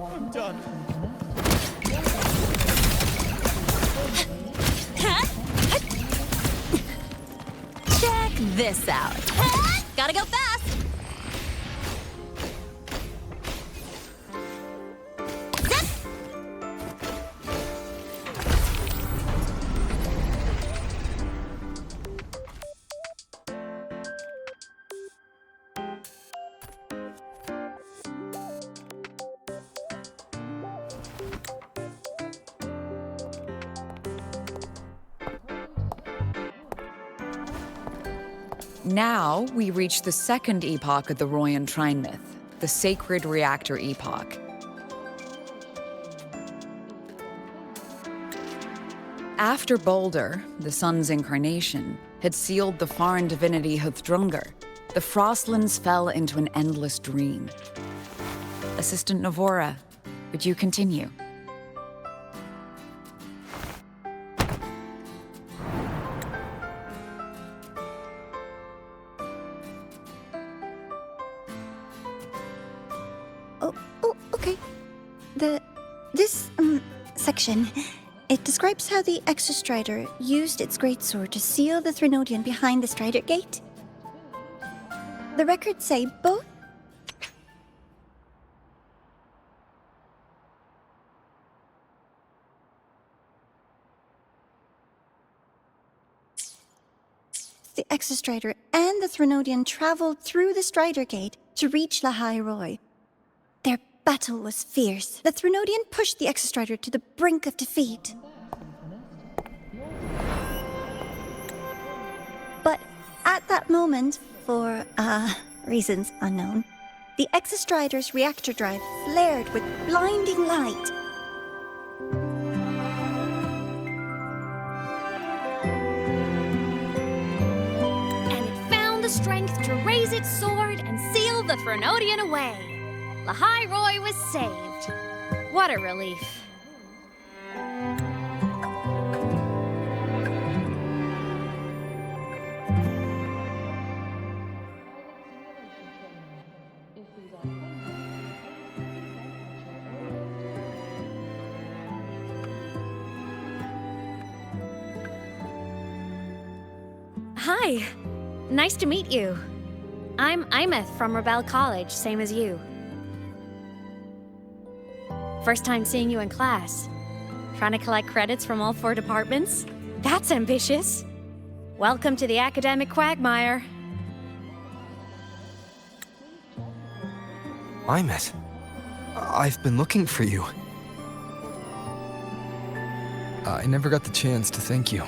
I'm done. Check this out. Gotta go fast. Now we reach the second epoch of the Royan Trine myth, the sacred reactor epoch. After Balder, the sun's incarnation, had sealed the foreign divinity Huthrungur, the Frostlands fell into an endless dream. Assistant Navora, would you continue? Okay. This section, it describes how the Exostrider used its greatsword to seal the Threnodian behind the Strider Gate. The records say both... The Exostrider and the Threnodian traveled through the Strider Gate to reach Lahai-Roi. Their battle was fierce. The Threnodian pushed the Exostrider to the brink of defeat. But at that moment, for, reasons unknown, the Exostrider's reactor drive flared with blinding light. And it found the strength to raise its sword and seal the Threnodian away. Lahai-Roi was saved. What a relief. Hi. Nice to meet you. I'm Aemeath from Rebel College, same as you. First time seeing you in class. Trying to collect credits from all 4 departments? That's ambitious. Welcome to the academic quagmire. Aemeath, I've been looking for you. I never got the chance to thank you.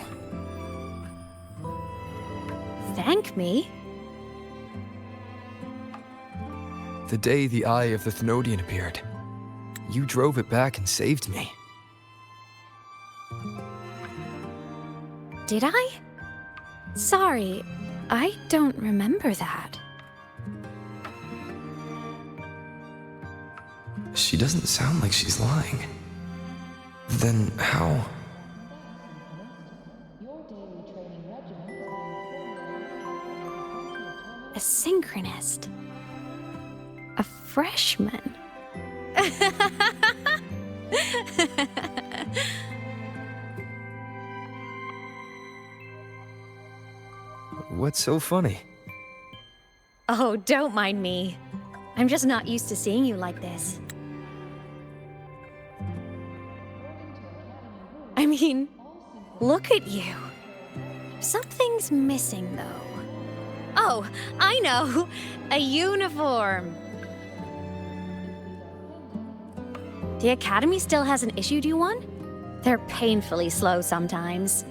Thank me? The day the Eye of the Thenodian appeared, you drove it back and saved me. Did I? Sorry, I don't remember that. She doesn't sound like she's lying. Then how? A synchronist. A freshman. What's so funny? Oh, don't mind me. I'm just not used to seeing you like this. I mean, look at you. Something's missing, though. Oh, I know! A uniform! The Academy still hasn't issued you one? They're painfully slow sometimes.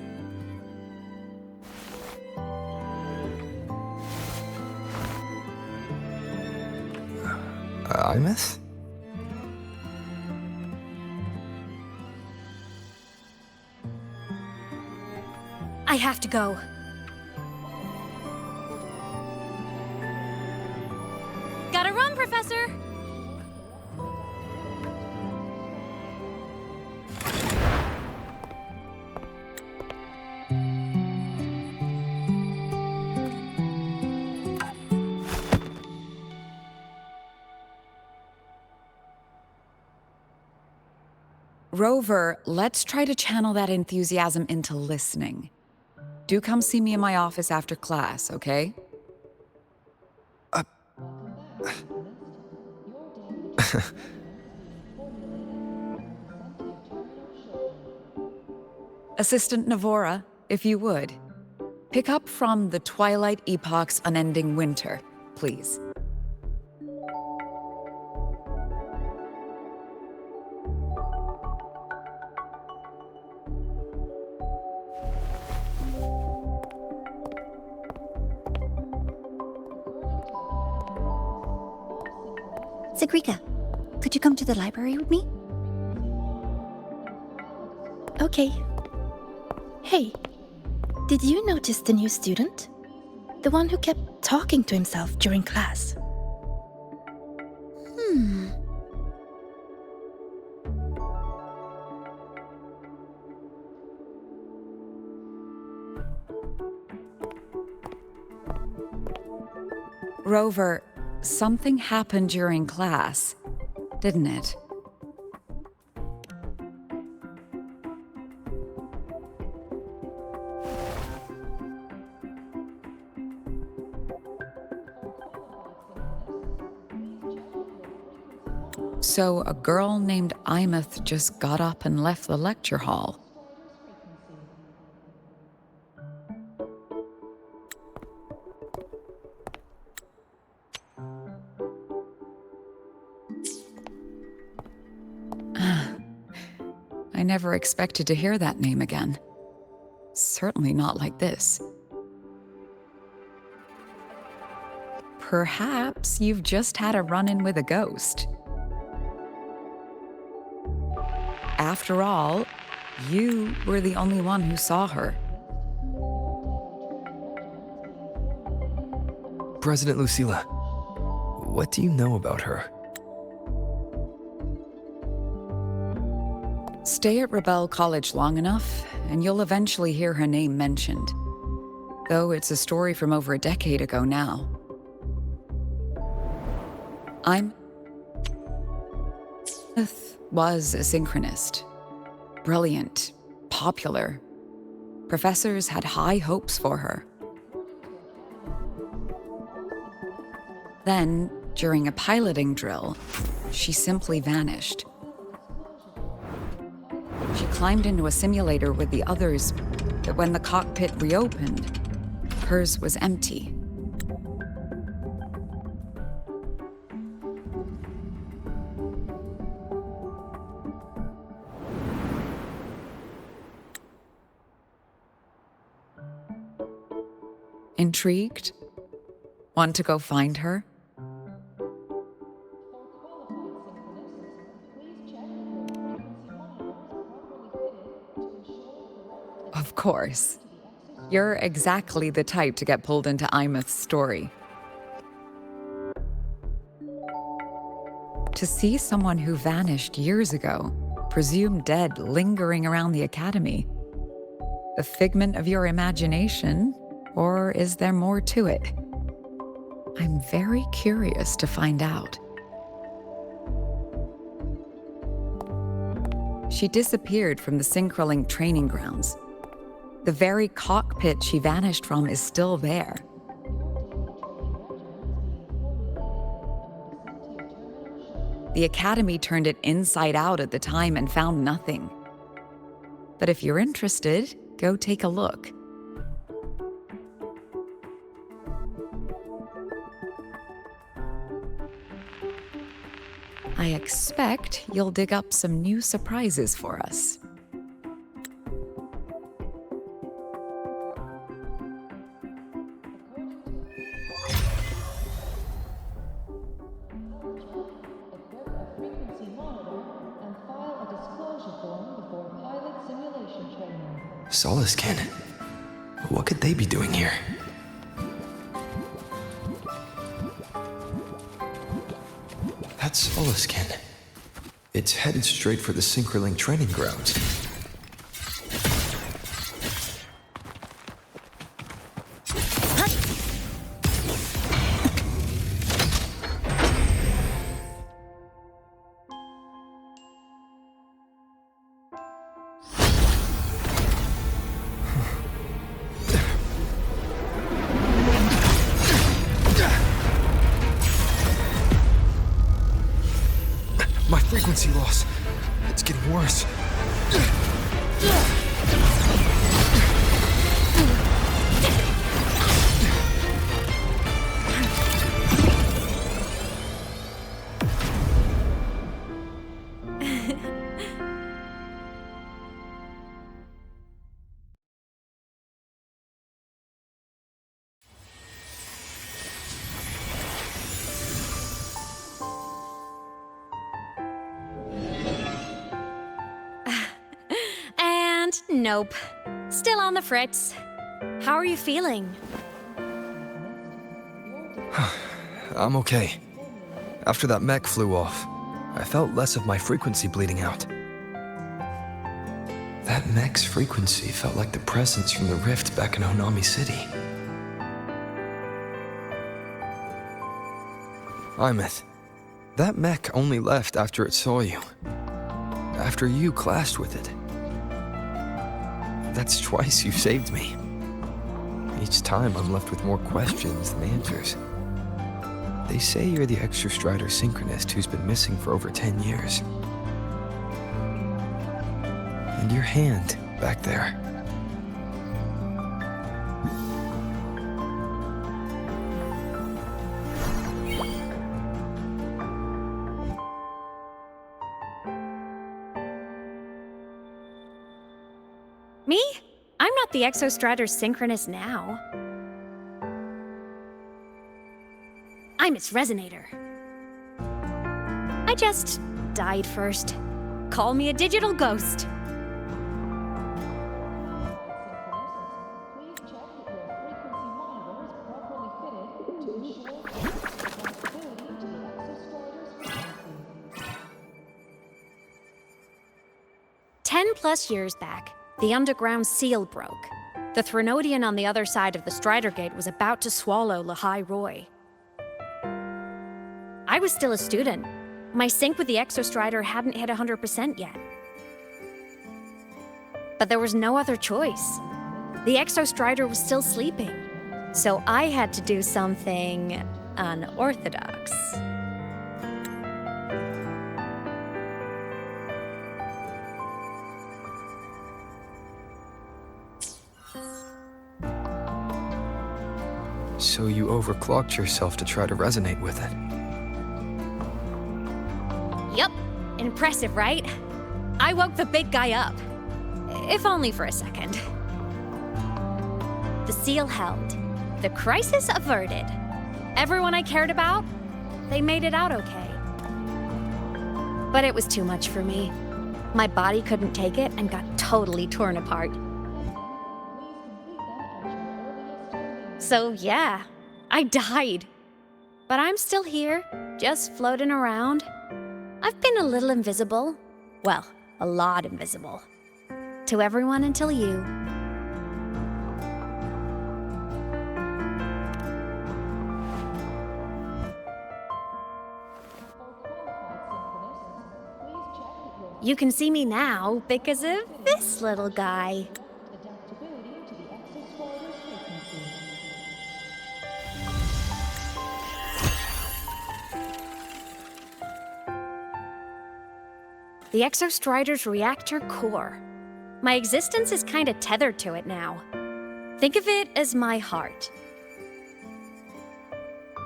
Aemeath? I have to go. Gotta run, Professor! Rover, let's try to channel that enthusiasm into listening. Do come see me in my office after class, okay? Assistant Navora, if you would. Pick up from the Twilight Epoch's Unending Winter, please. Sigrika, could you come to the library with me? Okay. Hey, did you notice the new student? The one who kept talking to himself during class. Rover, something happened during class, didn't it? So a girl named Aemeath just got up and left the lecture hall. I never expected to hear that name again. Certainly not like this. Perhaps you've just had a run-in with a ghost. After all, you were the only one who saw her. President Lucilla, what do you know about her? Stay at Rebel College long enough, and you'll eventually hear her name mentioned. Though it's a story from over a decade ago now. Aemeath was a synchronist. Brilliant, popular. Professors had high hopes for her. Then, during a piloting drill, she simply vanished. She climbed into a simulator with the others, but when the cockpit reopened, hers was empty. Intrigued? Want to go find her? Of course. You're exactly the type to get pulled into Aemeath's story. To see someone who vanished years ago, presumed dead, lingering around the academy, a figment of your imagination, or is there more to it? I'm very curious to find out. She disappeared from the Synchroling training grounds. The very cockpit she vanished from is still there. The Academy turned it inside out at the time and found nothing. But if you're interested, go take a look. I expect you'll dig up some new surprises for us. Solaskin? What could they be doing here? That's Solaskin. It's headed straight for the Synchroling training grounds. frequency loss. It's getting worse. Nope. Still on the fritz. How are you feeling? I'm okay. After that mech flew off, I felt less of my frequency bleeding out. That mech's frequency felt like the presence from the rift back in Honami City. Aemeath, that mech only left after it saw you. After you clashed with it. That's twice you've saved me. Each time I'm left with more questions than answers. They say you're the extra strider synchronist who's been missing for over 10 years. And your hand back there. Me? I'm not the Exostrider synchronist now. I'm its resonator. I just died first. Call me a digital ghost. +10 years back, the underground seal broke. The Threnodian on the other side of the Strider Gate was about to swallow Lahai-Roi. I was still a student. My sync with the Exostrider hadn't hit 100% yet. But there was no other choice. The Exostrider was still sleeping, so I had to do something unorthodox. So you overclocked yourself to try to resonate with it. Yup. Impressive, right? I woke the big guy up. If only for a second. The seal held. The crisis averted. Everyone I cared about, they made it out okay. But it was too much for me. My body couldn't take it and got totally torn apart. So yeah, I died. But I'm still here, just floating around. I've been a little invisible. Well, a lot invisible. To everyone until you. You can see me now because of this little guy. The Exostrider's reactor core. My existence is kinda tethered to it now. Think of it as my heart.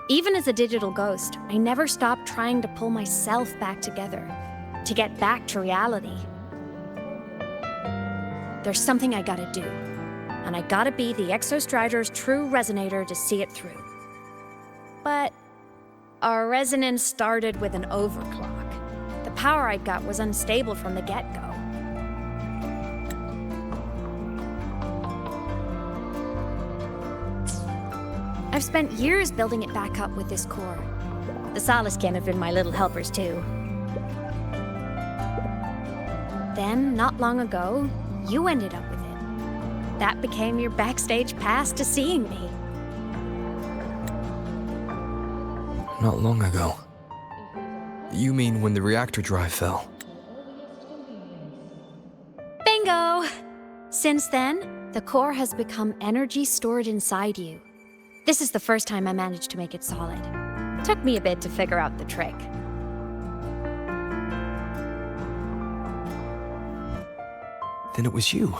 Even as a digital ghost, I never stopped trying to pull myself back together, to get back to reality. There's something I gotta do, and I gotta be the Exostrider's true resonator to see it through. But our resonance started with an overclock. The power I got was unstable from the get-go. I've spent years building it back up with this core. The Soliskin have been my little helpers too. Then, not long ago, you ended up with it. That became your backstage pass to seeing me. Not long ago. You mean when the reactor drive fell? Bingo! Since then, the core has become energy stored inside you. This is the first time I managed to make it solid. Took me a bit to figure out the trick. And it was you.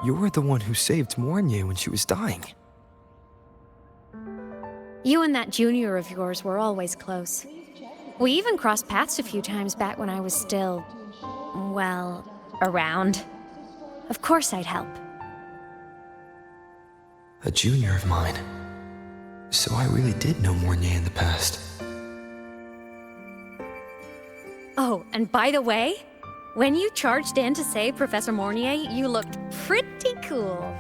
You were the one who saved Mornier when she was dying. You and that junior of yours were always close. We even crossed paths a few times back when I was still, well, around. Of course I'd help. A junior of mine. So I really did know Mornier in the past. Oh, and by the way, when you charged in to save Professor Mornier, you looked pretty cool.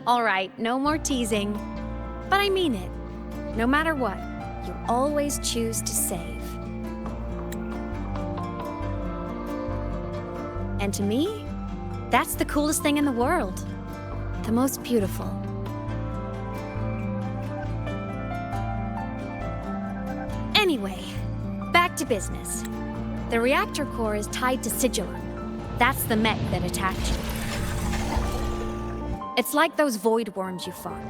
All right, no more teasing. But I mean it. No matter what, you always choose to save. And to me, that's the coolest thing in the world. The most beautiful. Anyway, back to business. The reactor core is tied to Sigillum. That's the mech that attacked you. It's like those void worms you fought,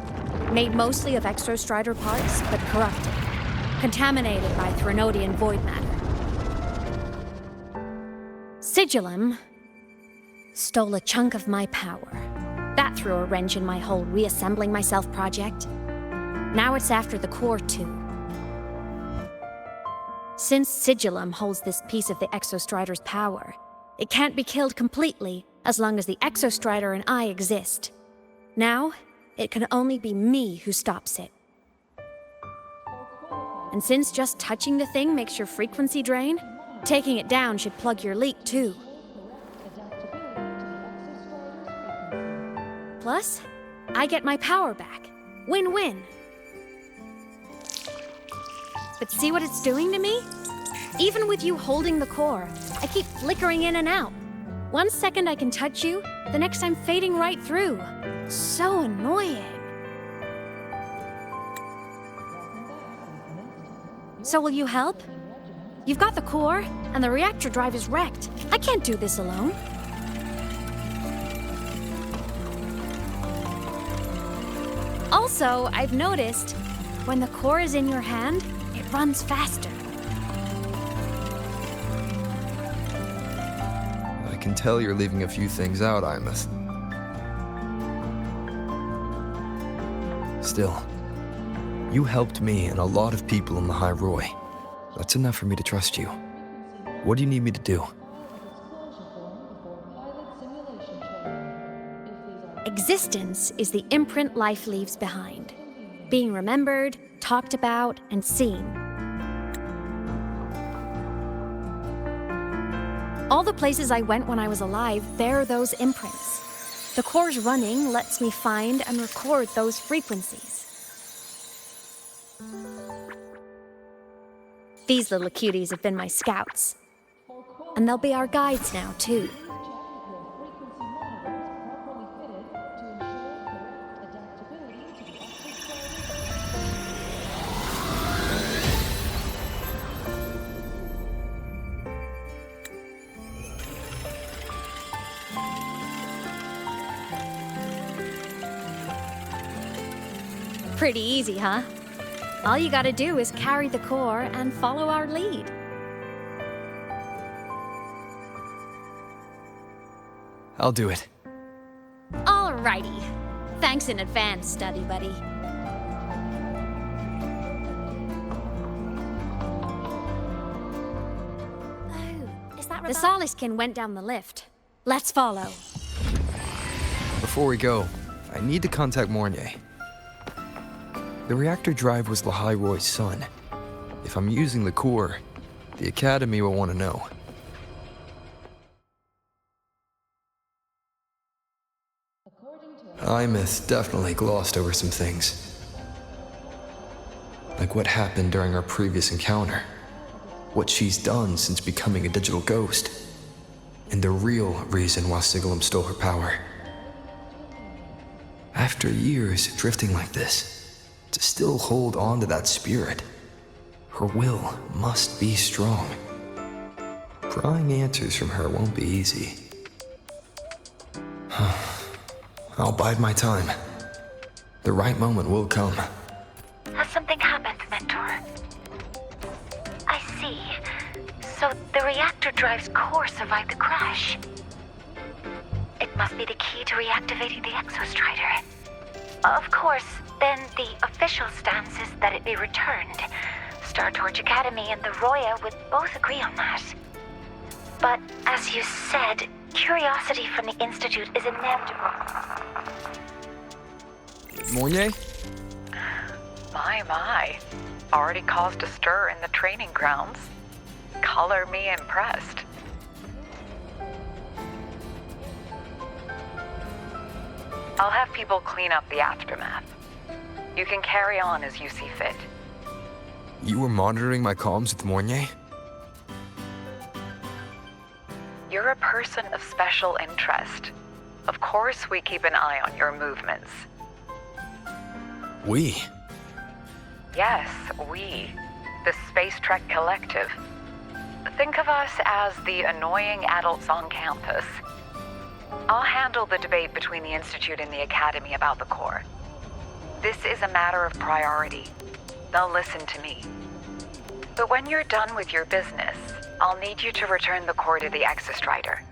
made mostly of exostrider parts, but corrupted, contaminated by Threnodian void matter. Sigillum stole a chunk of my power. That threw a wrench in my whole reassembling myself project. Now it's after the core too. Since Sigillum holds this piece of the Exostrider's power, it can't be killed completely as long as the Exostrider and I exist. Now, it can only be me who stops it. And since just touching the thing makes your frequency drain, taking it down should plug your leak too. Plus, I get my power back. Win-win. But see what it's doing to me? Even with you holding the core, I keep flickering in and out. 1 second I can touch you, the next I'm fading right through. So annoying. So will you help? You've got the core, and the reactor drive is wrecked. I can't do this alone. Also, I've noticed, when the core is in your hand, it runs faster. I can tell you're leaving a few things out, Aemeath. Still, you helped me and a lot of people in Lahai-Roi. That's enough for me to trust you. What do you need me to do? Existence is the imprint life leaves behind. Being remembered, talked about, and seen. All the places I went when I was alive bear those imprints. The core's running lets me find and record those frequencies. These little cuties have been my scouts. And they'll be our guides now, too. Pretty easy, huh? All you gotta do is carry the core and follow our lead. I'll do it. Alrighty. Thanks in advance, study buddy. Oh, is that the Soliskin went down the lift. Let's follow. Before we go, I need to contact Mornier. The reactor drive was Lahai-Roi's son. If I'm using the core, the Academy will want to know. Aemeath definitely glossed over some things. Like what happened during our previous encounter. What she's done since becoming a digital ghost. And the real reason why Sigillum stole her power. After years drifting like this, to still hold on to that spirit, her will must be strong. Prying answers from her won't be easy. I'll bide my time. The right moment will come. Has something happened, Mentor? I see. So the reactor drive's core survived the crash. It must be the key to reactivating the exostrider. Of course, then the official stance is that it be returned. Star Torch Academy and the Roya would both agree on that. But as you said, curiosity from the Institute is inevitable. Mornier? My. Already caused a stir in the training grounds. Color me impressed. I'll have people clean up the aftermath. You can carry on as you see fit. You were monitoring my comms with Mornier? You're a person of special interest. Of course we keep an eye on your movements. We? Yes, we. The Space Trek Collective. Think of us as the annoying adults on campus. I'll handle the debate between the Institute and the Academy about the core. This is a matter of priority. They'll listen to me. But when you're done with your business, I'll need you to return the core to the exostrider.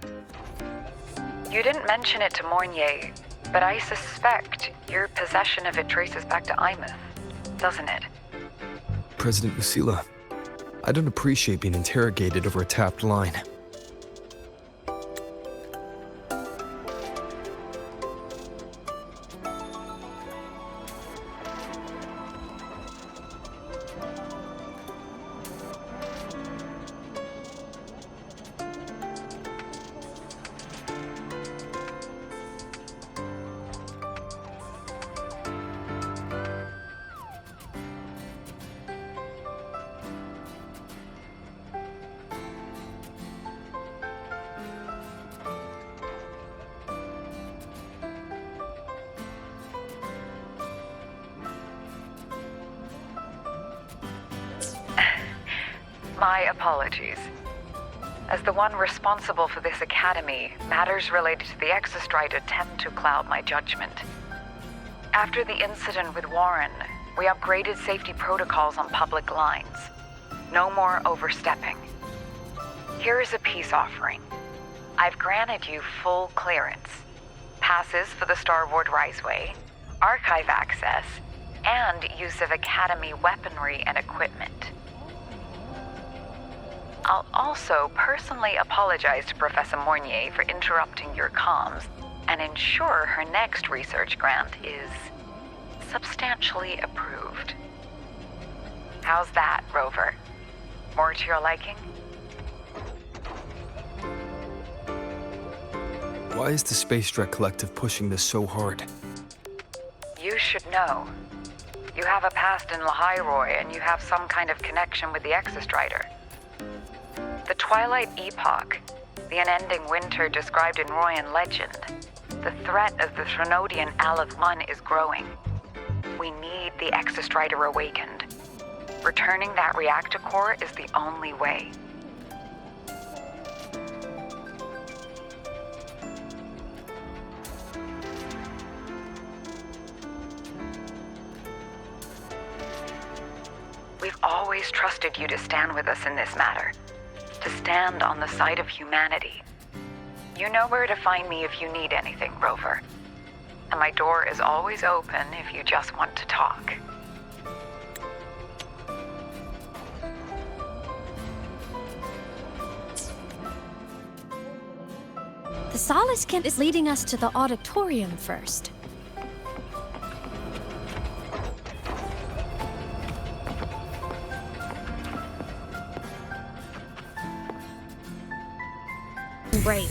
You didn't mention it to Mornier, but I suspect your possession of it traces back to Aemeath, doesn't it? President Lucilla, I don't appreciate being interrogated over a tapped line. My apologies. As the one responsible for this academy, matters related to the exostrider tend to cloud my judgment. After the incident with Warren, we upgraded safety protocols on public lines. No more overstepping. Here is a peace offering. I've granted you full clearance. Passes for the Starboard Riseway, archive access, and use of Academy weaponry and equipment. I'll also personally apologize to Professor Mornier for interrupting your comms and ensure her next research grant is substantially approved. How's that, Rover? More to your liking? Why is the Space Trek Collective pushing this so hard? You should know. You have a past in Lahai-Roi and you have some kind of connection with the exostrider. The Twilight Epoch, the unending winter described in Royan legend, the threat of the Threnodian Aleph 1 is growing. We need the exostrider awakened. Returning that reactor core is the only way. We've always trusted you to stand with us in this matter. To stand on the side of humanity. You know where to find me if you need anything, Rover. And my door is always open if you just want to talk. The Solace Camp is leading us to the auditorium first. Break.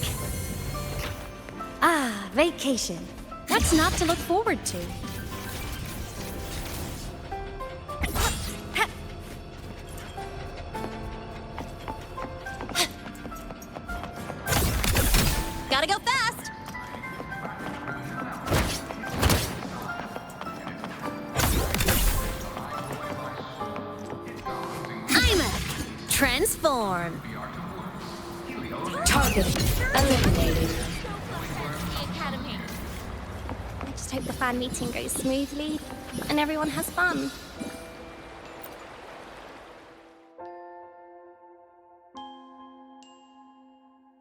Ah, vacation. That's not to look forward to. Gotta go fast! Aemeath! Transform! Target eliminated. hope the fan meeting goes smoothly and everyone has fun.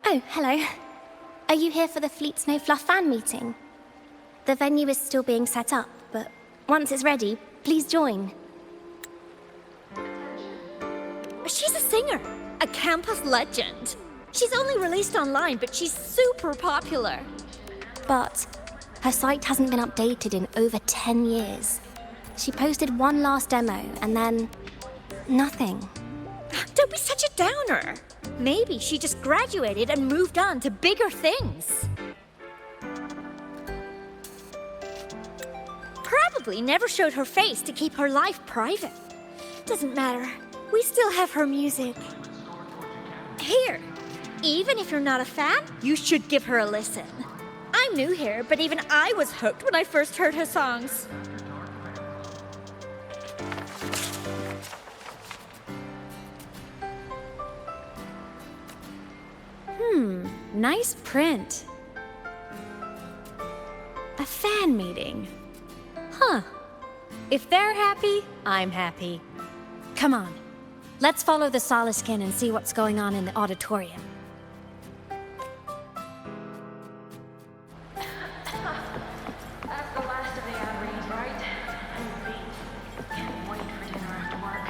Oh, hello. Are you here for the Fleet Snow Fluff fan meeting? The venue is still being set up, but once it's ready, please join. She's a singer, a campus legend. She's only released online, but she's super popular. But her site hasn't been updated in over 10 years. She posted one last demo and then nothing. Don't be such a downer. Maybe she just graduated and moved on to bigger things. Probably never showed her face to keep her life private. Doesn't matter. We still have her music. Here, even if you're not a fan, you should give her a listen. I'm new here, but even I was hooked when I first heard her songs. Nice print. A fan meeting. Huh. If they're happy, I'm happy. Come on. Let's follow the Soliskin and see what's going on in the auditorium. That's the last of the aburrys, right? I'm beat. Can't wait for dinner after work.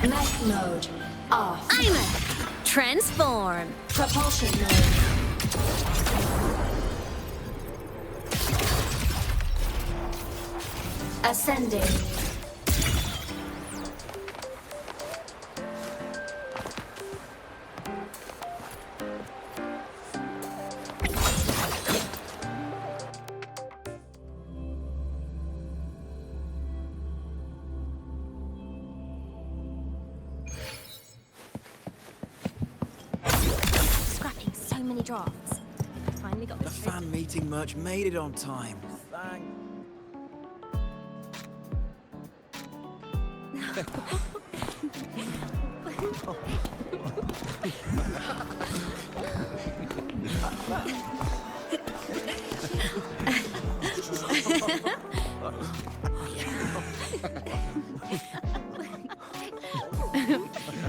Mech mode. Off. Aemeath. Transform. Propulsion mode. Ascending. Scrapping so many drafts. Finally got The this. fan meeting merch made it on time. Thank.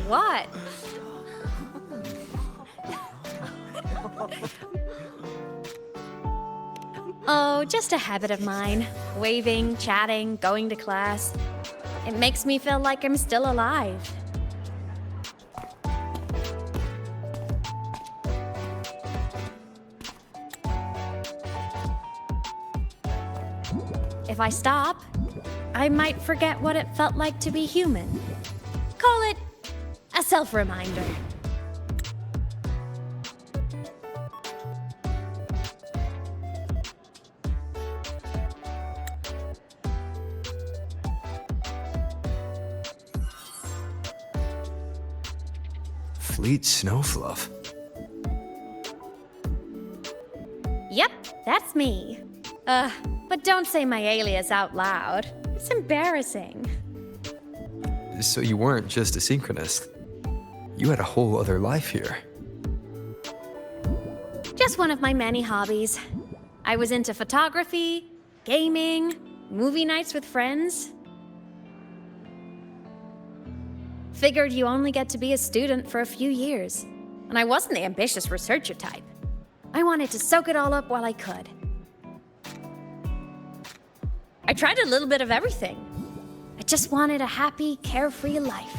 What? Oh, just a habit of mine. Waving, chatting, going to class. It makes me feel like I'm still alive. If I stop, I might forget what it felt like to be human. Call it a self-reminder. Fleet Snowfluff. Yep, that's me. But don't say my alias out loud. It's embarrassing. So you weren't just a synchronist. You had a whole other life here. Just one of my many hobbies. I was into photography, gaming, movie nights with friends. Figured you only get to be a student for a few years. And I wasn't the ambitious researcher type. I wanted to soak it all up while I could. I tried a little bit of everything. I just wanted a happy, carefree life.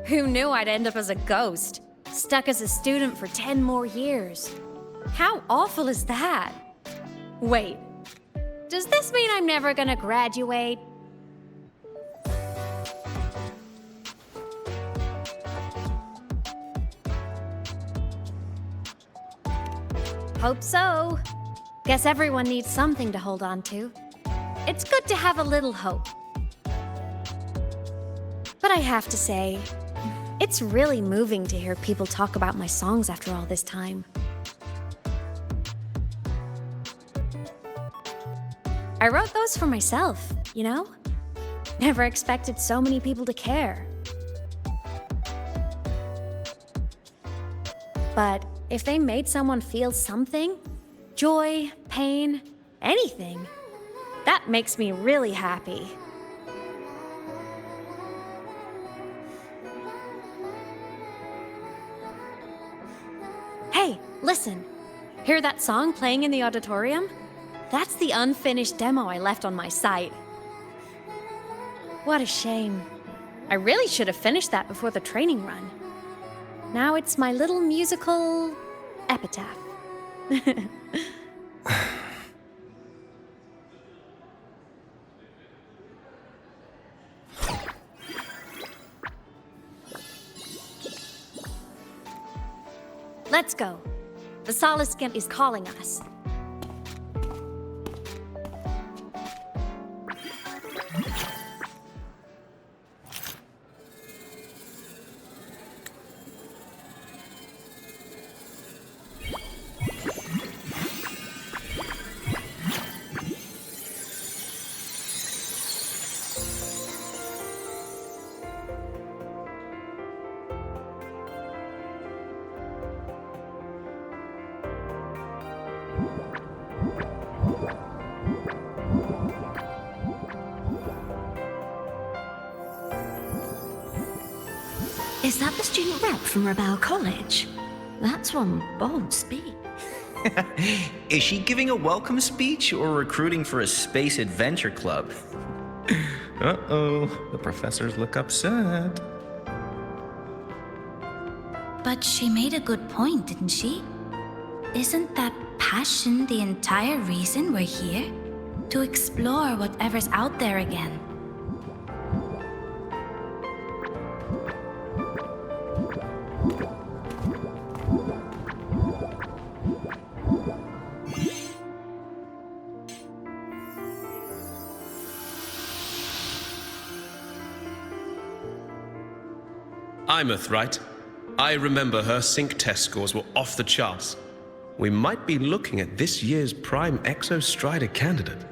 Who knew I'd end up as a ghost, stuck as a student for 10 more years? How awful is that? Wait, does this mean I'm never gonna graduate? Hope so. Guess everyone needs something to hold on to. It's good to have a little hope. But I have to say, it's really moving to hear people talk about my songs after all this time. I wrote those for myself, you know? Never expected so many people to care. But if they made someone feel something, joy, pain, anything, that makes me really happy. Hey, listen. Hear that song playing in the auditorium? That's the unfinished demo I left on my site. What a shame. I really should have finished that before the training run. Now it's my little musical epitaph. Let's go. The Solace Skimp is calling us. Is that the student rep from Rebel College? That's one bold speech. Is she giving a welcome speech or recruiting for a space adventure club? Uh-oh, the professors look upset. But she made a good point, didn't she? Isn't that passion the entire reason we're here? To explore whatever's out there again. Aemeath, right? I remember her sync test scores were off the charts. We might be looking at this year's prime Exostrider candidate.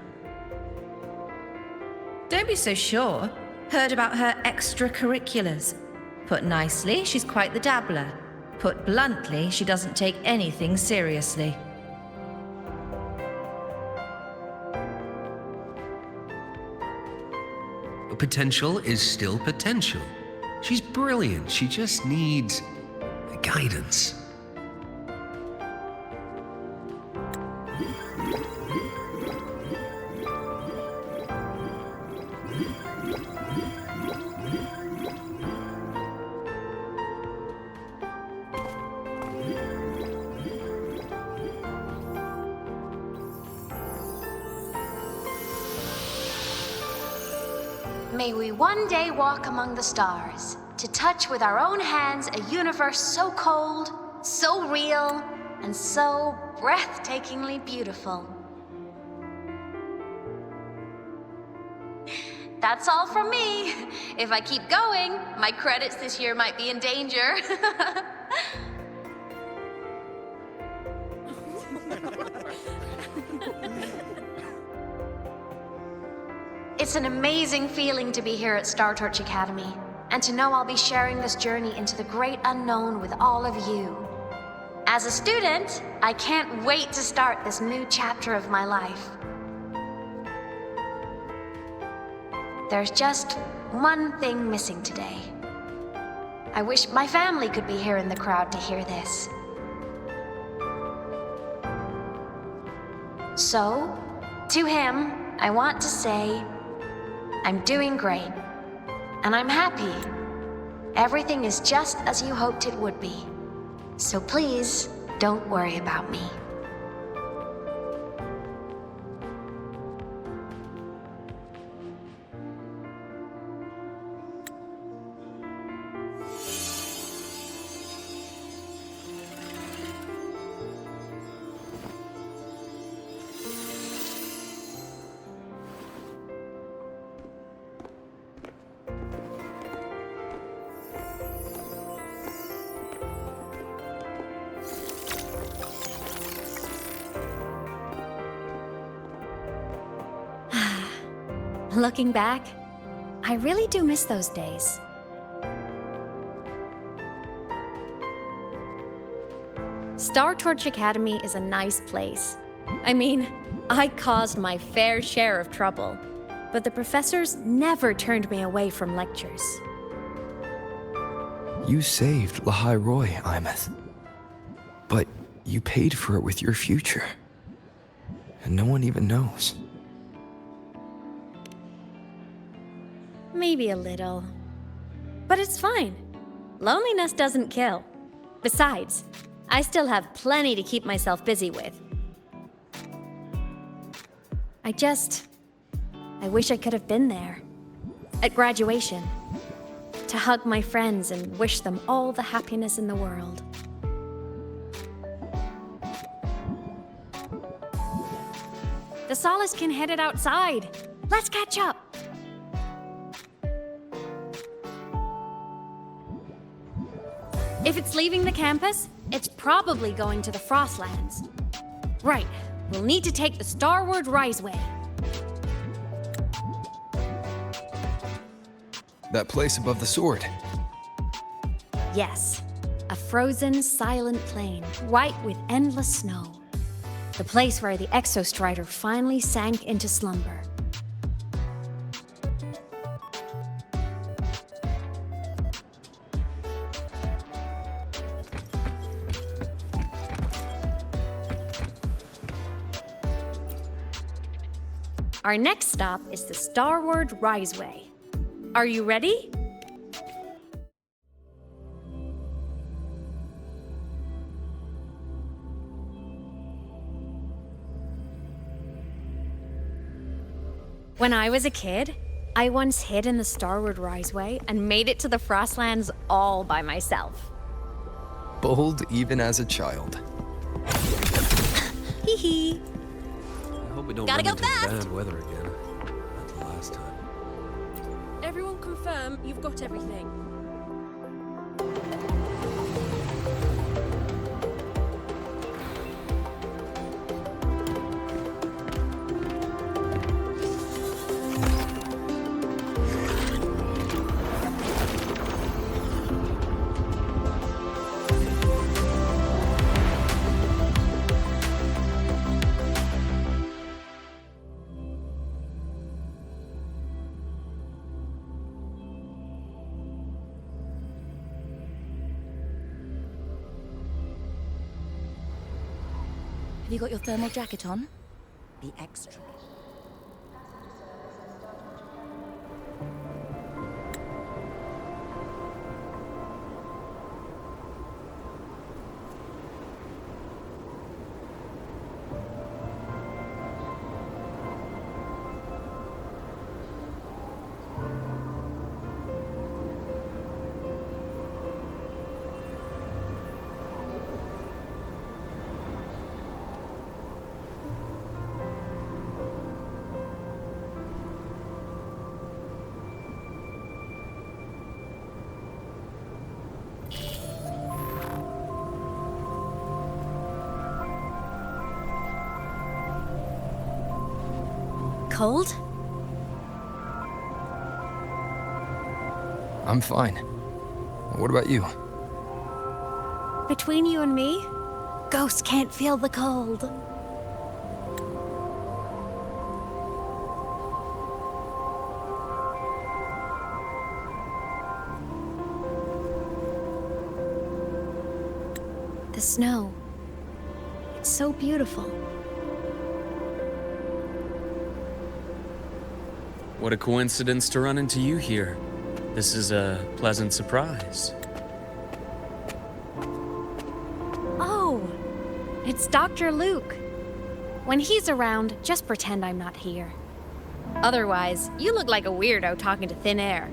Don't be so sure. Heard about her extracurriculars. Put nicely, she's quite the dabbler. Put bluntly, she doesn't take anything seriously. Potential is still potential. She's brilliant. She just needs guidance. May we one day walk among the stars, to touch with our own hands a universe so cold, so real, and so breathtakingly beautiful. That's all from me. If I keep going, my credits this year might be in danger. It's an amazing feeling to be here at Star Torch Academy, and to know I'll be sharing this journey into the great unknown with all of you. As a student, I can't wait to start this new chapter of my life. There's just one thing missing today. I wish my family could be here in the crowd to hear this. So, to him, I want to say, I'm doing great, and I'm happy. Everything is just as you hoped it would be. So please, don't worry about me. Looking back, I really do miss those days. Star Torch Academy is a nice place. I mean, I caused my fair share of trouble, but the professors never turned me away from lectures. You saved Lahai-Roi, Aemeath. But you paid for it with your future. And no one even knows. Maybe a little. But it's fine. Loneliness doesn't kill. Besides, I still have plenty to keep myself busy with. I wish I could have been there. At graduation. To hug my friends and wish them all the happiness in the world. The Solace can head it outside. Let's catch up. If it's leaving the campus, it's probably going to the Frostlands. Right, we'll need to take the Starward Riseway. That place above the sword. Yes, a frozen, silent plain, white with endless snow. The place where the Exostrider finally sank into slumber. Our next stop is the Starward Riseway. Are you ready? When I was a kid, I once hid in the Starward Riseway and made it to the Frostlands all by myself. Bold even as a child. Hee hee. I hope we don't Gotta run go into fast. bad weather again. Like the last time. Everyone confirm you've got everything. Have you got your thermal jacket on? Be extra. Cold? I'm fine. What about you? Between you and me, ghosts can't feel the cold. The snow. It's so beautiful. What a coincidence to run into you here. This is a pleasant surprise. Oh, it's Dr. Luke. When he's around, just pretend I'm not here. Otherwise, you look like a weirdo talking to thin air.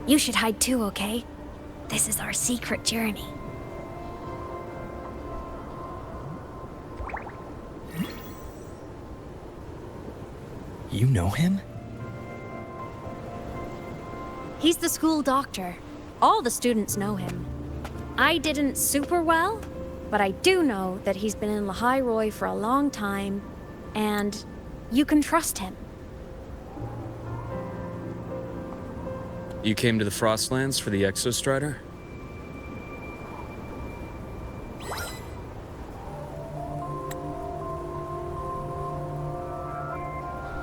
You should hide too, okay? This is our secret journey. You know him? He's the school doctor. All the students know him. I didn't super well, but I do know that he's been in Lahai-Roi for a long time, and you can trust him. You came to the Frostlands for the Exostrider?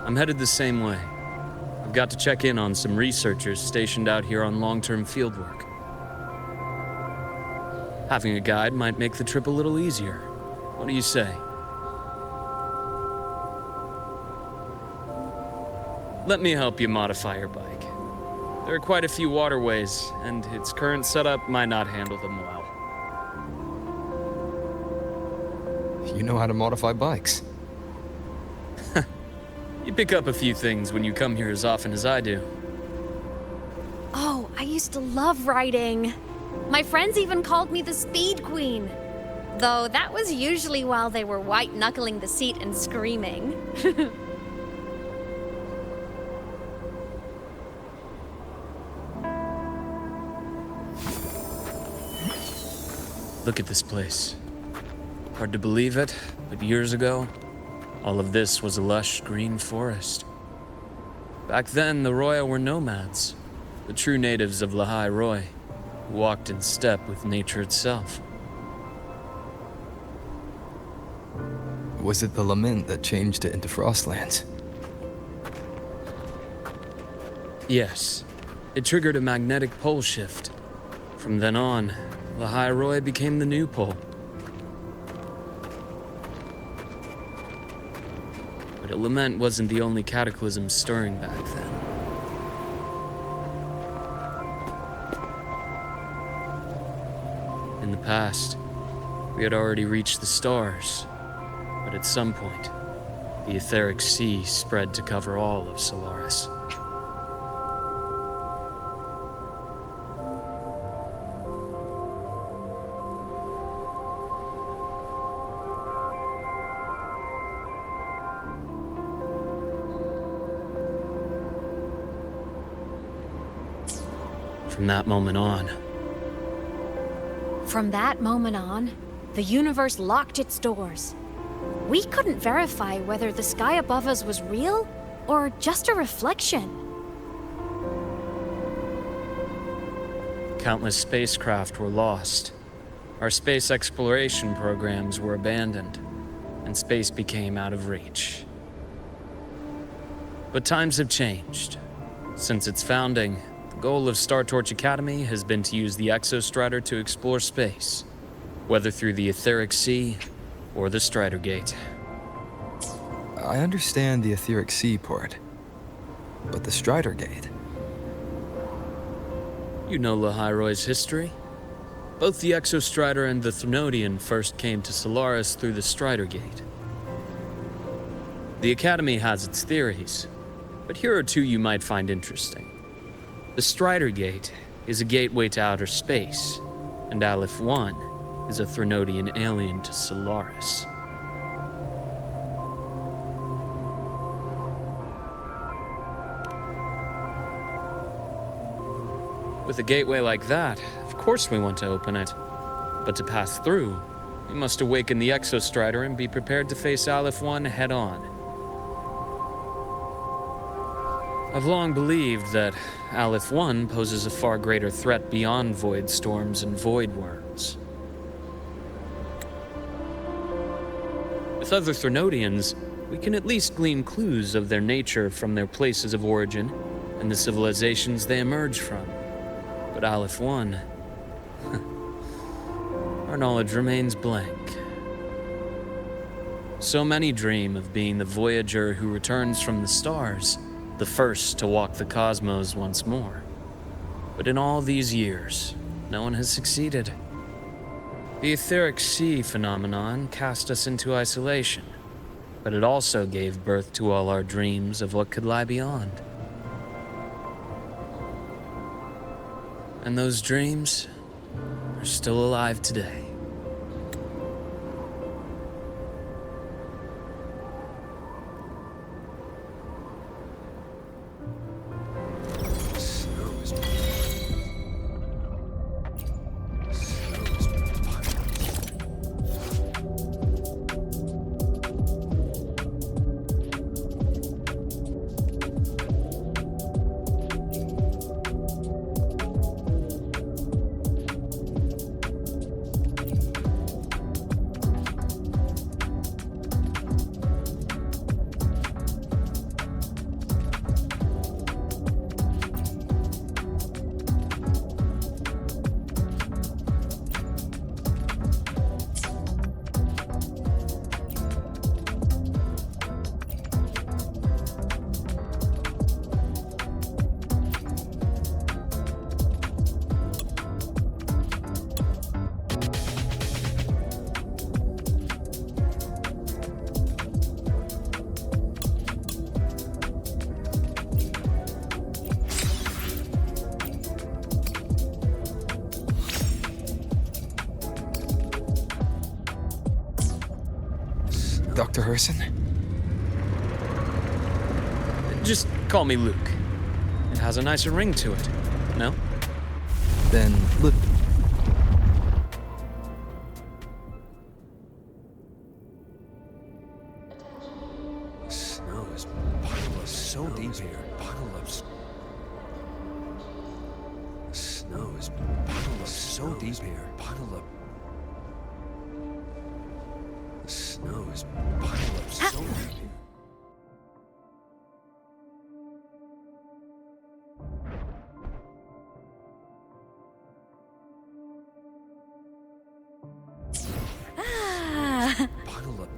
I'm headed the same way. I've got to check in on some researchers stationed out here on long-term fieldwork. Having a guide might make the trip a little easier. What do you say? Let me help you modify your bike. There are quite a few waterways, and its current setup might not handle them well. You know how to modify bikes. You pick up a few things when you come here as often as I do. Oh, I used to love riding. My friends even called me the Speed Queen. Though that was usually while they were white-knuckling the seat and screaming. Look at this place. Hard to believe it, but years ago, all of this was a lush green forest. Back then, the Roya were nomads, the true natives of Lahai-Roi, who walked in step with nature itself. Was it the lament that changed it into Frostlands? Yes, it triggered a magnetic pole shift. From then on, Lahai-Roi became the new pole. But a lament wasn't the only cataclysm stirring back then. In the past, we had already reached the stars, but at some point, the etheric sea spread to cover all of Solaris. From that moment on, the universe locked its doors. We couldn't verify whether the sky above us was real or just a reflection. Countless spacecraft were lost. Our space exploration programs were abandoned, and space became out of reach. But times have changed. Since its founding, the goal of Star Torch Academy has been to use the Exostrider to explore space, whether through the etheric sea or the Strider Gate. I understand the etheric sea part, but the Strider Gate? You know Lahai-Roi's history. Both the Exostrider and the Threnodian first came to Solaris through the Strider Gate. The Academy has its theories, but here are two you might find interesting. The Strider Gate is a gateway to outer space, and Aleph-1 is a Threnodian alien to Solaris. With a gateway like that, of course we want to open it. But to pass through, we must awaken the Exostrider and be prepared to face Aleph-1 head-on. I've long believed that Aleph-1 poses a far greater threat beyond void storms and void worms. With other Threnodians, we can at least glean clues of their nature from their places of origin and the civilizations they emerge from. But Aleph-1, our knowledge remains blank. So many dream of being the Voyager who returns from the stars, the first to walk the cosmos once more. But in all these years, no one has succeeded. The etheric sea phenomenon cast us into isolation, but it also gave birth to all our dreams of what could lie beyond. And those dreams are still alive today. Dr. Herson? Just call me Luke. It has a nicer ring to it, no? Then, look. Snow is bottled up so deep here. Bottled up. Snow is bottled up so deep here. Bottled up. Snow is bottled up so deep here. Bottled up.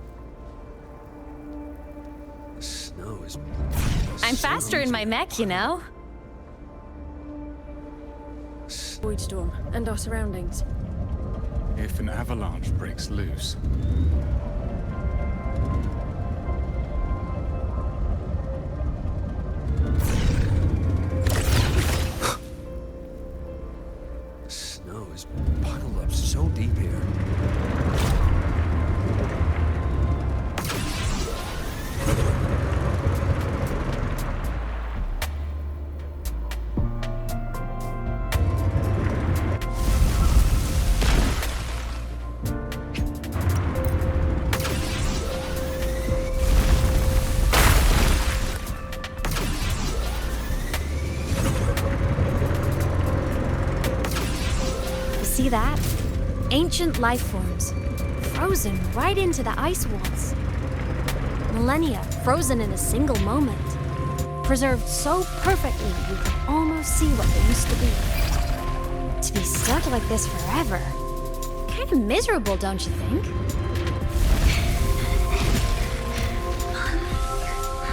Snow is. I'm faster in my mech, you know. Void storm and our surroundings. If an avalanche breaks loose. Snow is bottled up so deep here. See that? Ancient life forms, frozen right into the ice walls. Millennia frozen in a single moment. Preserved so perfectly you can almost see what they used to be. To be stuck like this forever. Kind of miserable, don't you think?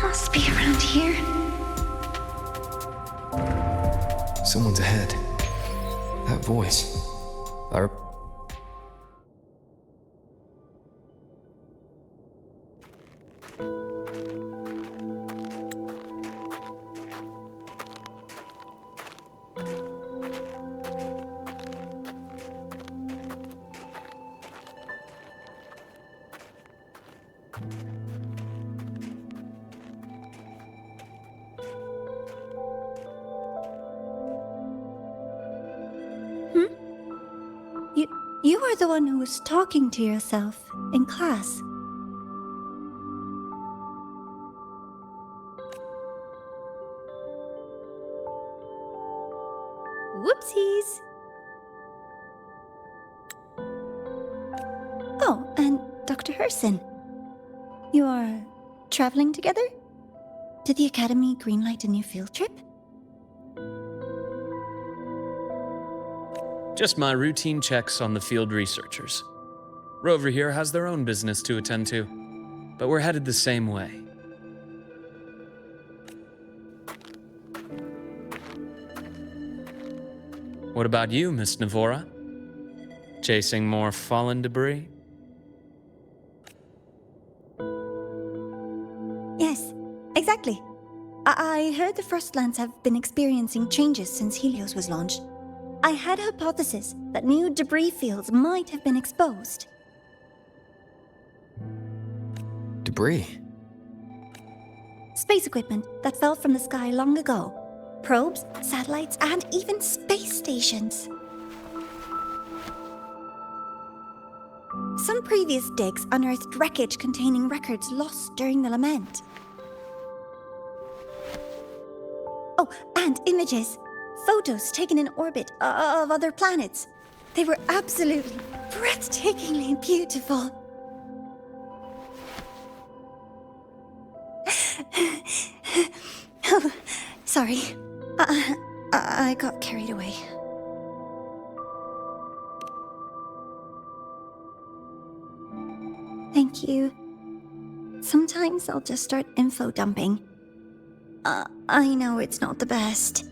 Must be around here. Someone's ahead. That voice. You are the one who was talking to yourself in class. Whoopsies! Oh, and Dr. Herson. You are traveling together? Did the Academy greenlight a new field trip? Just my routine checks on the field researchers. Rover here has their own business to attend to, but we're headed the same way. What about you, Miss Navora? Chasing more fallen debris? Yes, exactly. I heard the Frostlands have been experiencing changes since Helios was launched. I had a hypothesis that new debris fields might have been exposed. Debris? Space equipment that fell from the sky long ago. Probes, satellites, and even space stations. Some previous digs unearthed wreckage containing records lost during the lament. Oh, and images. Photos taken in orbit of other planets. They were absolutely breathtakingly beautiful. Oh, sorry. I got carried away. Thank you. Sometimes I'll just start info dumping. I know it's not the best.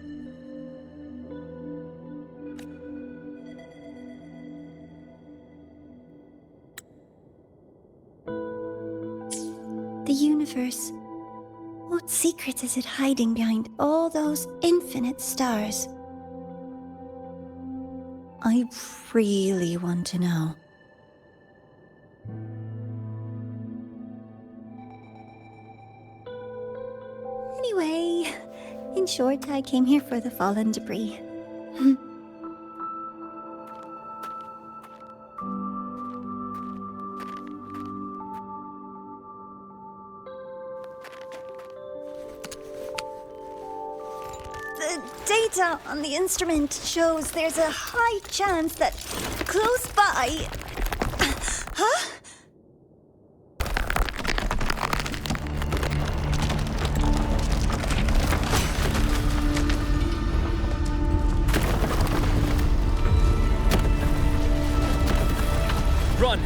The universe. What secrets is it hiding behind all those infinite stars? I really want to know. In short, I came here for the fallen debris. The data on the instrument shows there's a high chance that close by... Huh? Run!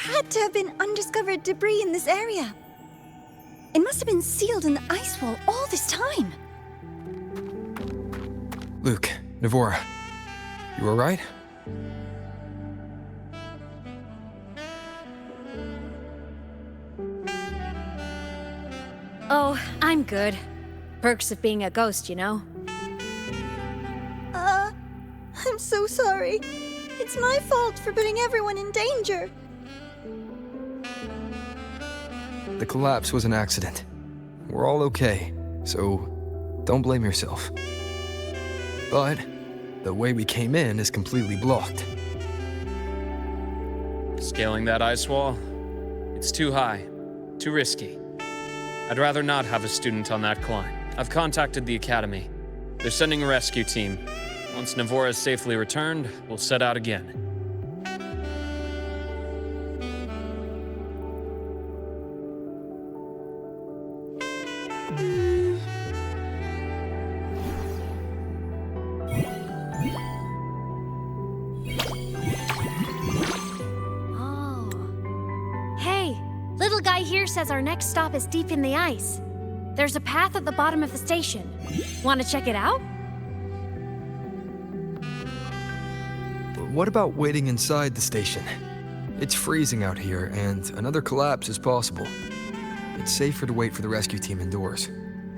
Had to have been undiscovered debris in this area. It must have been sealed in the ice wall all this time. Luke, Navora, you alright? Oh, I'm good. Perks of being a ghost, you know? I'm so sorry. It's my fault for putting everyone in danger. The collapse was an accident. We're all okay, so don't blame yourself. But the way we came in is completely blocked. Scaling that ice wall? It's too high, too risky. I'd rather not have a student on that climb. I've contacted the academy. They're sending a rescue team. Once Navora is safely returned, we'll set out again. Says our next stop is deep in the ice. There's a path at the bottom of the station. Want to check it out? What about waiting inside the station? It's freezing out here, and another collapse is possible. It's safer to wait for the rescue team indoors.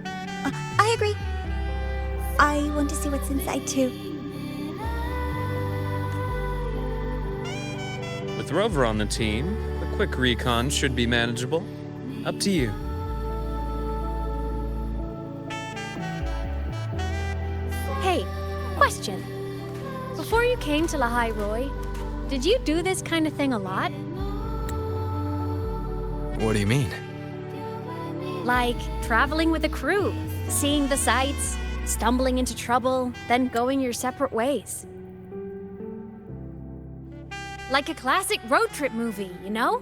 I agree. I want to see what's inside, too. With Rover on the team, a quick recon should be manageable. Up to you. Hey, question. Before you came to Lahai-Roi, did you do this kind of thing a lot? What do you mean? Like traveling with a crew, seeing the sights, stumbling into trouble, then going your separate ways. Like a classic road trip movie, you know?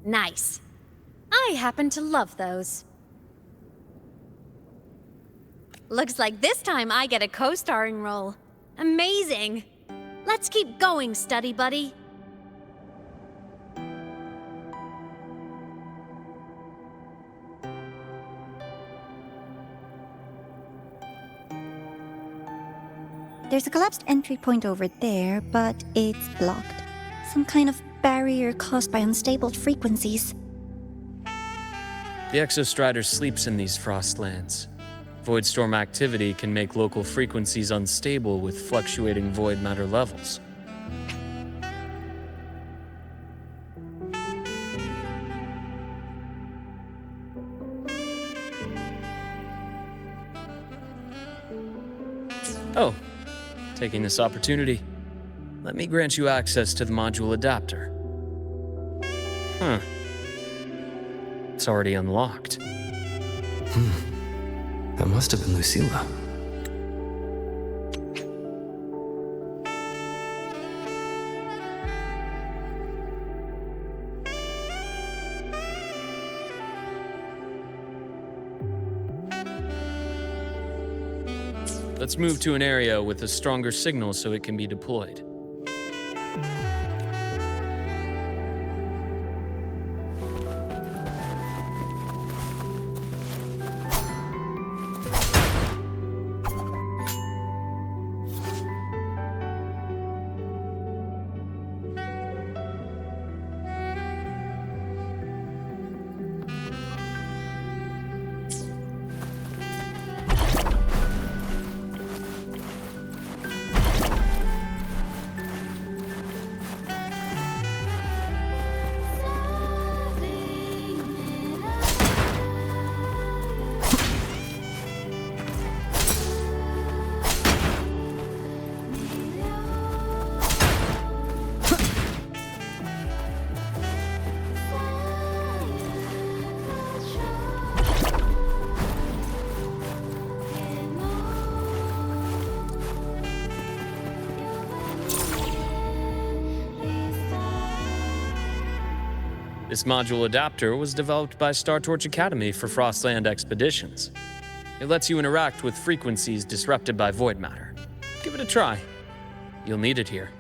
Nice. I happen to love those. Looks like this time I get a co-starring role. Amazing! Let's keep going, study buddy. There's a collapsed entry point over there, but it's blocked. Some kind of barrier caused by unstable frequencies. The Exostrider sleeps in these frostlands. Void storm activity can make local frequencies unstable with fluctuating void matter levels. Oh, taking this opportunity, let me grant you access to the module adapter. Huh. It's already unlocked. That must have been Lucilla. Let's move to an area with a stronger signal so it can be deployed. This module adapter was developed by Star Torch Academy for Frostland expeditions. It lets you interact with frequencies disrupted by void matter. Give it a try. You'll need it here.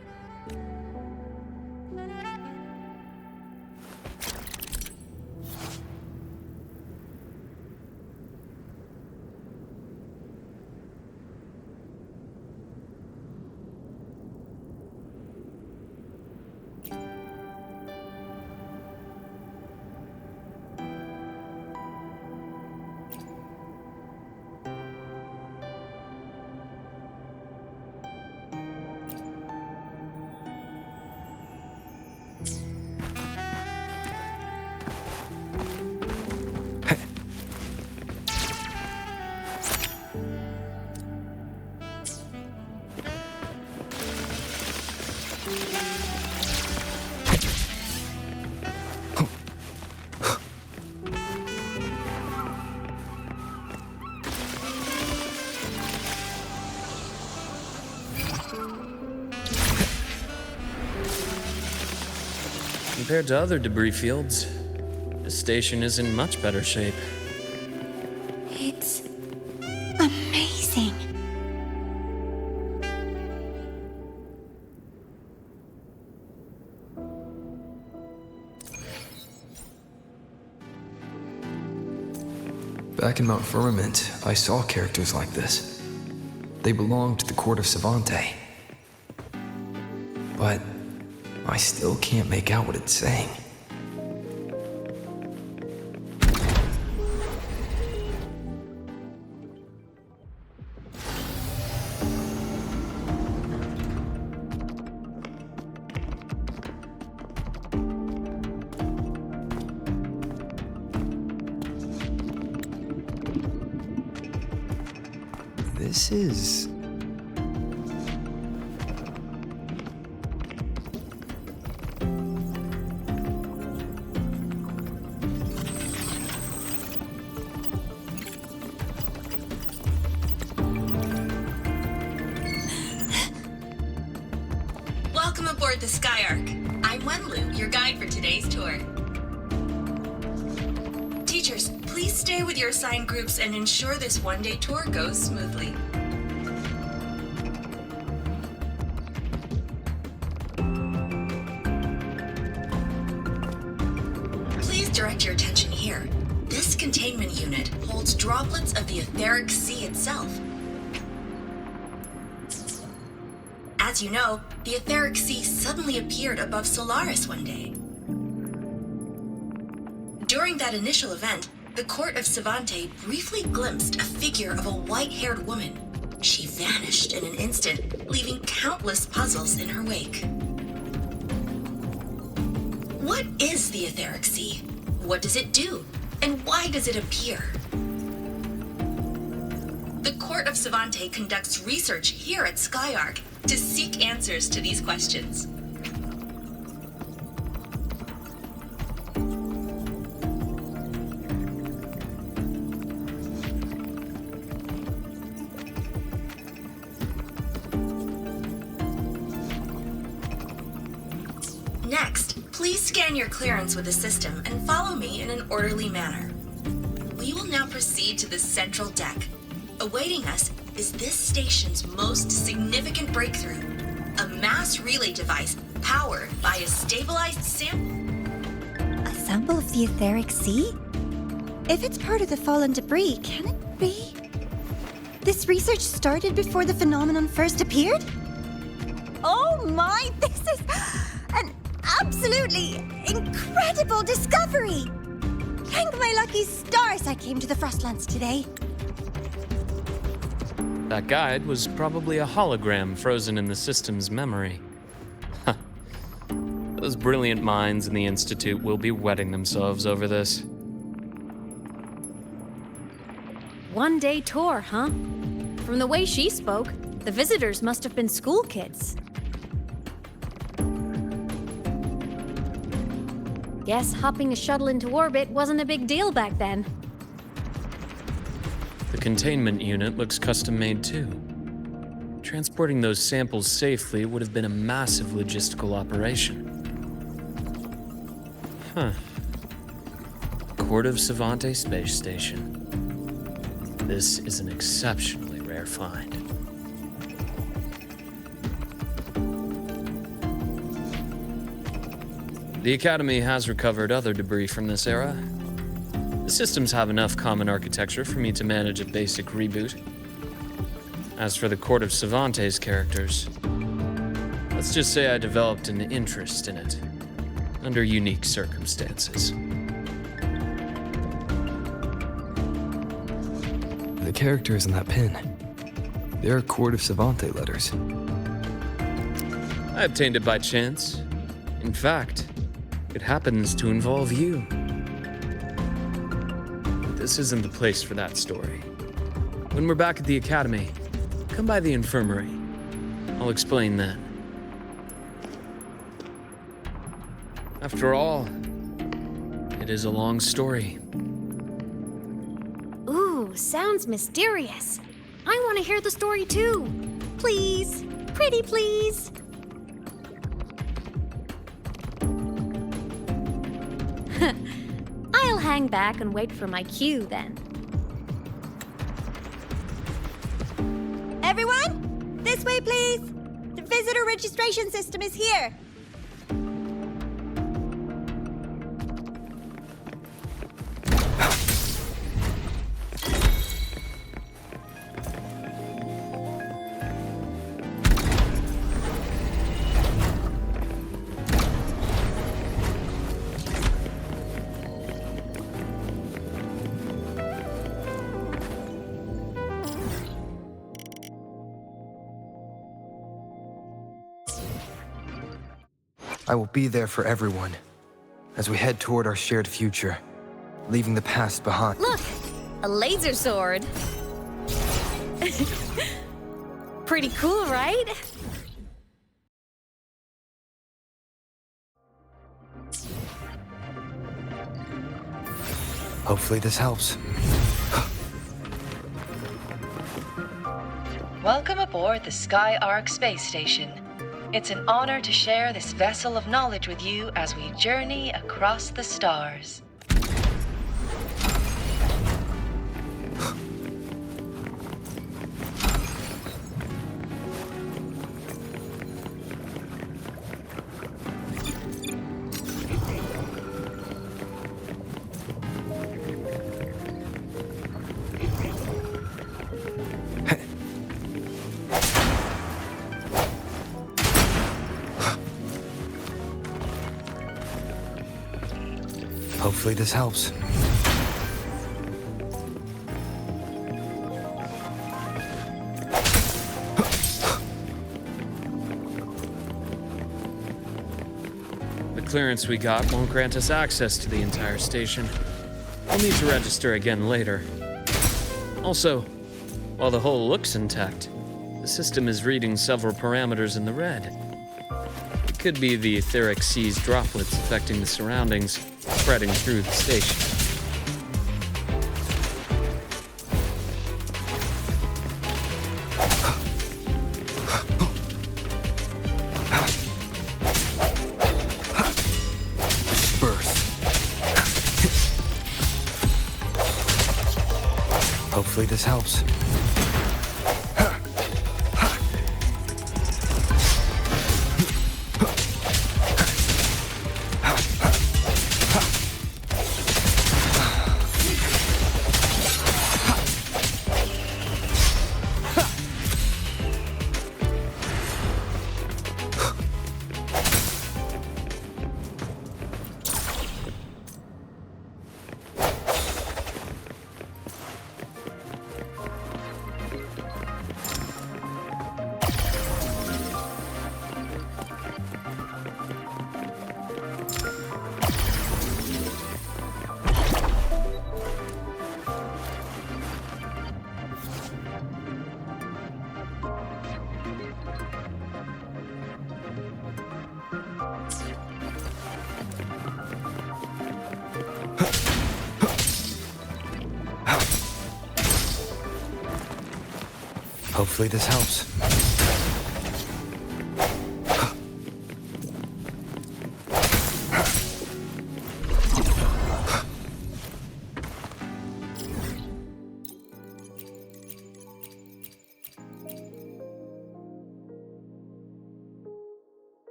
Compared to other debris fields, this station is in much better shape. It's amazing. Back in Mount Firmament, I saw characters like this. They belonged to the court of Savante. But I still can't make out what it's saying. This is... Welcome aboard the Skyark. I'm Wenlu, your guide for today's tour. Teachers, please stay with your assigned groups and ensure this one-day tour goes smoothly. Please direct your attention here. This containment unit holds droplets of the etheric sea itself. As you know, the etheric sea suddenly appeared above Solaris one day. During that initial event, the court of Savante briefly glimpsed a figure of a white-haired woman. She vanished in an instant, leaving countless puzzles in her wake. What is the etheric sea? What does it do? And why does it appear? The Court of Savante conducts research here at Skyark to seek answers to these questions. Next, please scan your clearance with the system and follow me in an orderly manner. We will now proceed to the central deck. Awaiting us is this station's most significant breakthrough, a mass relay device powered by a stabilized sample. A sample of the etheric sea? If it's part of the fallen debris, can it be? This research started before the phenomenon first appeared? Oh my, this is an absolutely incredible discovery! Thank my lucky stars I came to the Frostlands today. That guide was probably a hologram frozen in the system's memory. Those brilliant minds in the Institute will be wetting themselves over this. One-day tour, huh? From the way she spoke, the visitors must have been school kids. Guess hopping a shuttle into orbit wasn't a big deal back then. The containment unit looks custom-made too. Transporting those samples safely would have been a massive logistical operation. Huh. Court of Savante Space Station. This is an exceptionally rare find. The Academy has recovered other debris from this era. The systems have enough common architecture for me to manage a basic reboot. As for the Court of Savante's characters, let's just say I developed an interest in it, under unique circumstances. The characters in that pin, they're Court of Savante letters. I obtained it by chance. In fact, it happens to involve you. This isn't the place for that story. When we're back at the Academy, come by the infirmary. I'll explain then. After all, it is a long story. Ooh, sounds mysterious. I want to hear the story too. Please, pretty please. I'll hang back and wait for my cue then. Everyone, this way please. The visitor registration system is here. I will be there for everyone as we head toward our shared future, leaving the past behind. Look, a laser sword. Pretty cool, right? Hopefully this helps. Welcome aboard the Skyark space station. It's an honor to share this vessel of knowledge with you as we journey across the stars. Hopefully this helps. The clearance we got won't grant us access to the entire station. We'll need to register again later. Also, while the hull looks intact, the system is reading several parameters in the red. It could be the etheric sea's droplets affecting the surroundings, spreading through the station. Hopefully this helps. Hopefully this helps.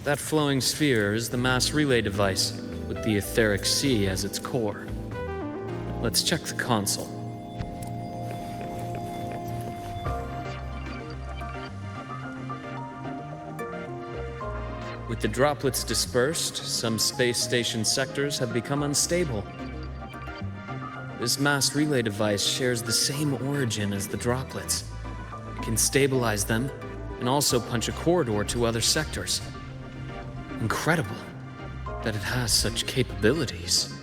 That flowing sphere is the mass relay device, with the etheric sea as its core. Let's check the console. With the droplets dispersed, some space station sectors have become unstable. This mass relay device shares the same origin as the droplets. It can stabilize them and also punch a corridor to other sectors. Incredible that it has such capabilities.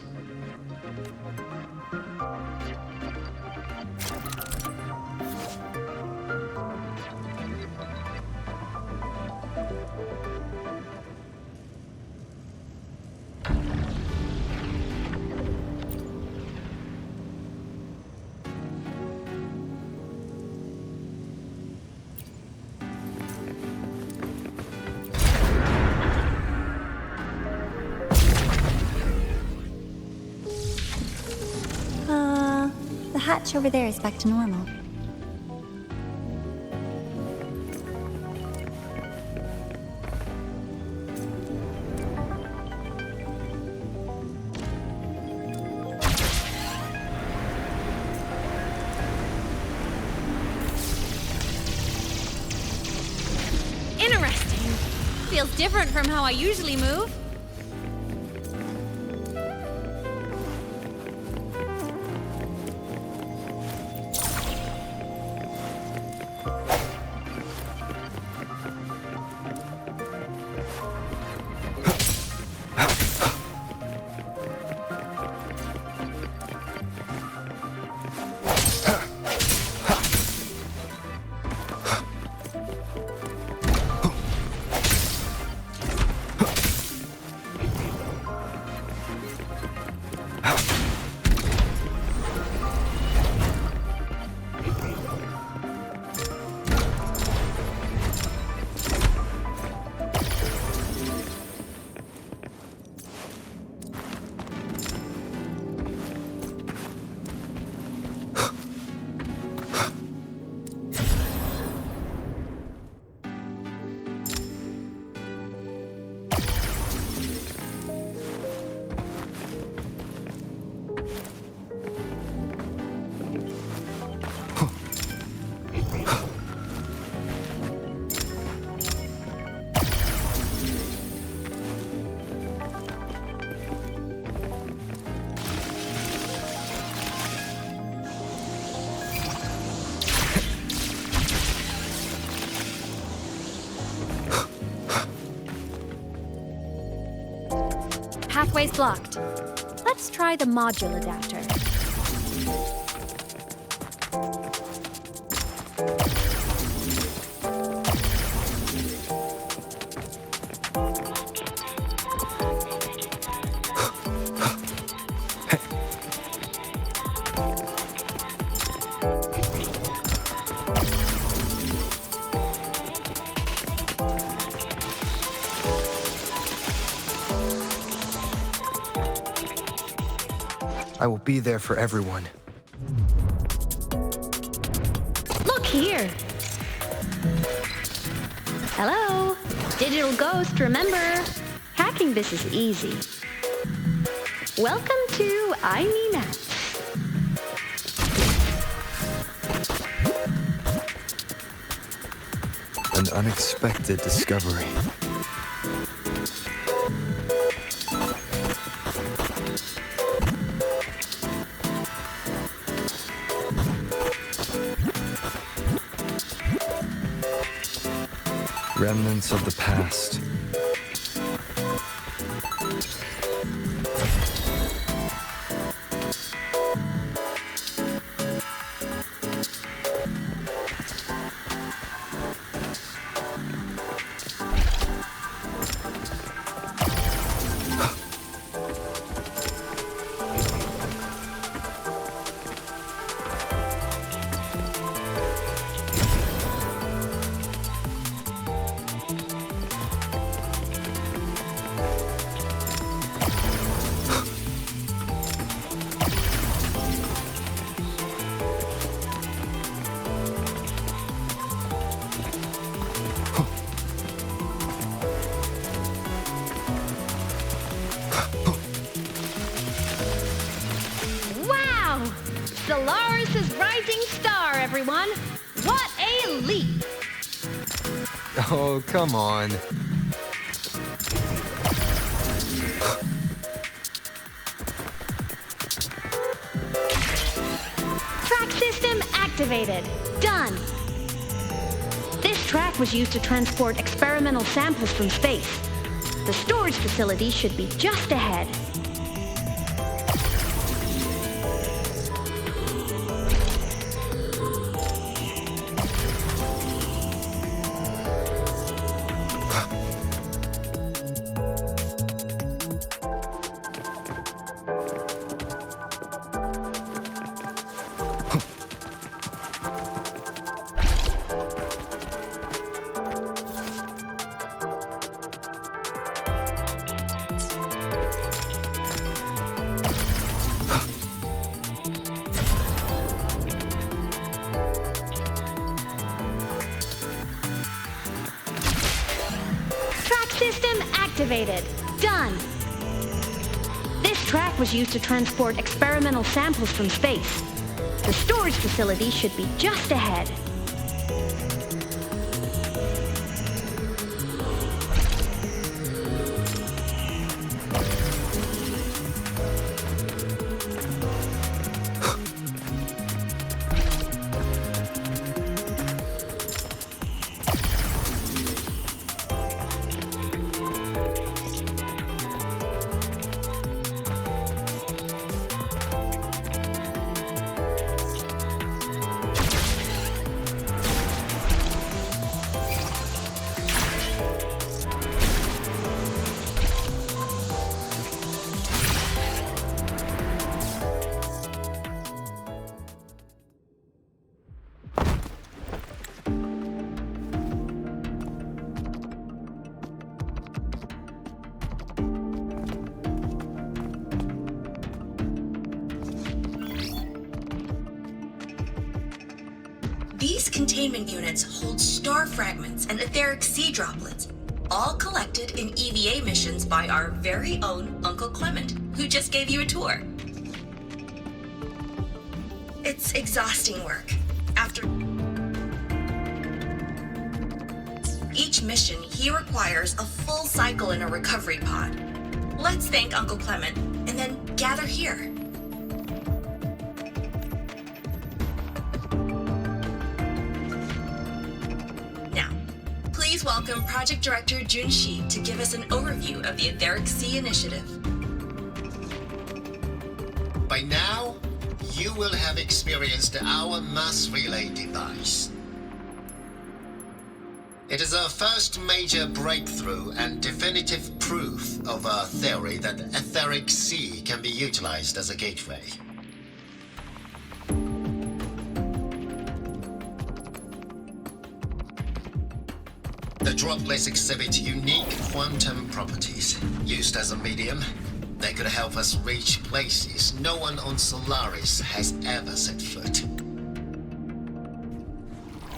The hatch over there is back to normal. Interesting. Feels different from how I usually move. pathway's blocked. Let's try the module adapter. I will be there for everyone. Look here! Hello? Digital ghost, remember? Hacking this is easy. Welcome to Aemeath. An unexpected discovery. Remnants of the past. Solaris' rising star, everyone! What a leap! Oh, come on. Track system activated. Done. This track was used to transport experimental samples from space. The storage facility should be just ahead. Activated. Done. This track was used to transport experimental samples from space. The storage facility should be just ahead. These containment units hold star fragments and etheric sea droplets, all collected in EVA missions by our very own Uncle Clement, who just gave you a tour. It's exhausting work. After each mission, he requires a full cycle in a recovery pod. Let's thank Uncle Clement and then gather here. Please welcome Project Director Junshi to give us an overview of the Etheric Sea Initiative. By now, you will have experienced our mass relay device. It is our first major breakthrough and definitive proof of our theory that etheric sea can be utilized as a gateway. The droplets exhibit unique quantum properties. Used as a medium, they could help us reach places no one on Solaris has ever set foot.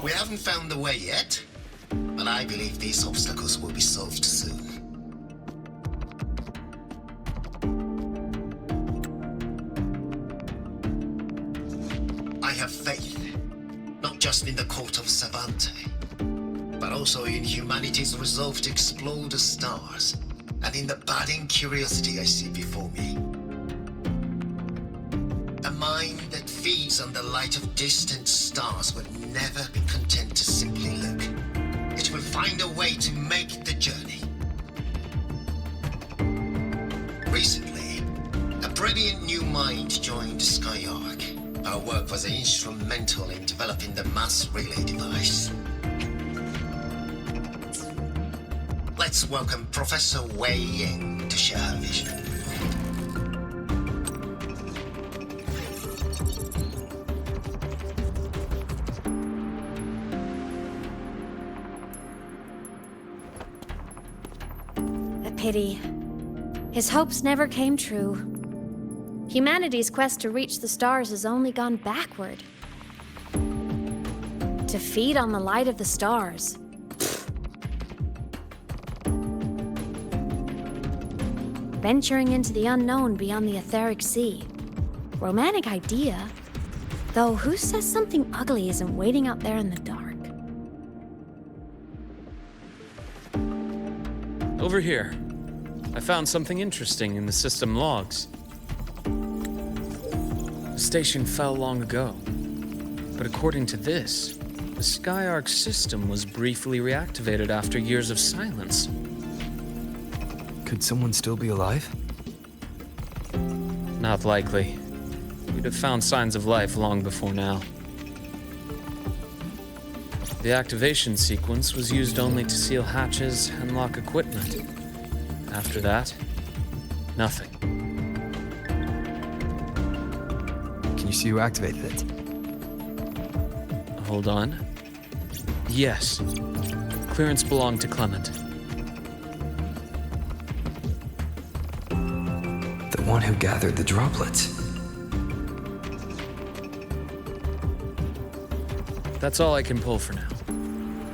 We haven't found the way yet, but I believe these obstacles will be solved soon. I have faith, not just in the court of Savante, but also in humanity's resolve to explore the stars, and in the budding curiosity I see before me. A mind that feeds on the light of distant stars would never be content to simply look. It will find a way to make the journey. Recently, a brilliant new mind joined Skyark. Our work was instrumental in developing the mass relay device. Let's welcome Professor Wei Ying to share her vision. A pity. His hopes never came true. Humanity's quest to reach the stars has only gone backward. To feed on the light of the stars. Venturing into the unknown beyond the etheric sea. Romantic idea. Though who says something ugly isn't waiting out there in the dark? Over here. I found something interesting in the system logs. The station fell long ago. But according to this, the Skyark system was briefly reactivated after years of silence. Could someone still be alive? Not likely. We'd have found signs of life long before now. The activation sequence was used only to seal hatches and lock equipment. After that, nothing. Can you see who activated it? Hold on. Yes. Clearance belonged to Clement. The one who gathered the droplets. That's all I can pull for now.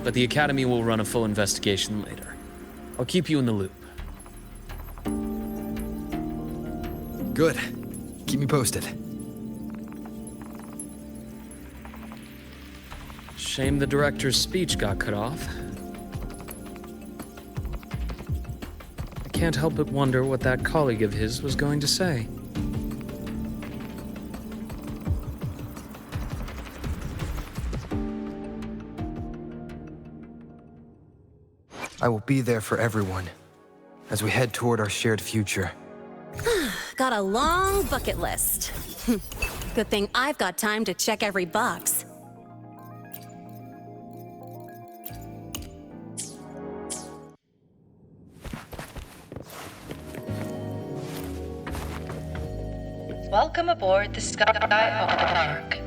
But the Academy will run a full investigation later. I'll keep you in the loop. Good. Keep me posted. Shame the director's speech got cut off. I can't help but wonder what that colleague of his was going to say. I will be there for everyone as we head toward our shared future. Got a long bucket list. Good thing I've got time to check every box. Welcome aboard the Skyark.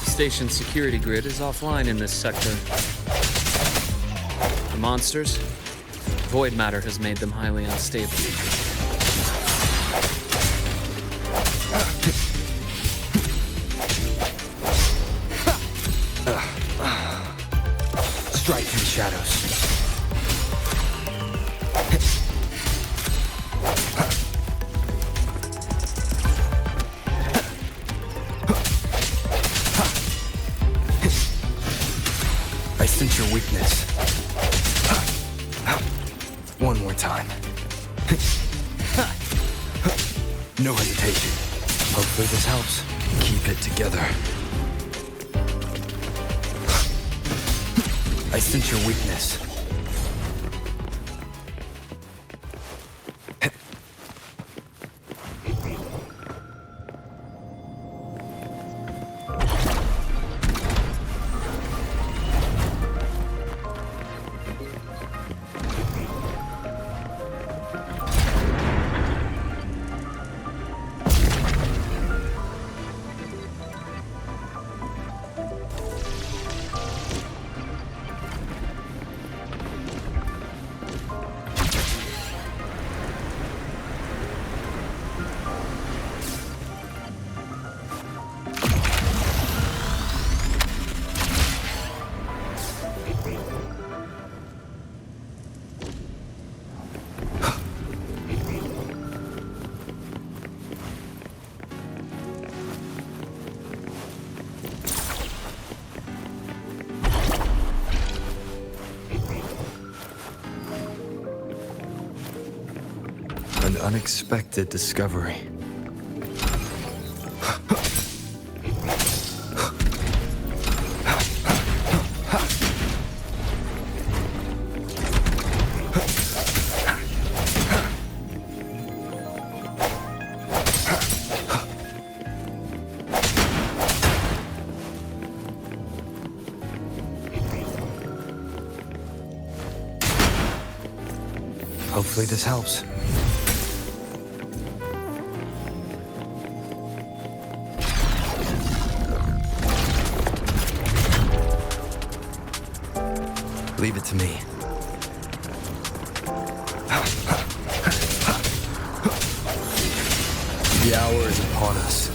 The station's security grid is offline in this sector. The monsters? Void matter has made them highly unstable. Strike through the shadows. I sense your weakness. One more time. No hesitation. Hopefully this helps. Keep it together. I sense your weakness. unexpected discovery. Hopefully this helps. Leave it to me. The hour is upon us.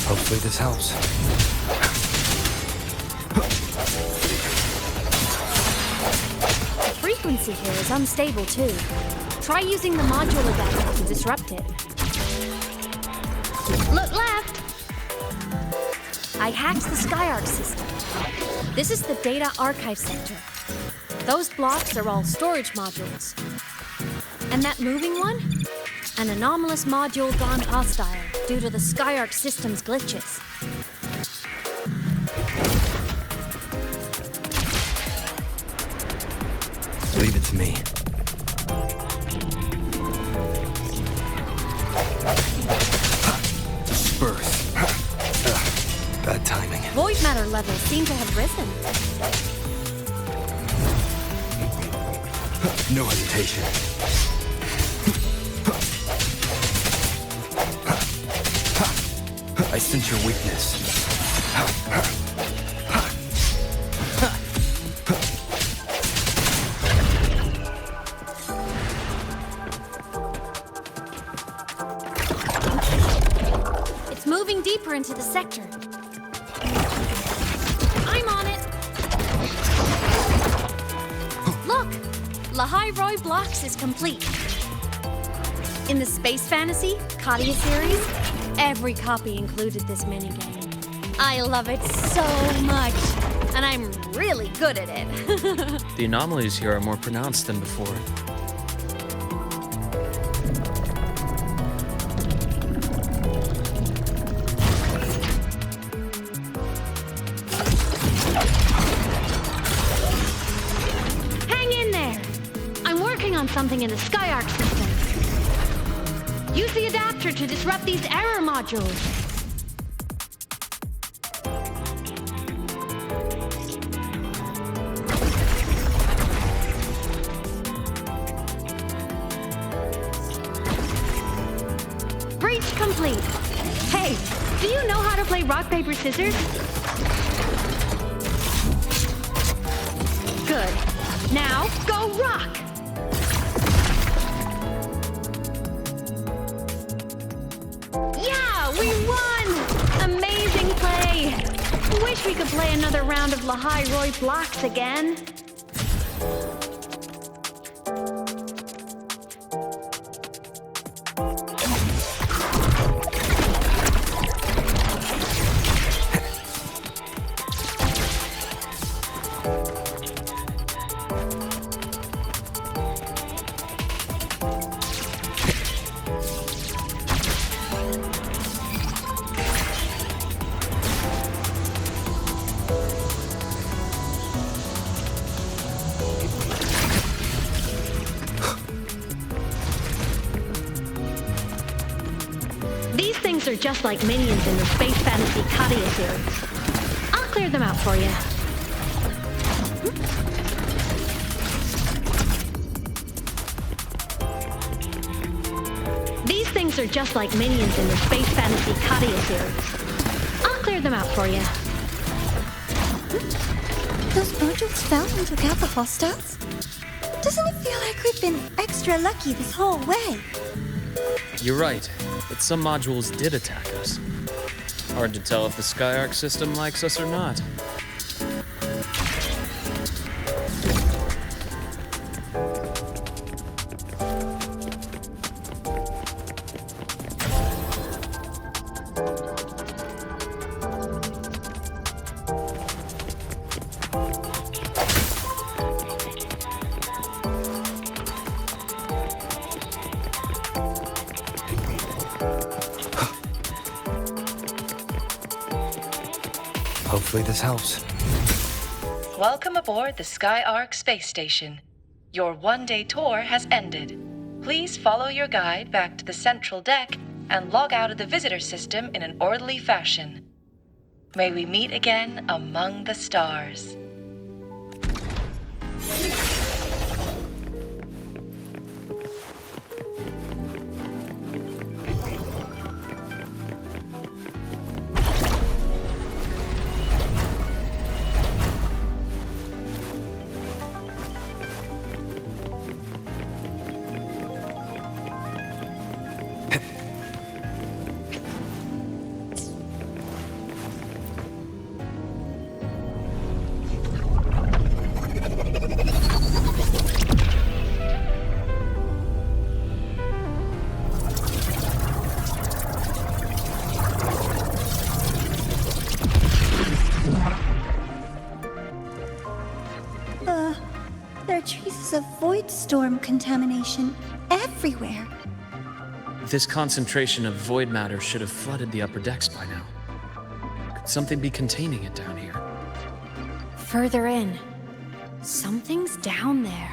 Hopefully this helps. The frequency here is unstable too. Try using the module adapter to disrupt it. Look left! I hacked the SkyArc system. This is the data archive sector. Those blocks are all storage modules. And that moving one? An anomalous module gone hostile due to the SkyArc system's glitches. Leave it to me. Disperse. Bad timing. Void matter levels seem to have risen. No hesitation. I sense your weakness. It's moving deeper into the sector. I'm on it. Look! Lahai-Roi Blocks is complete. In the Space Fantasy Katia series, every copy included this minigame. I love it so much, and I'm really good at it. The anomalies here are more pronounced than before. Hang in there! I'm working on something in the SkyArc system. Use the adapter to disrupt these error modules. Breach complete. Hey, do you know how to play rock, paper, scissors? Good. Now, go rock! Yeah, we won! Amazing play! Wish we could play another round of Lahai-Roi Blocks again. Are just like minions in the Space Fantasy Katia series. I'll clear them out for you. These things are just like minions in the Space Fantasy Katia series. I'll clear them out for you. Those modules fell and took out the hostiles? Doesn't it feel like we've been extra lucky this whole way? You're right, but some modules did attack us. Hard to tell if the SkyArc system likes us or not. Hopefully this helps. Welcome aboard the Skyark space station. Your one-day tour has ended. Please follow your guide back to the central deck and log out of the visitor system in an orderly fashion. May we meet again among the stars. There are traces of void storm contamination everywhere. This concentration of void matter should have flooded the upper decks by now. Could something be containing it down here? Further in. Something's down there.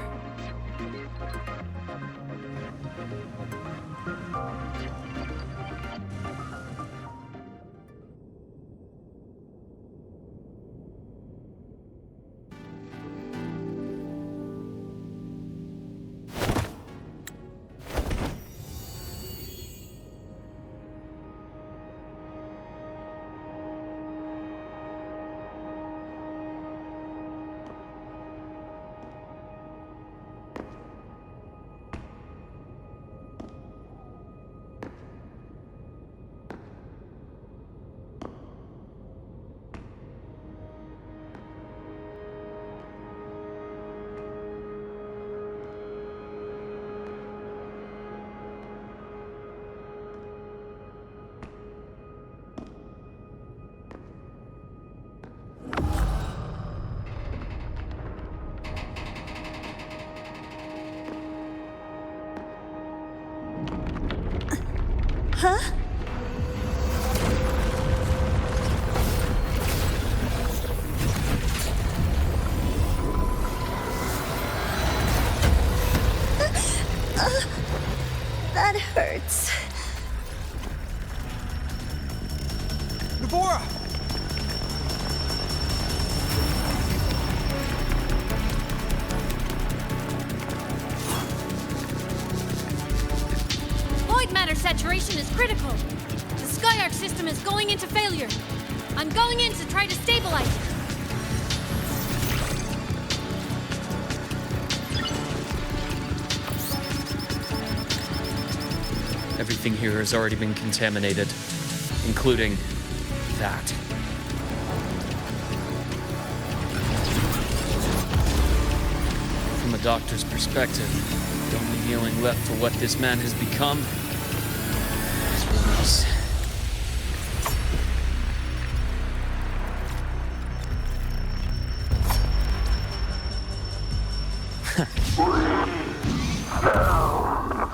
Huh? That hurts. Deborah! Void matter saturation is critical. The Skyark system is going into failure. I'm going in to try to stabilize it. Everything here has already been contaminated, including that. From a doctor's perspective, the only healing left for what this man has become is release.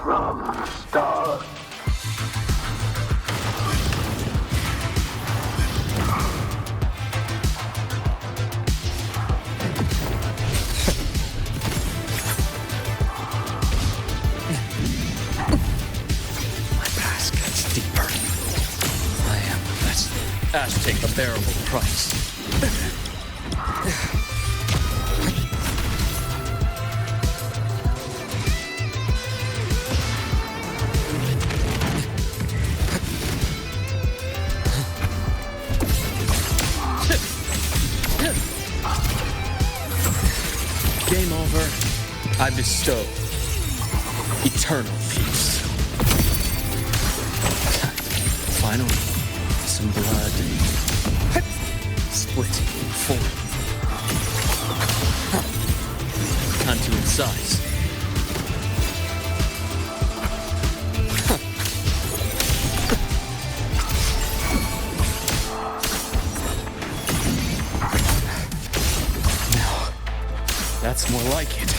From the start. My past gets deeper. I am the best. Ash take a bearable price. Game over. I bestow eternal peace. Finally, some blood splitting in four. Time to incise. That's more like it.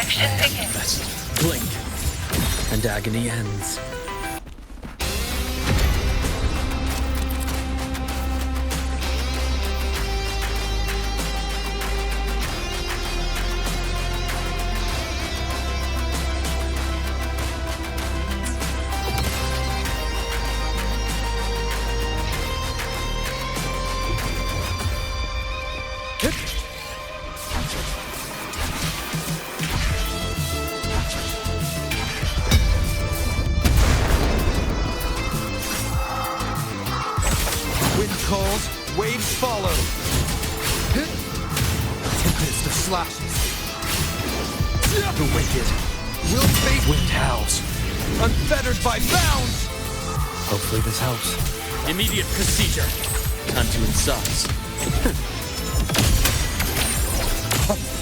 Extraction begins. Best blink, and agony ends. Calls, waves follow. Tempest of slashes. The wicked will face wind howls, unfettered by bounds. Hopefully this helps. Immediate procedure. Time to incise.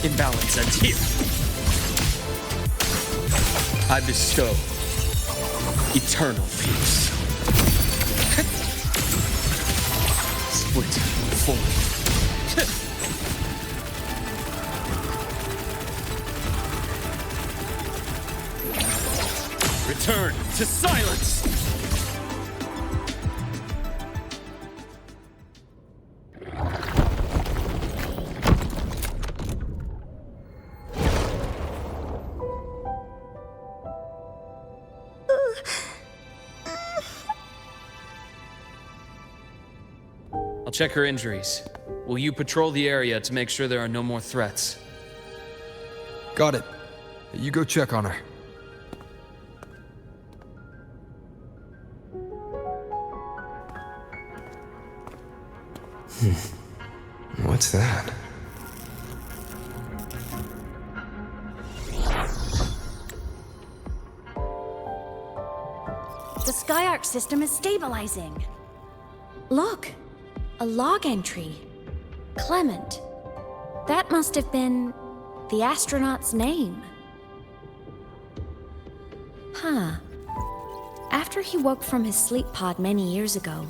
Imbalance ends here. I bestow eternal peace. Split form. Return to silence! I'll check her injuries. Will you patrol the area to make sure there are no more threats? Got it. You go check on her. What's that? The Skyark system is stabilizing. Look, a log entry. Clement. That must have been the astronaut's name. Huh. After he woke from his sleep pod many years ago,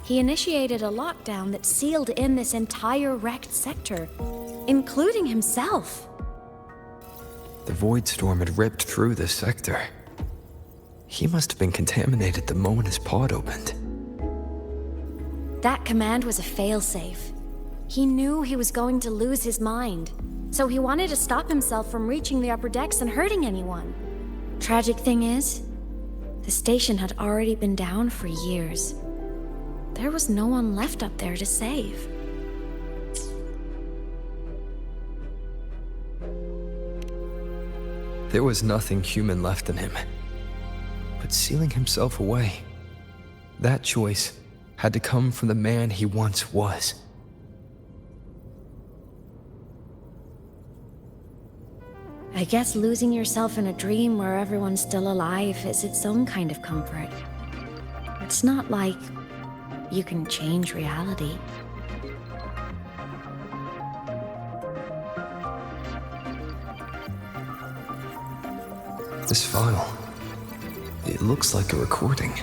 he initiated a lockdown that sealed in this entire wrecked sector, including himself. The void storm had ripped through this sector. He must have been contaminated the moment his pod opened. That command was a failsafe. He knew he was going to lose his mind, so he wanted to stop himself from reaching the upper decks and hurting anyone. Tragic thing is, the station had already been down for years. There was no one left up there to save. There was nothing human left in him. But sealing himself away, that choice had to come from the man he once was. I guess losing yourself in a dream where everyone's still alive is its own kind of comfort. It's not like you can change reality. This file, it looks like a recording.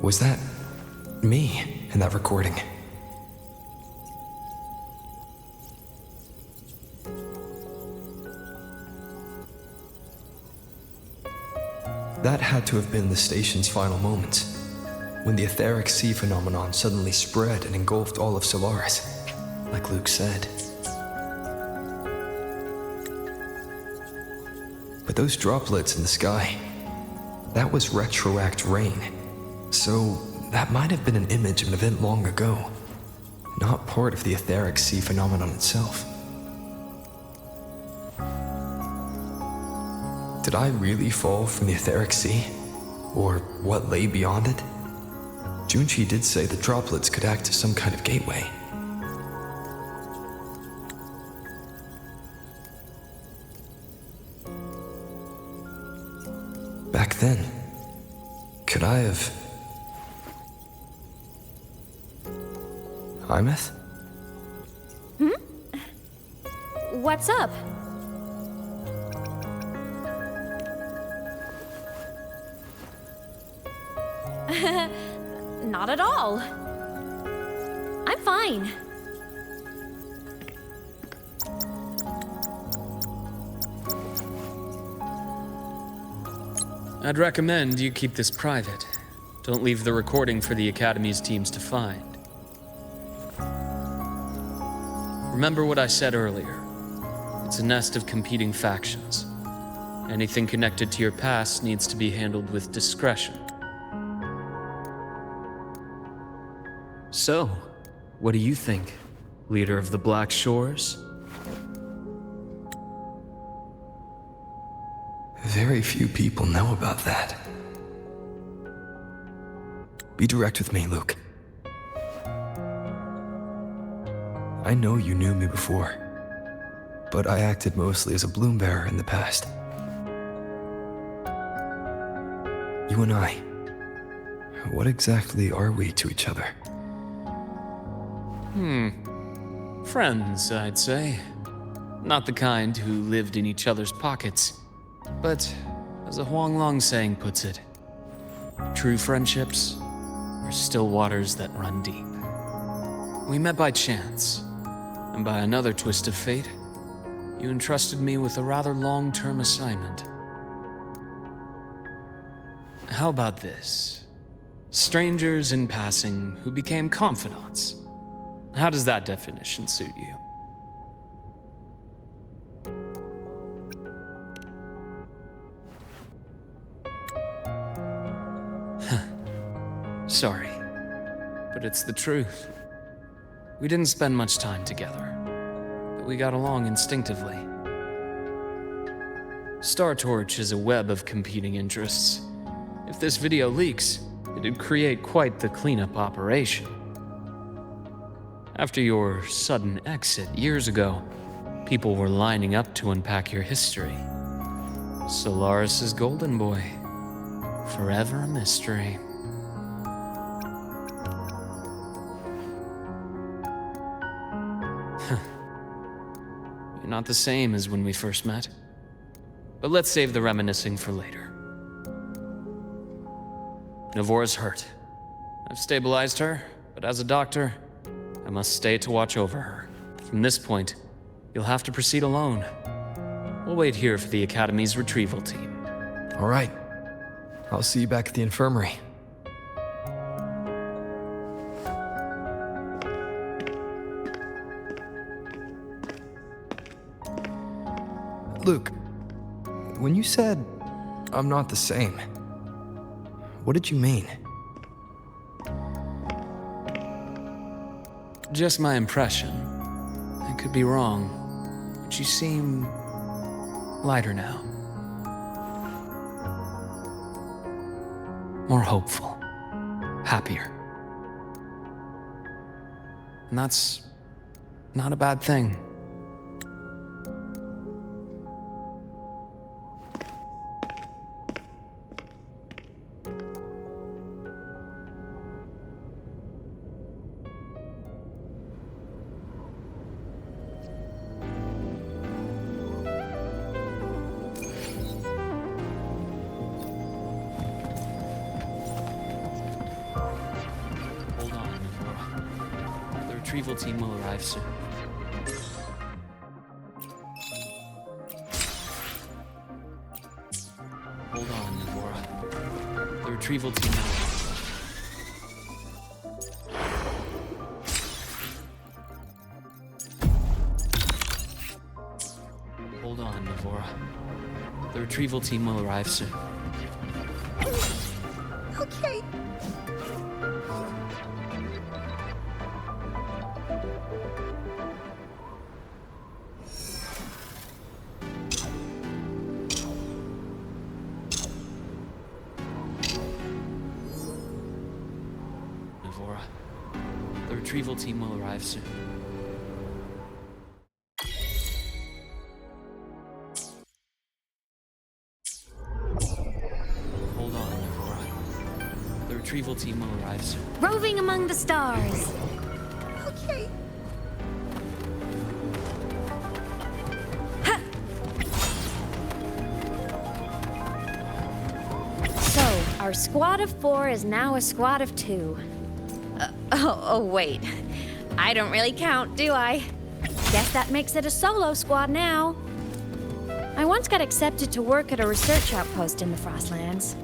Was that me in that recording? That had to have been the station's final moments, when the etheric sea phenomenon suddenly spread and engulfed all of Solaris, like Luke said. But those droplets in the sky, that was retroact rain. So, that might have been an image of an event long ago, not part of the etheric sea phenomenon itself. Did I really fall from the etheric sea? Or what lay beyond it? Junchi did say the droplets could act as some kind of gateway. Back then, could I have... Aemeath? What's up? Not at all. I'm fine. I'd recommend you keep this private. Don't leave the recording for the Academy's teams to find. Remember what I said earlier. It's a nest of competing factions. Anything connected to your past needs to be handled with discretion. So, what do you think, leader of the Black Shores? Very few people know about that. Be direct with me, Luke. I know you knew me before, but I acted mostly as a bloom bearer in the past. You and I, what exactly are we to each other? Friends, I'd say. Not the kind who lived in each other's pockets. But, as a Huanglong saying puts it, true friendships are still waters that run deep. We met by chance, and by another twist of fate, you entrusted me with a rather long-term assignment. How about this? Strangers in passing who became confidants. How does that definition suit you? Sorry, but it's the truth. We didn't spend much time together, but we got along instinctively. Star Torch is a web of competing interests. If this video leaks, it'd create quite the cleanup operation. After your sudden exit years ago, people were lining up to unpack your history. Solaris's golden boy, forever a mystery. You're not the same as when we first met. But let's save the reminiscing for later. Navora's hurt. I've stabilized her, but as a doctor, I must stay to watch over her. From this point, you'll have to proceed alone. We'll wait here for the Academy's retrieval team. All right. I'll see you back at the infirmary. Luke, when you said, I'm not the same, what did you mean? Just my impression. I could be wrong, but you seem lighter now. More hopeful. Happier. And that's not a bad thing. The retrieval team will arrive soon. Hold on, Navora. The retrieval team will arrive. Hold on, Navora. The retrieval team will arrive soon. Okay. retrieval team will arrive soon. Hold on, Aurora. The retrieval team will arrive soon. Roving among the stars. Okay. So, our squad of 4 is now a squad of 2. Oh, wait. I don't really count, do I? Guess that makes it a solo squad now. I once got accepted to work at a research outpost in the Frostlands.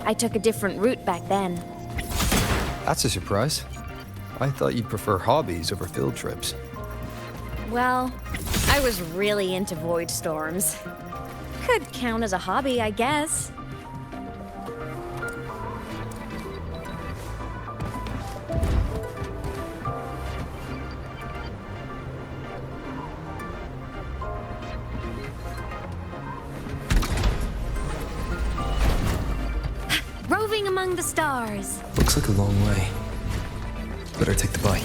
I took a different route back then. That's a surprise. I thought you'd prefer hobbies over field trips. Well, I was really into void storms. Could count as a hobby, I guess. Roving among the stars. Looks like a long way. Better take the bike.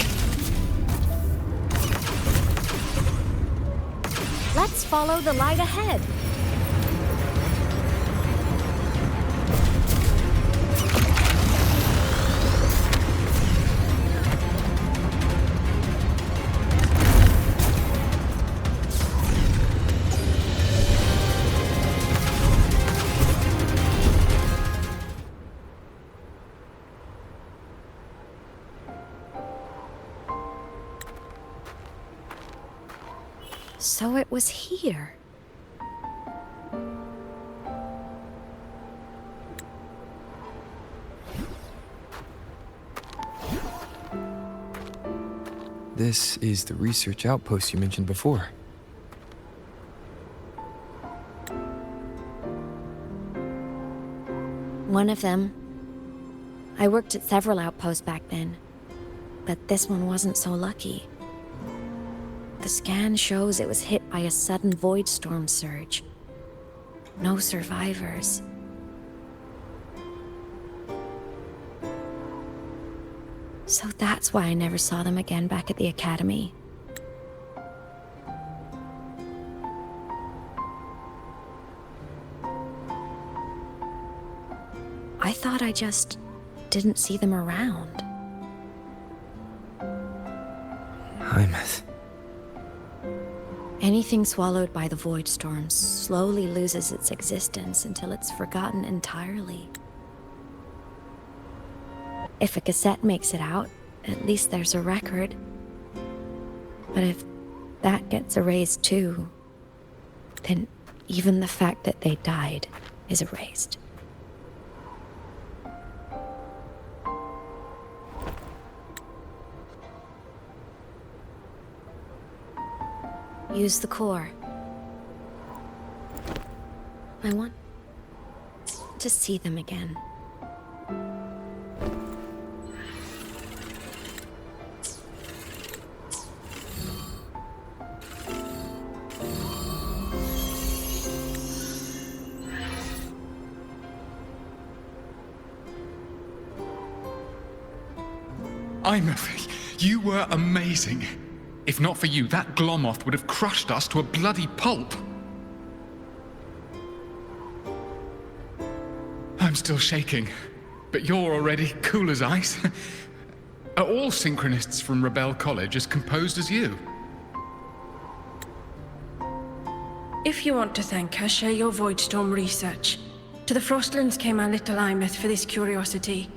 Let's follow the light ahead. So it was here. This is the research outpost you mentioned before. One of them. I worked at several outposts back then, but this one wasn't so lucky. The scan shows it was hit by a sudden void storm surge. No survivors. So that's why I never saw them again back at the academy. I thought I just didn't see them around. Aemeath. Anything swallowed by the void storms slowly loses its existence until it's forgotten entirely. If a cassette makes it out, at least there's a record. But if that gets erased too, then even the fact that they died is erased. Use the core. I want to see them again. Aemeath, you were amazing. If not for you, that Glomoth would have crushed us to a bloody pulp. I'm still shaking, but you're already cool as ice. Are all synchronists from Rebel College as composed as you? If you want to thank her, share your Voidstorm research. To the Frostlands came our little Aemeath for this curiosity.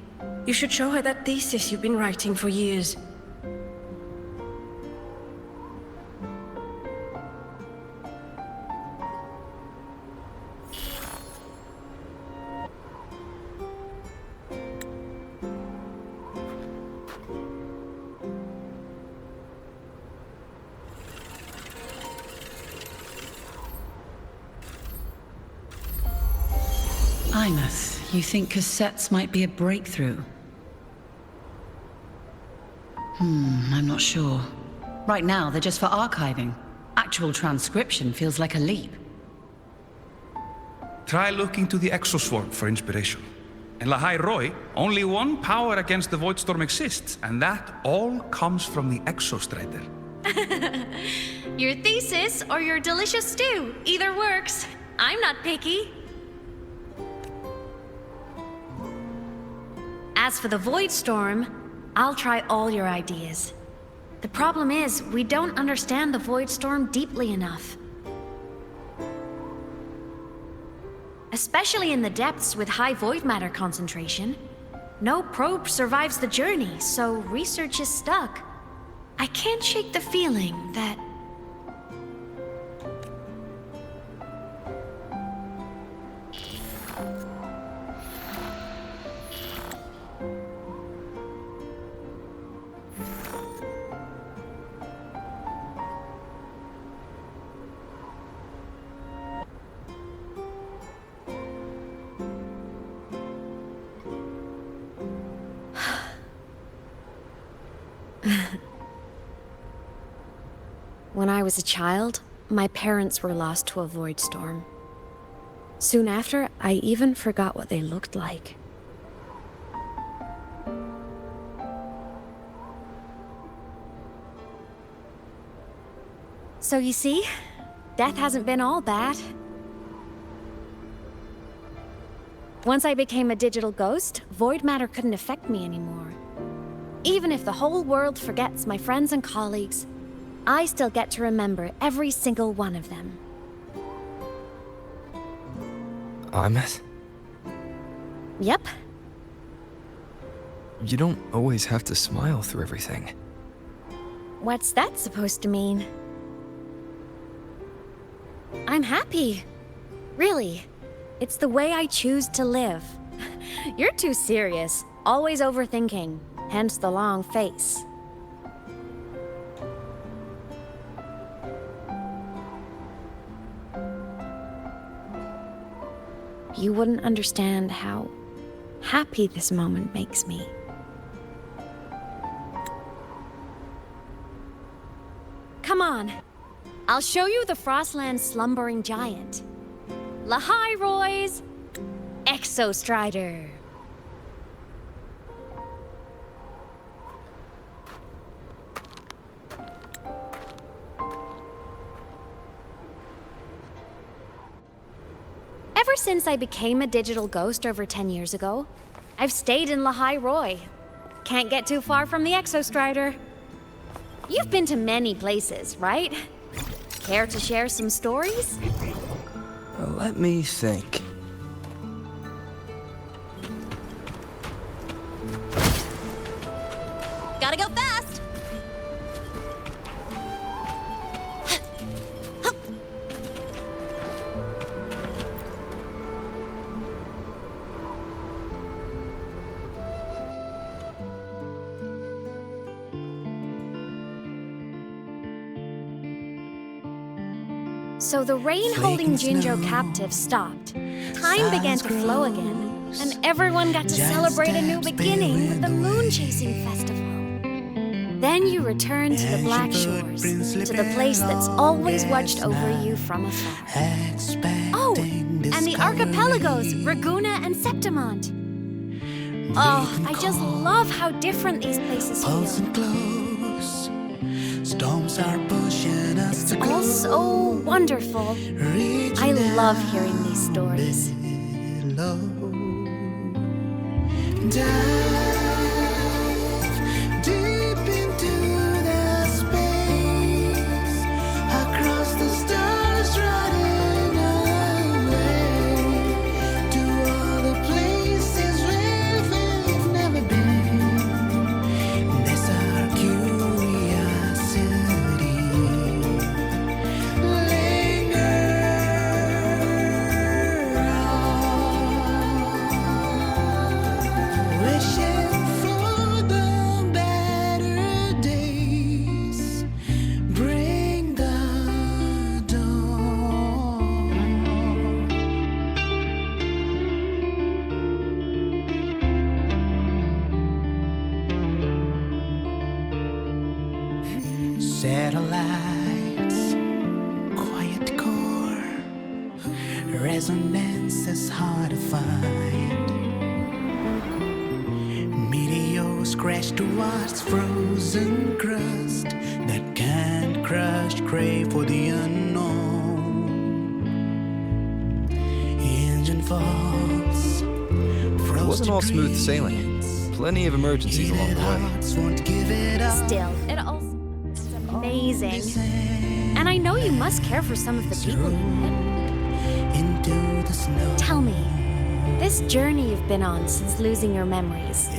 You should show her that thesis you've been writing for years. Aemeath, you think cassettes might be a breakthrough? I'm not sure. Right now, they're just for archiving. Actual transcription feels like a leap. Try looking to the exoswarm for inspiration. In Lahai-Roi, only one power against the void storm exists, and that all comes from the exostrider. Your thesis or your delicious stew, either works. I'm not picky. As for the void storm, I'll try all your ideas. The problem is, we don't understand the void storm deeply enough. Especially in the depths with high void matter concentration. No probe survives the journey, so research is stuck. I can't shake the feeling that... When I was a child, my parents were lost to a void storm. Soon after, I even forgot what they looked like. So you see, death hasn't been all bad. Once I became a digital ghost, void matter couldn't affect me anymore. Even if the whole world forgets my friends and colleagues, I still get to remember every single one of them. Aemeath? Yep. You don't always have to smile through everything. What's that supposed to mean? I'm happy. Really. It's the way I choose to live. You're too serious. Always overthinking. Hence the long face. You wouldn't understand how happy this moment makes me. Come on. I'll show you the Frostland's slumbering giant. Lahai-Roi's Exostrider. Ever since I became a digital ghost over 10 years ago, I've stayed in Lahai-Roi. Can't get too far from the Exostrider. You've been to many places, right? Care to share some stories? Let me think. Gotta go fast! So the rain holding Jinjo captive stopped. Time began to flow again, and everyone got to celebrate a new beginning with the Moon Chasing Festival. Then you returned to the Black Shores, to the place that's always watched over you from afar. Oh, and the archipelagos, Raguna and Septimont. Oh, I just love how different these places feel. Storms are pushing us It's all so wonderful. I love hearing these stories. Dive deep into the space, across the stars running away, to all the places where we've never been. There's our curiosity. Satellites, quiet core, resonance is hard to find. nose crash towards frozen crust that can't crush, crave for the unknown. Engine falls. It wasn't all smooth sailing. Plenty of emergencies along the way. Still, it all is amazing. And I know you must care for some of the people you met. Tell me, this journey you've been on since losing your memories,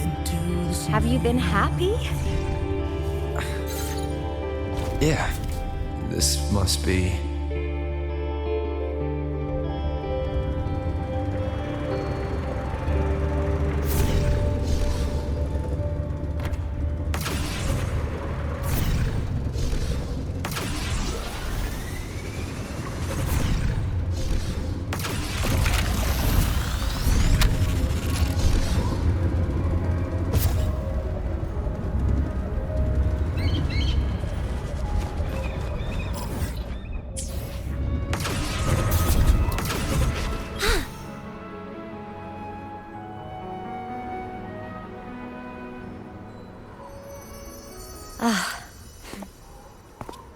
have you been happy? Yeah, this must be...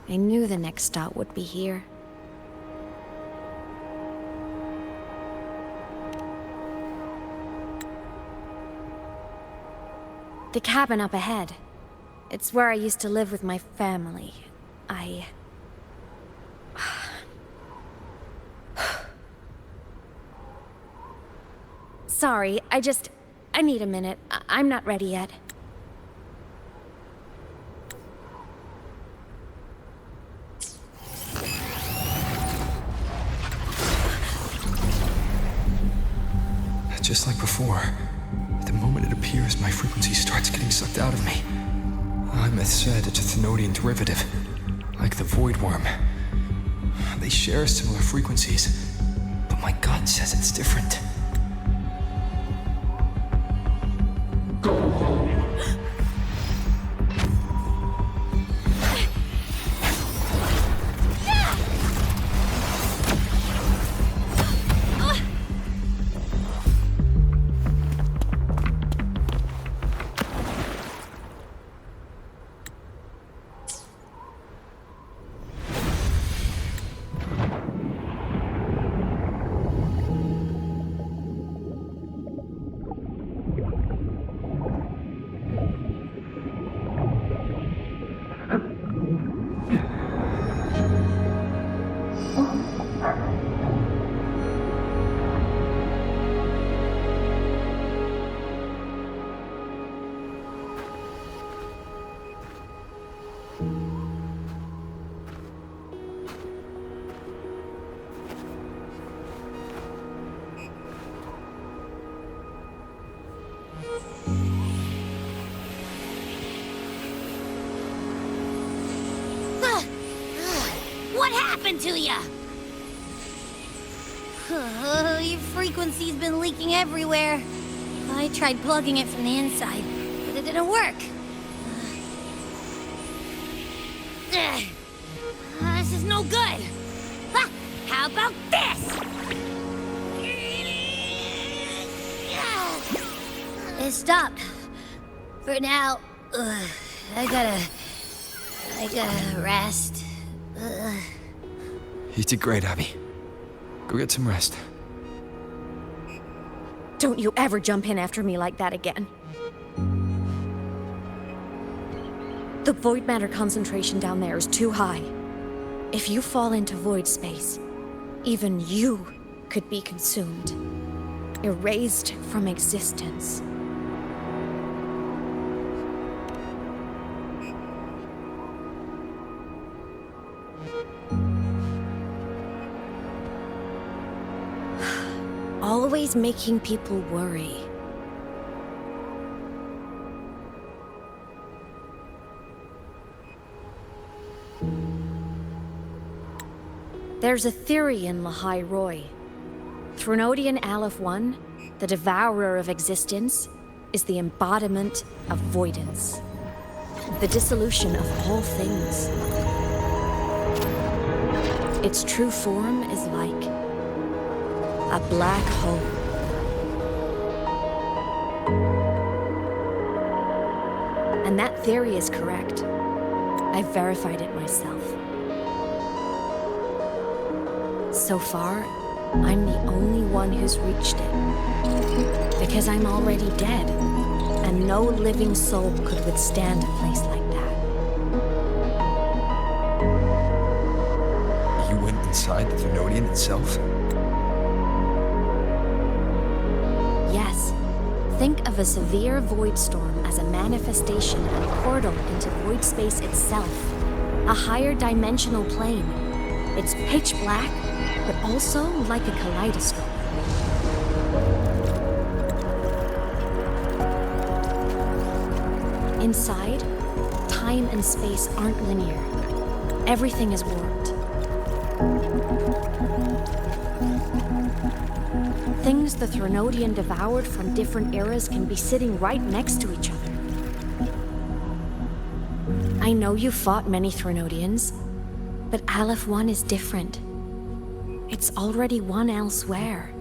I knew the next stop would be here. The cabin up ahead. It's where I used to live with my family. Sorry, I need a minute. I'm not ready yet. Just like before, the moment it appears, my frequency starts getting sucked out of me. Aemeath said it's a Thenodian derivative, like the Void Worm. They share similar frequencies, but my gut says it's different. What happened to ya? Your frequency's been leaking everywhere. I tried plugging it from the inside, but it didn't work. This is no good. How about this? It stopped. For now, I gotta rest. You did great, Abby. Go get some rest. Don't you ever jump in after me like that again. The void matter concentration down there is too high. If you fall into void space, even you could be consumed, erased from existence. Always making people worry. There's a theory in Lahai-Roi. Thenodian Aleph 1, the devourer of existence, is the embodiment of voidance. The dissolution of all things. Its true form is like a black hole. And that theory is correct. I've verified it myself. So far, I'm the only one who's reached it. Because I'm already dead, and no living soul could withstand a place like that. You went inside the Threnodian itself? Yes. Think of a severe void storm as a manifestation and portal into void space itself. A higher dimensional plane. It's pitch black, but also like a kaleidoscope. Inside, time and space aren't linear. Everything is warped. Things the Threnodian devoured from different eras can be sitting right next to each other. I know you fought many Threnodians, but Aleph 1 is different. It's already one elsewhere.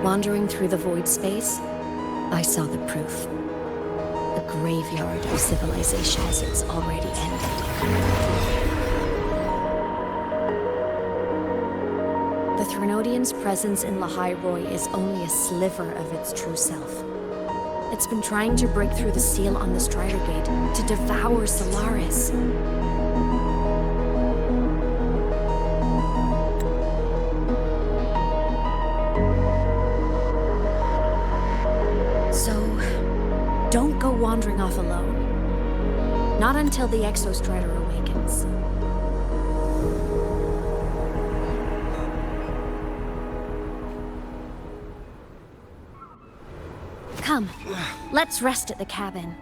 Wandering through the void space, I saw the proof. The graveyard of civilizations is already ended. The Threnodian's presence in Lahai-Roi is only a sliver of its true self. It's been trying to break through the seal on the Strider Gate to devour Solaris. So, don't go wandering off alone. Not until the Exostrider awakens. Come, let's rest at the cabin.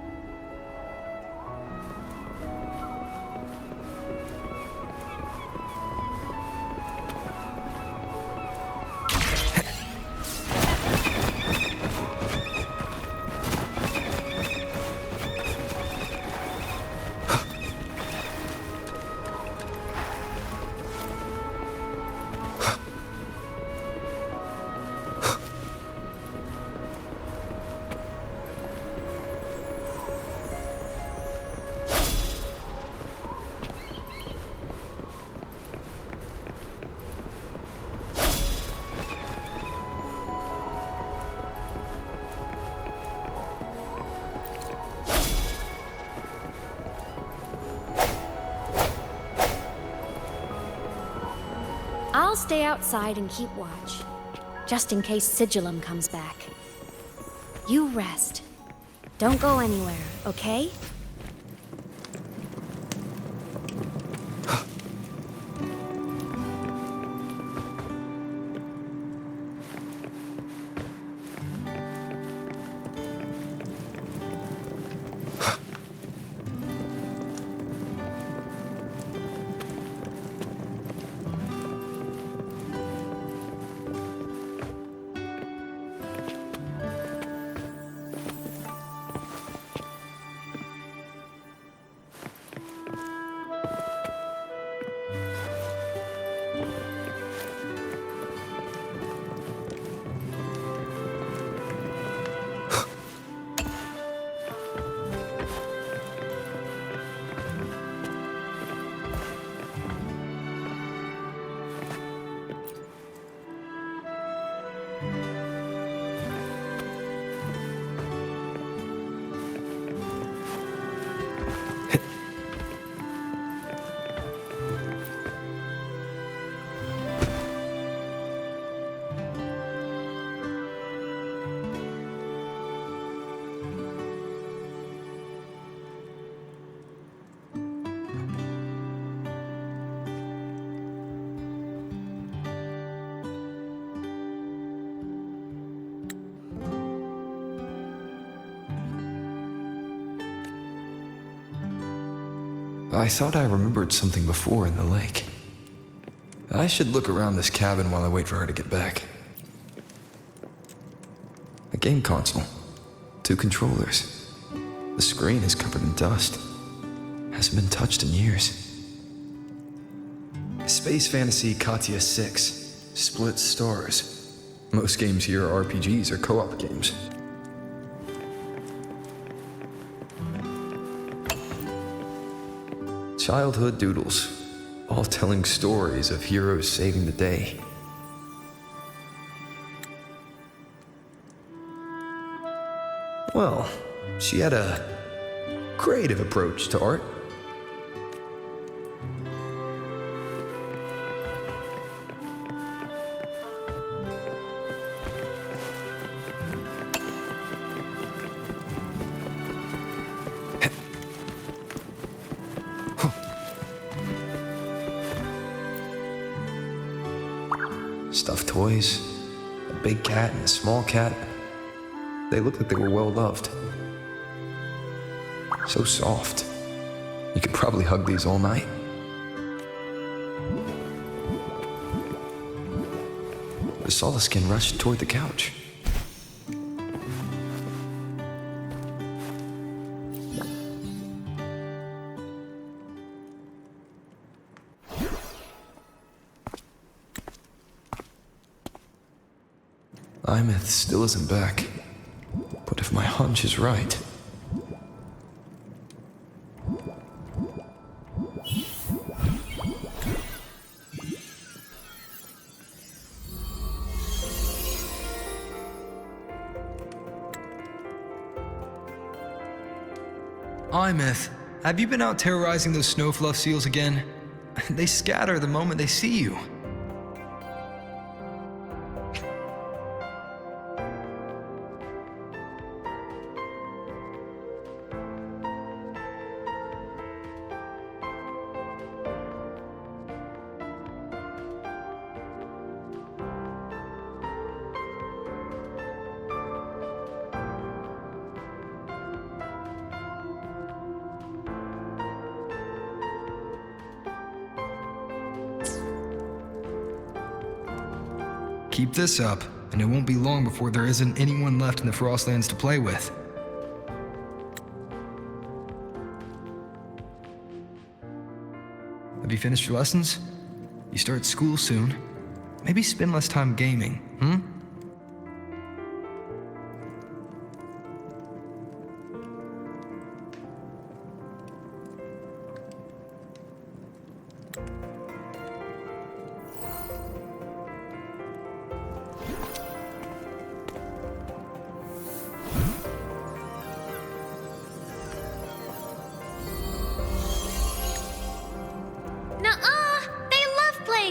I'll stay outside and keep watch, just in case Sigillum comes back. You rest. Don't go anywhere, okay? I thought I remembered something before in the lake. I should look around this cabin while I wait for her to get back. A game console. 2 controllers. The screen is covered in dust. Hasn't been touched in years. Space Fantasy Katya 6. Split stars. Most games here are RPGs or co-op games. Childhood doodles, all telling stories of heroes saving the day. Well, she had a creative approach to art. Stuffed toys, a big cat and a small cat. They looked like they were well loved. So soft. You could probably hug these all night. I saw the skin rush toward the couch. Aemeath still isn't back. But if my hunch is right... Aemeath, have you been out terrorizing those snowfluff seals again? They scatter the moment they see you. Keep this up, and it won't be long before there isn't anyone left in the Frostlands to play with. Have you finished your lessons? You start school soon. Maybe spend less time gaming, hmm?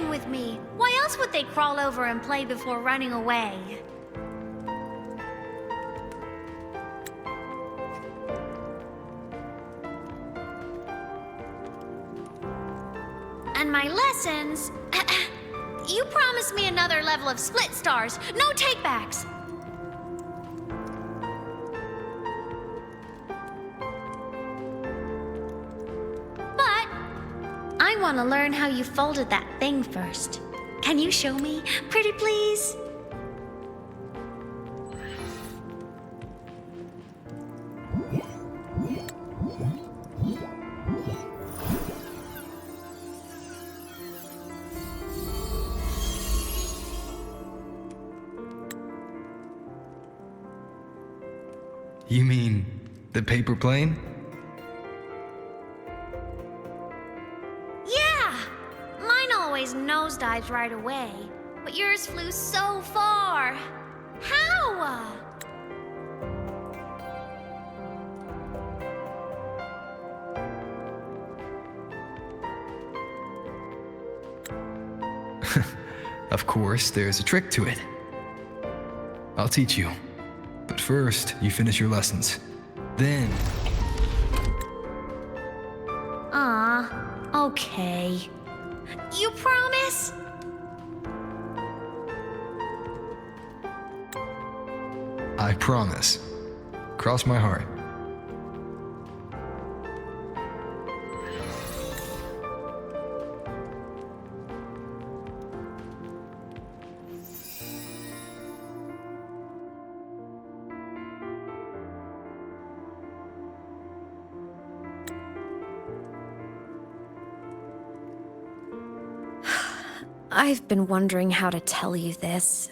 With me. Why else would they crawl over and play before running away? And my lessons... You promised me another level of split stars. No takebacks. I want to learn how you folded that thing first. Can you show me, pretty please? You mean the paper plane? Nosedives right away, but yours flew so far. How? Of course, there's a trick to it. I'll teach you. But first, you finish your lessons. Then... Okay. You promise? I promise. Cross my heart. I've been wondering how to tell you this.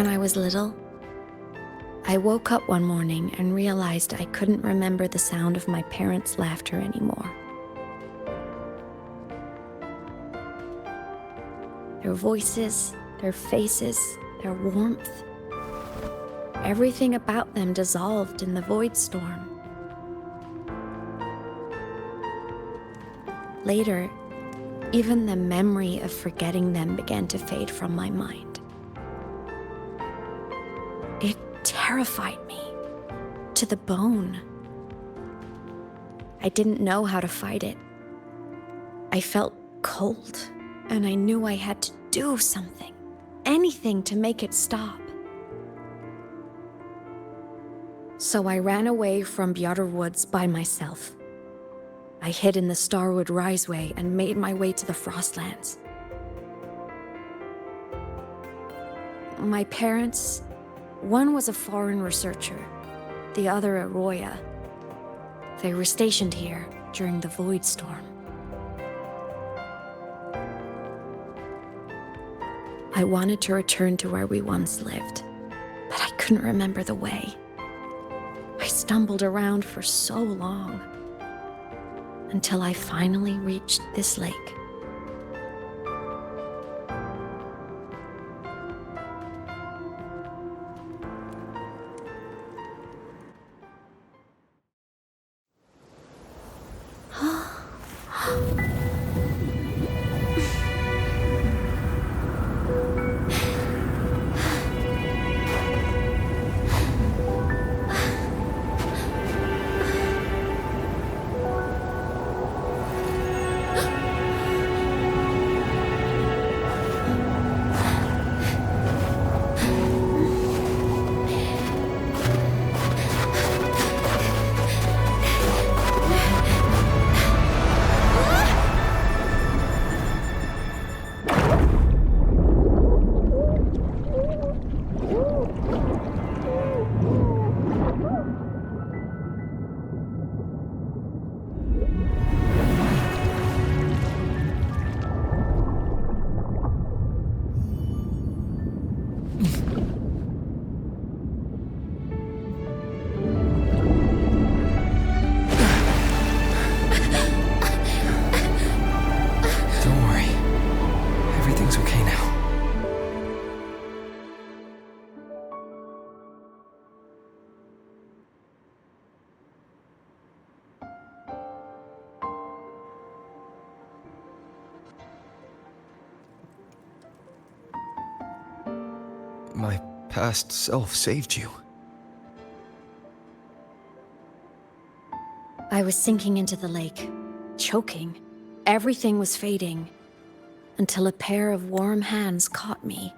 When I was little, I woke up one morning and realized I couldn't remember the sound of my parents' laughter anymore. Their voices, their faces, their warmth. Everything about them dissolved in the void storm. Later, even the memory of forgetting them began to fade from my mind. It terrified me to the bone. I didn't know how to fight it. I felt cold, and I knew I had to do something, anything to make it stop. So I ran away from Bjorder Woods by myself. I hid in the Starwood Riseway and made my way to the Frostlands. My parents, one was a foreign researcher, the other a Roya. They were stationed here during the Void Storm. I wanted to return to where we once lived, but I couldn't remember the way. I stumbled around for so long, until I finally reached this lake. My past self saved you. I was sinking into the lake, choking. Everything was fading, until a pair of warm hands caught me.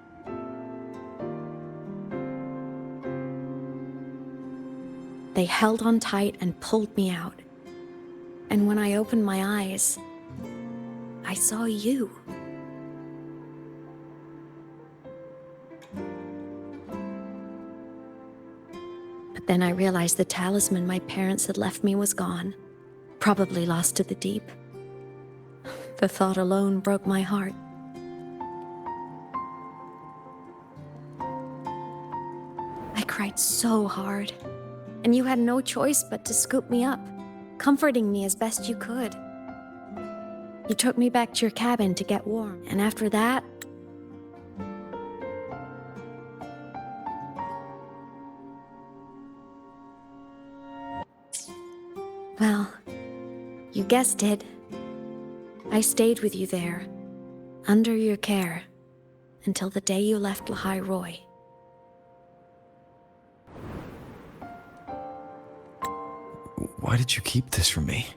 They held on tight and pulled me out. And when I opened my eyes, I saw you. But then I realized the talisman my parents had left me was gone, probably lost to the deep. The thought alone broke my heart. I cried so hard, and you had no choice but to scoop me up, comforting me as best you could. You took me back to your cabin to get warm, and after that, well, you guessed it. I stayed with you there, under your care, until the day you left Lahai-Roi. Why did you keep this from me?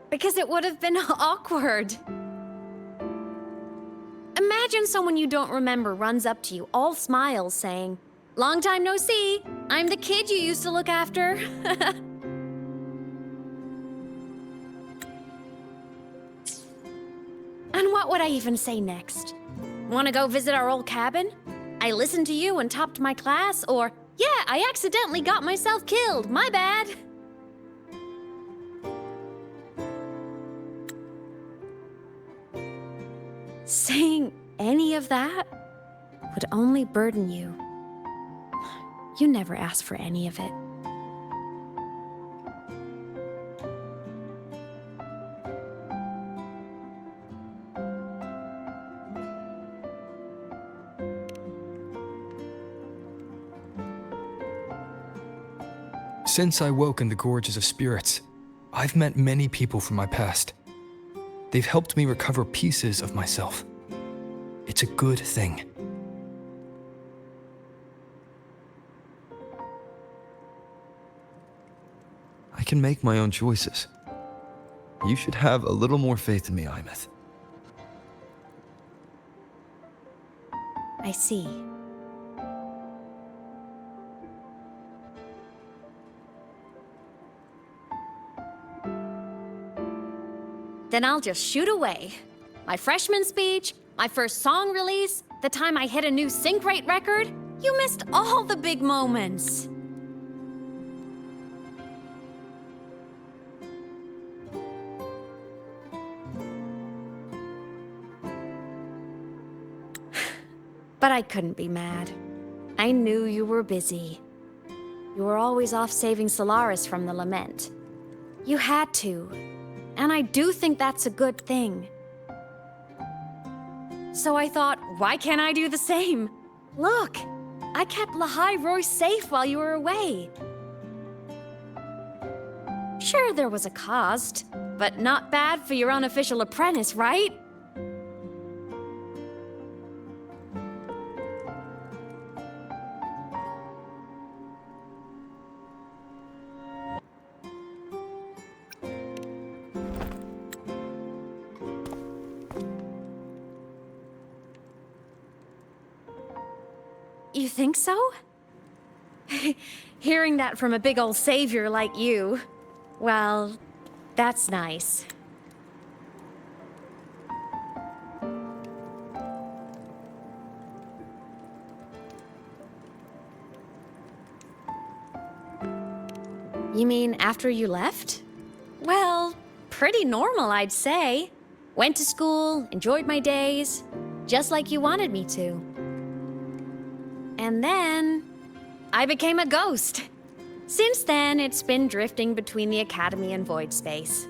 Because it would have been awkward. Imagine someone you don't remember runs up to you, all smiles, saying, "Long time no see. I'm the kid you used to look after." And what would I even say next? Want to go visit our old cabin? I listened to you and topped my class? Or, yeah, I accidentally got myself killed. My bad. Saying any of that would only burden you. You never asked for any of it. Since I woke in the Gorges of Spirits, I've met many people from my past. They've helped me recover pieces of myself. It's a good thing. I can make my own choices. You should have a little more faith in me, Aemeath. I see. Then I'll just shoot away. My freshman speech, my first song release, the time I hit a new sync rate record. You missed all the big moments. But I couldn't be mad. I knew you were busy. You were always off saving Solaris from the lament. You had to. And I do think that's a good thing. So I thought, why can't I do the same? Look, I kept Lahai-Roi safe while you were away. Sure, there was a cost, but not bad for your unofficial apprentice, right? You think so? Hearing that from a big old savior like you, well, that's nice. You mean after you left? Well, pretty normal, I'd say. Went to school, enjoyed my days, just like you wanted me to. And then, I became a ghost. Since then, it's been drifting between the Academy and void space.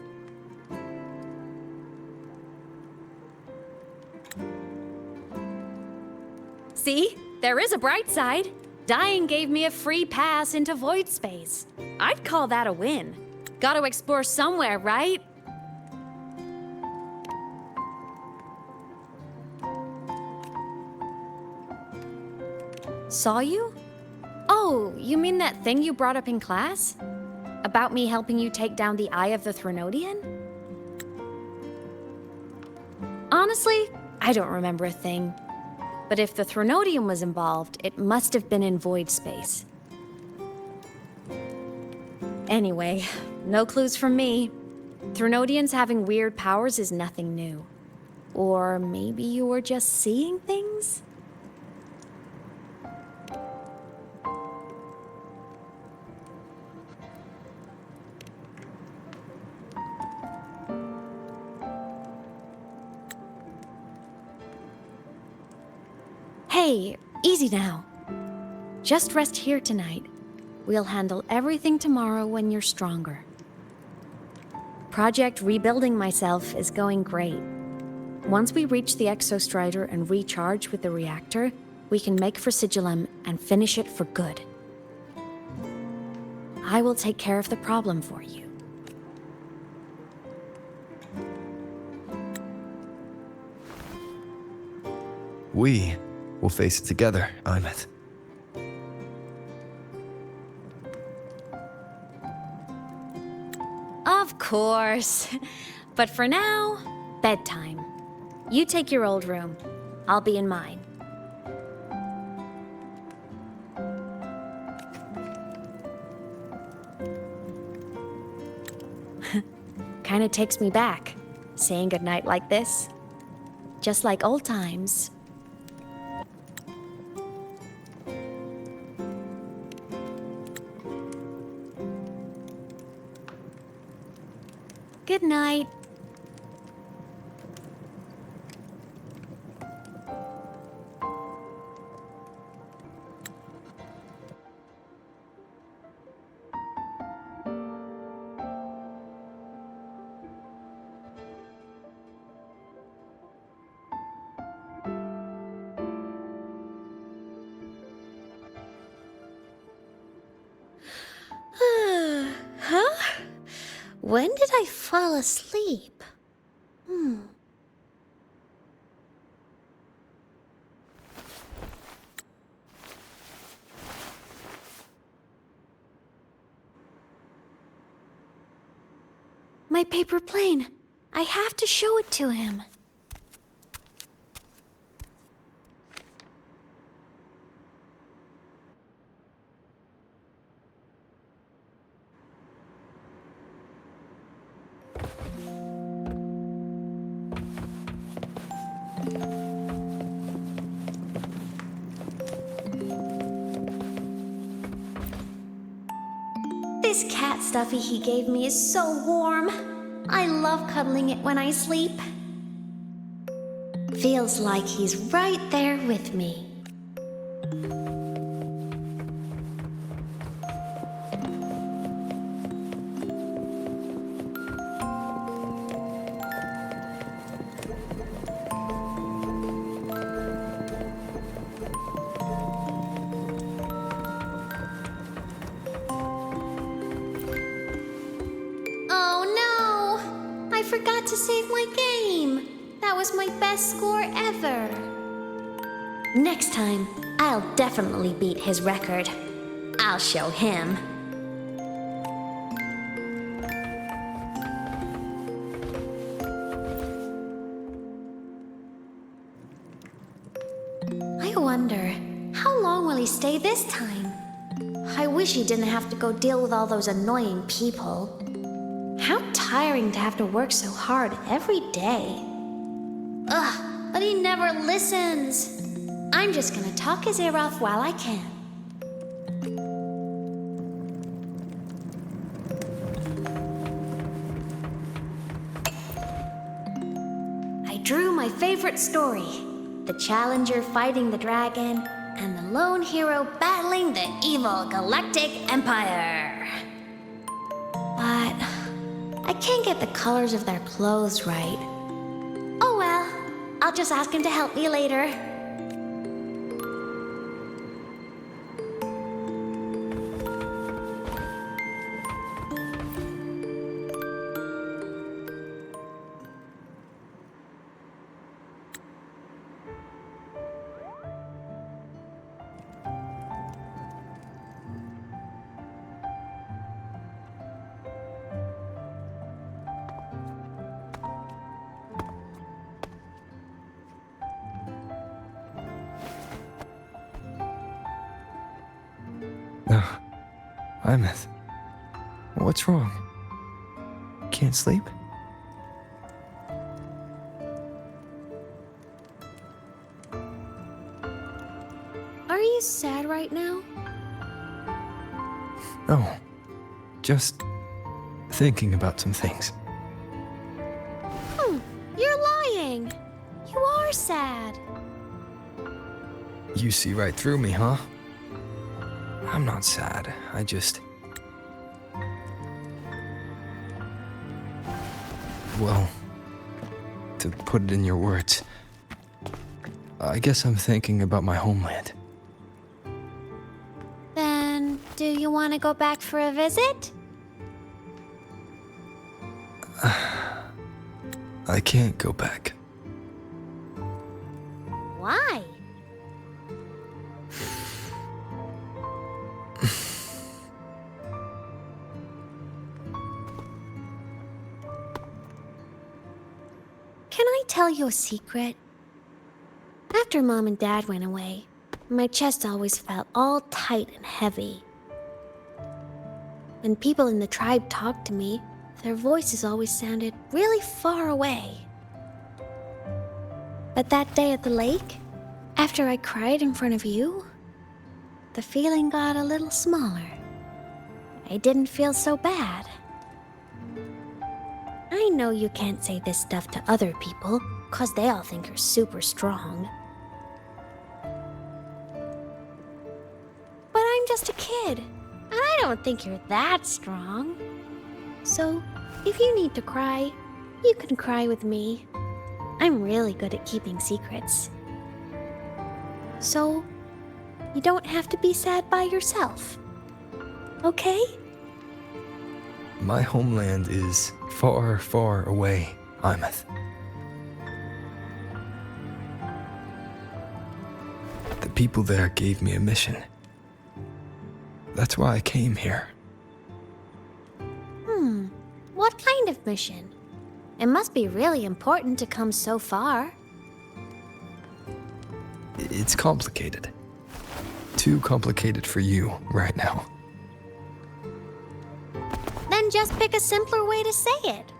See? There is a bright side. Dying gave me a free pass into void space. I'd call that a win. Gotta explore somewhere, right? Saw you? Oh, you mean that thing you brought up in class? About me helping you take down the Eye of the Threnodian? Honestly, I don't remember a thing. But if the Threnodian was involved, it must have been in void space. Anyway, no clues from me. Threnodians having weird powers is nothing new. Or maybe you were just seeing things? Hey, easy now. Just rest here tonight. We'll handle everything tomorrow when you're stronger. Project Rebuilding Myself is going great. Once we reach the Exostrider and recharge with the reactor, we can make for Sigillum and finish it for good. I will take care of the problem for you. We will face it together, Aemeath. Of course. But for now, bedtime. You take your old room. I'll be in mine. Kinda takes me back, saying goodnight like this. Just like old times. Good night. When did I fall asleep? My paper plane. I have to show it to him. This cat stuffy he gave me is so warm. I love cuddling it when I sleep. Feels like he's right there with me. I forgot to save my game. That was my best score ever. Next time, I'll definitely beat his record. I'll show him. I wonder, how long will he stay this time? I wish he didn't have to go deal with all those annoying people. How tiring to have to work so hard every day. Ugh, but he never listens. I'm just gonna talk his ear off while I can. I drew my favorite story. The challenger fighting the dragon, and the lone hero battling the evil galactic empire. But I can't get the colors of their clothes right. Oh well, I'll just ask him to help me later. Aemeath, what's wrong? Can't sleep? Are you sad right now? No, just thinking about some things. You're lying. You are sad. You see right through me, huh? I'm not sad. I just... Well, to put it in your words, I guess I'm thinking about my homeland. Then, do you want to go back for a visit? I can't go back. Why? Can I tell you a secret? After Mom and Dad went away, my chest always felt all tight and heavy. When people in the tribe talked to me, their voices always sounded really far away. But that day at the lake, after I cried in front of you, the feeling got a little smaller. I didn't feel so bad. I know you can't say this stuff to other people, 'cause they all think you're super strong. But I'm just a kid, and I don't think you're that strong. So, if you need to cry, you can cry with me. I'm really good at keeping secrets. So, you don't have to be sad by yourself. Okay? My homeland is far, far away, Aemeath. The people there gave me a mission. That's why I came here. What kind of mission? It must be really important to come so far. It's complicated. Too complicated for you right now. Then just pick a simpler way to say it.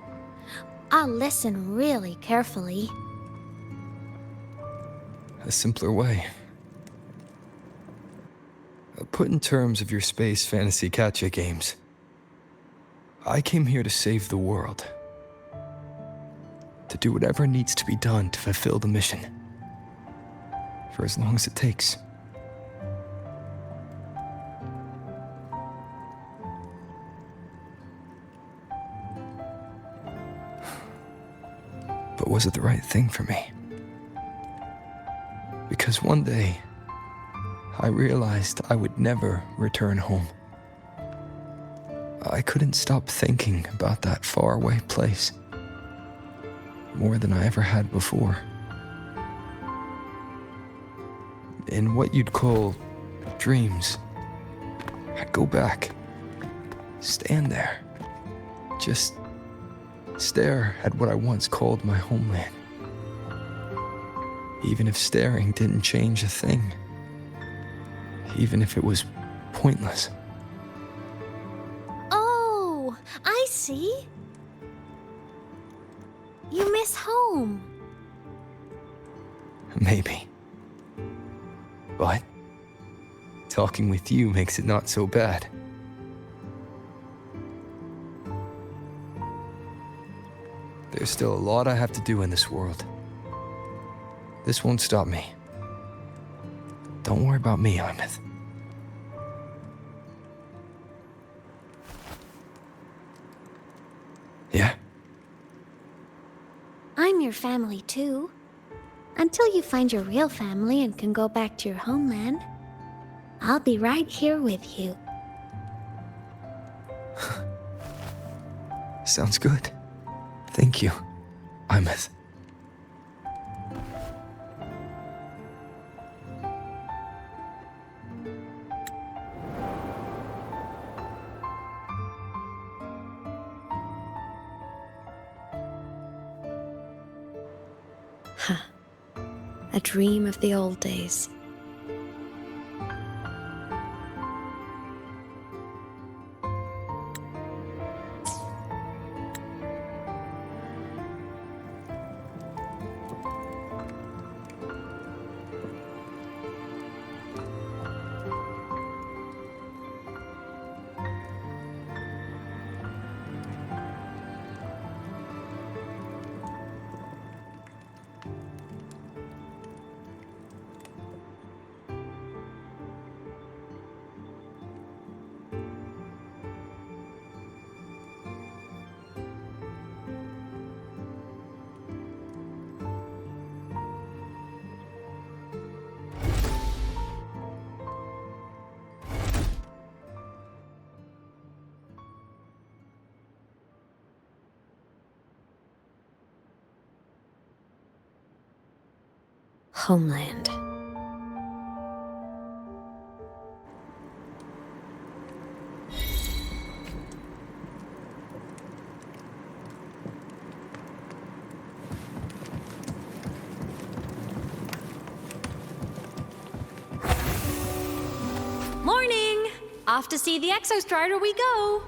I'll listen really carefully. A simpler way. Put in terms of your space fantasy gacha games. I came here to save the world. To do whatever needs to be done to fulfill the mission. For as long as it takes. But was it the right thing for me? Because one day, I realized I would never return home. I couldn't stop thinking about that faraway place. More than I ever had before. In what you'd call dreams, I'd go back, stand there, just stare at what I once called my homeland. Even if staring didn't change a thing. Even if it was pointless. Oh, I see. You miss home. Maybe. But talking with you makes it not so bad. There's still a lot I have to do in this world. This won't stop me. Don't worry about me, Aemeath. Yeah? I'm your family too. Until you find your real family and can go back to your homeland, I'll be right here with you. Sounds good. Thank you, Aemeath. A dream of the old days. Homeland. Morning! Off to see the Exostrider we go!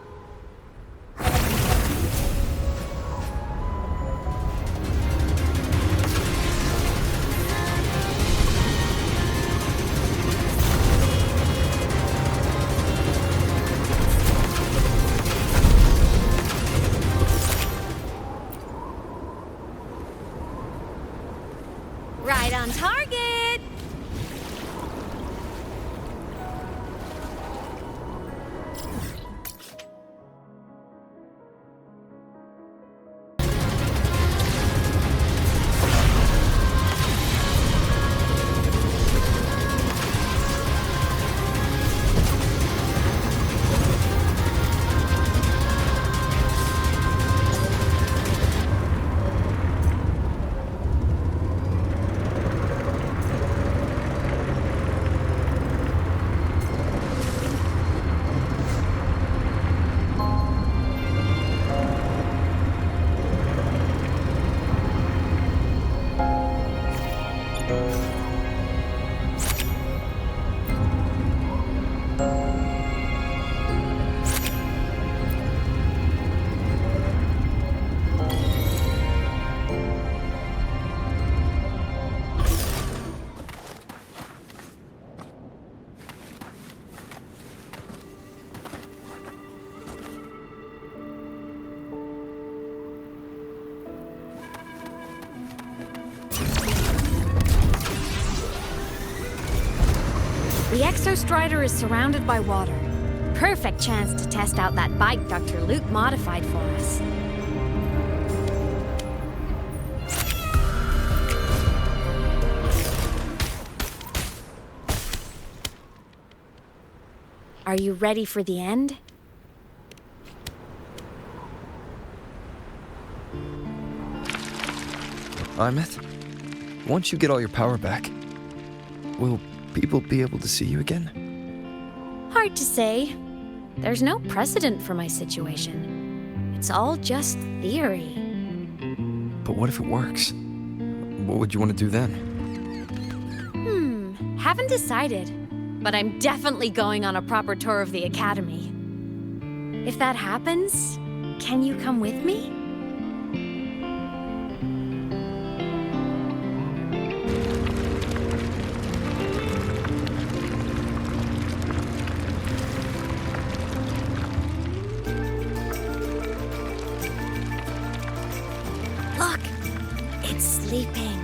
Right on target! The Exostrider is surrounded by water. Perfect chance to test out that bike Dr. Luke modified for us. Are you ready for the end? Aemeath, once you get all your power back, will people be able to see you again? Hard to say. There's no precedent for my situation. It's all just theory. But what if it works? What would you want to do then? Haven't decided. But I'm definitely going on a proper tour of the Academy. If that happens, can you come with me? Look, it's sleeping.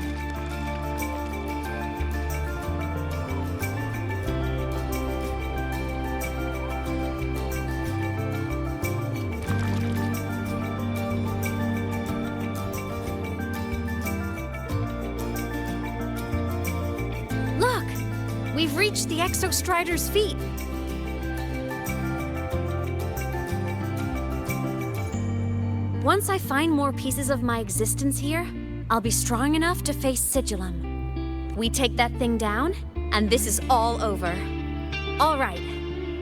We've reached the Exostrider's feet. Once I find more pieces of my existence here, I'll be strong enough to face Sigillum. We take that thing down, and this is all over. All right,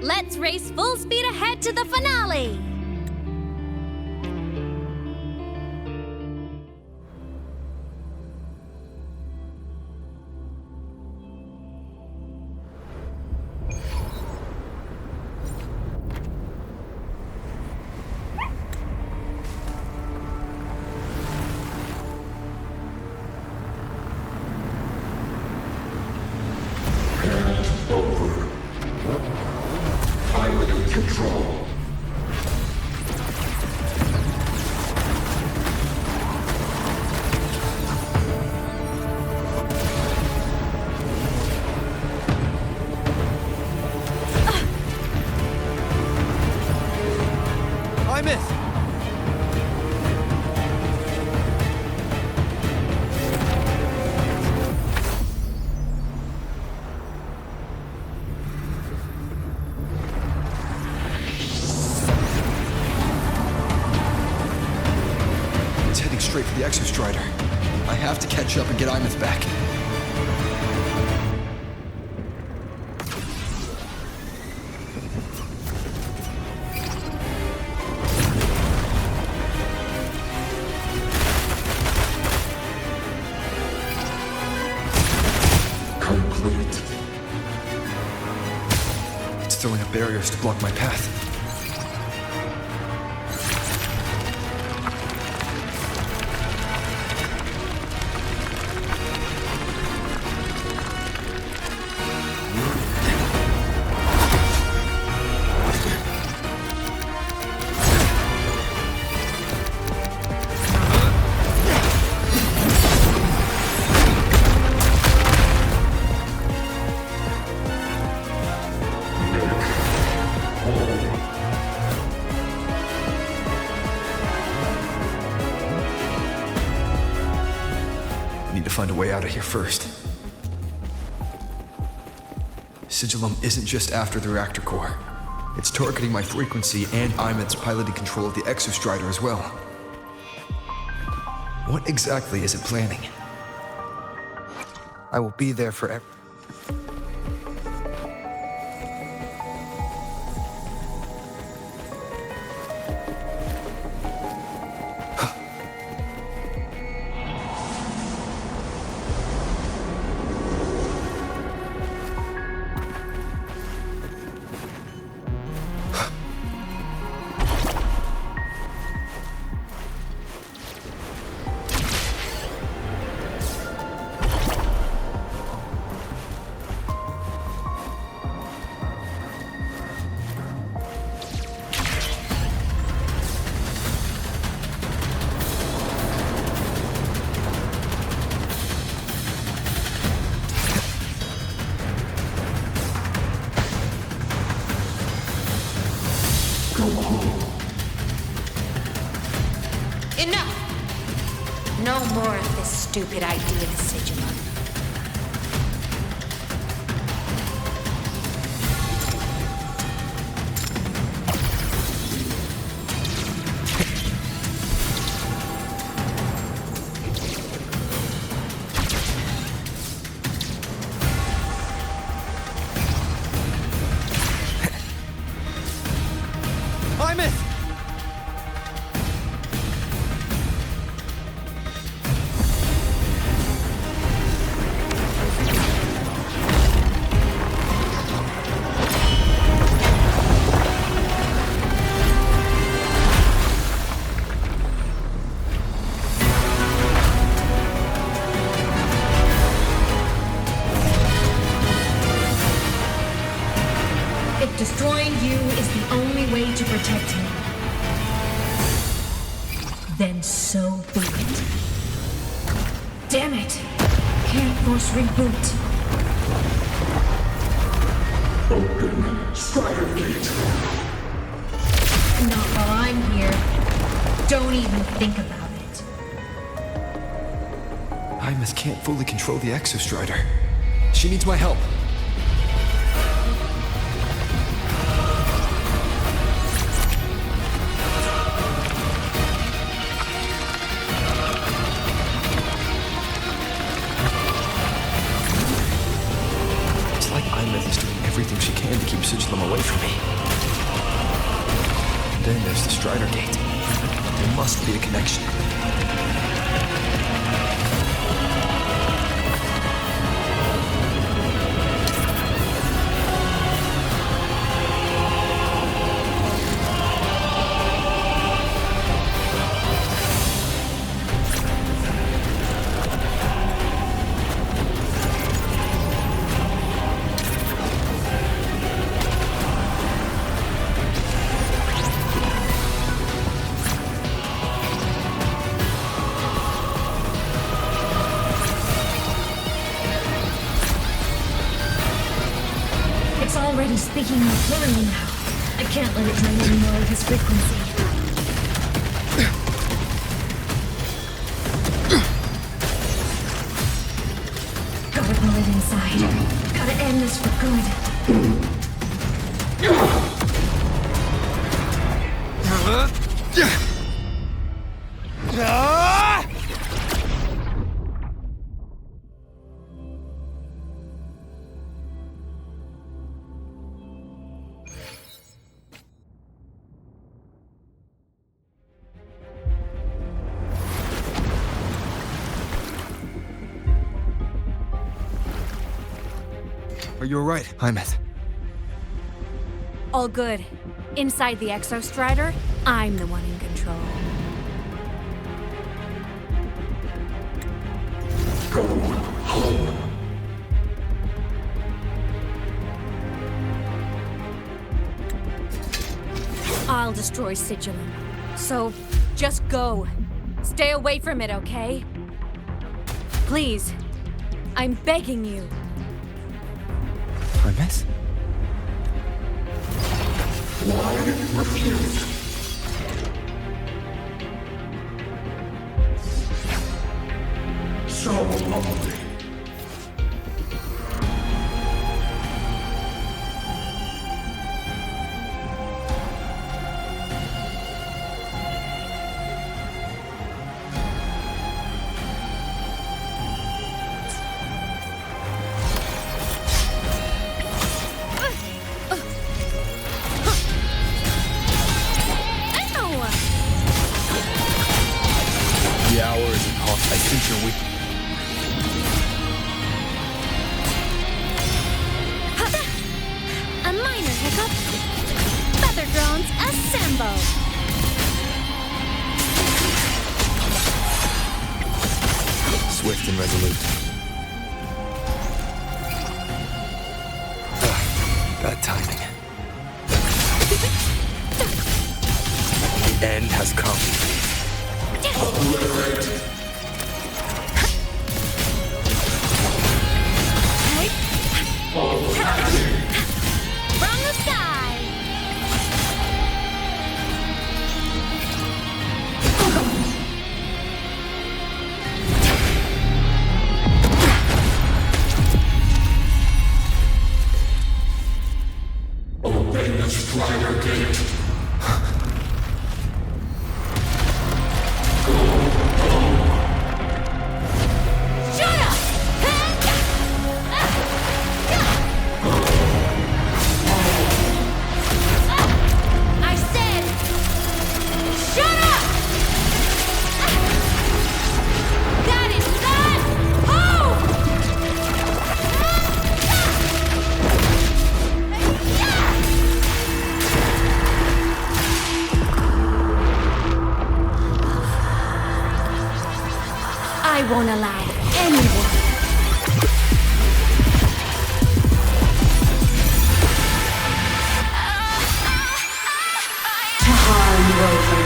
let's race full speed ahead to the finale! Straight for the Exostrider. I have to catch up and get Aemeath back. Complete. It's throwing up barriers to block my path. Find a way out of here first. Sigillum isn't just after the reactor core. It's targeting my frequency and Aemeath's piloted control of the Exostrider as well. What exactly is it planning? I will be there forever. Enough! No more of this stupid idea, Sigilum. Aemeath! If destroying you is the only way to protect him, then so be it. Damn it! Can't force reboot. Open Strider Gate. Not while I'm here. Don't even think about it. Aemeath can't fully control the Exostrider. She needs my help. Aemeath is doing everything she can to keep Sigilum away from me. And then there's the Strider Gate. There must be a connection. Already speaking more clearly now. I can't let it drain any more of his frequency. Gotta pull it inside. Gotta end this for good. Are you alright, Aemeath? All good. Inside the Exostrider, I'm the one in control. Go home. I'll destroy Sigilum. So, just go. Stay away from it, okay? Please. I'm begging you. Aemeath? Why refuse? So lovely. The hour isn't hot. I think you're weak. A minor hiccup. Feather drones assemble. Swift and resolute. Bad timing. The end has come. From the sky. Strider Gate. I won't allow anyone. To harm Rover.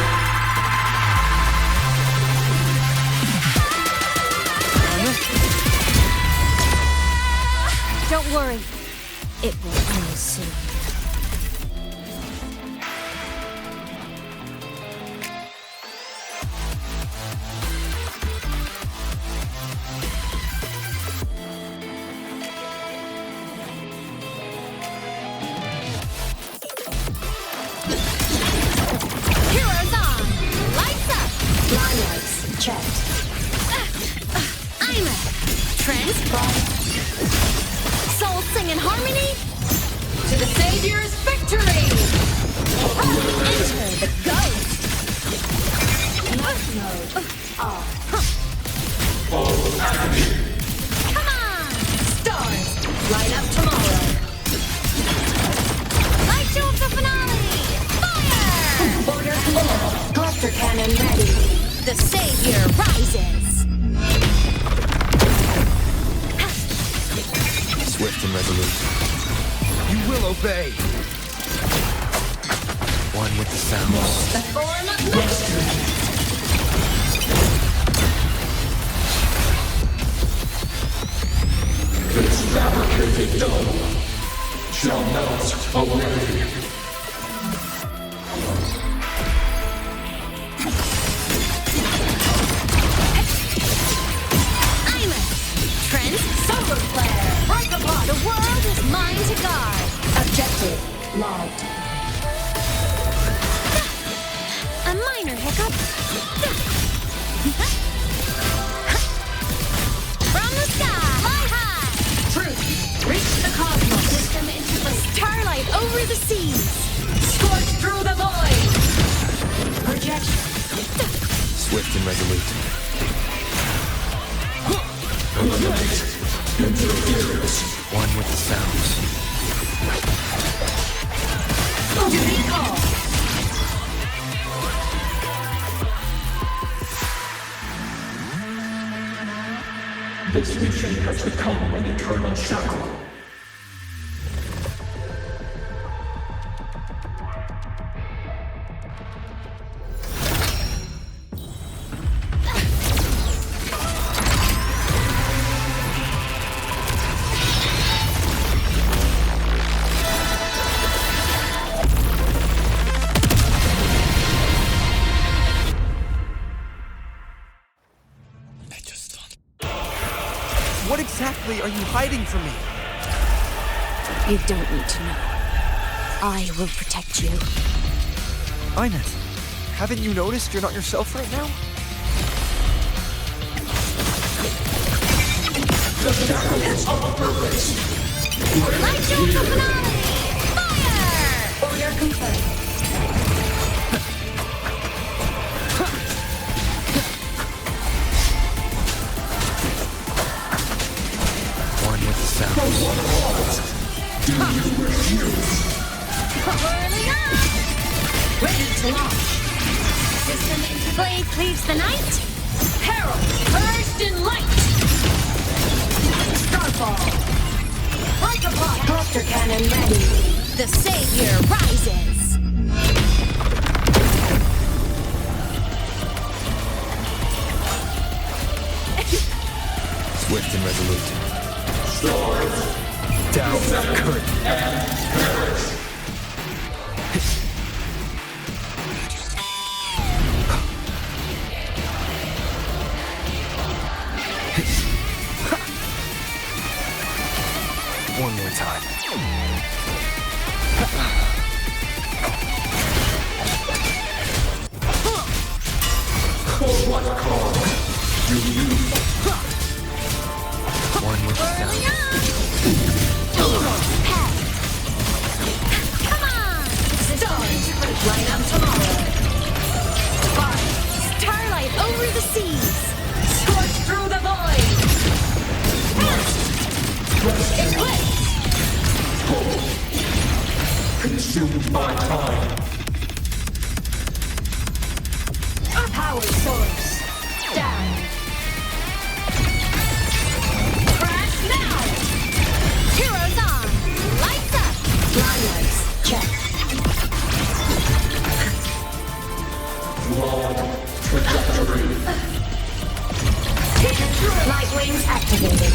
Don't worry. It will end soon. Checked. Aemeath! Transport! Soul sing in harmony? To the Savior's victory! Enter the ghost! Life mode off. Come on! Stars, light up tomorrow. Light show of the finale! Fire! Order clear. Cluster cannon ready. The Savior rises! Swift and resolute. You will obey! One with the sounds. The form of mastery. This fabricated dome shall melt away. Solar flare! Break apart! The world is mine to guard! Objective logged. A minor hiccup. From the sky, fly high! Truth, reach the cosmos. System into the starlight over the seas. Scorch through the void! Projection. Swift and resolute. Eliminate interference. One with the sounds. Duty call. This mission has become an eternal shackle. What exactly are you hiding from me? You don't need to know. I will protect you. Aemeath, haven't you noticed you're not yourself right now? The shackle is operating. Light show the finale! Fire! Order confirmed. One with the sounds. Do you refuse? Whirling up! Ready to launch. System into blade cleaves the night. Herald, first in light. Starfall. Break apart. Cluster cannon ready. The Savior rises. Swift and resolute. Stars. Down the curtain. And perish. One more time. For what cause do you? One with the sound. Come on! Stars, light up tomorrow. Fire, starlight over the seas. Scorch through the void. Eclipse. Hope. Consumed by time. Power source. Down. Crash now! Heroes on! Lights up! Limelights, check. Log trajectory. Light wings activated.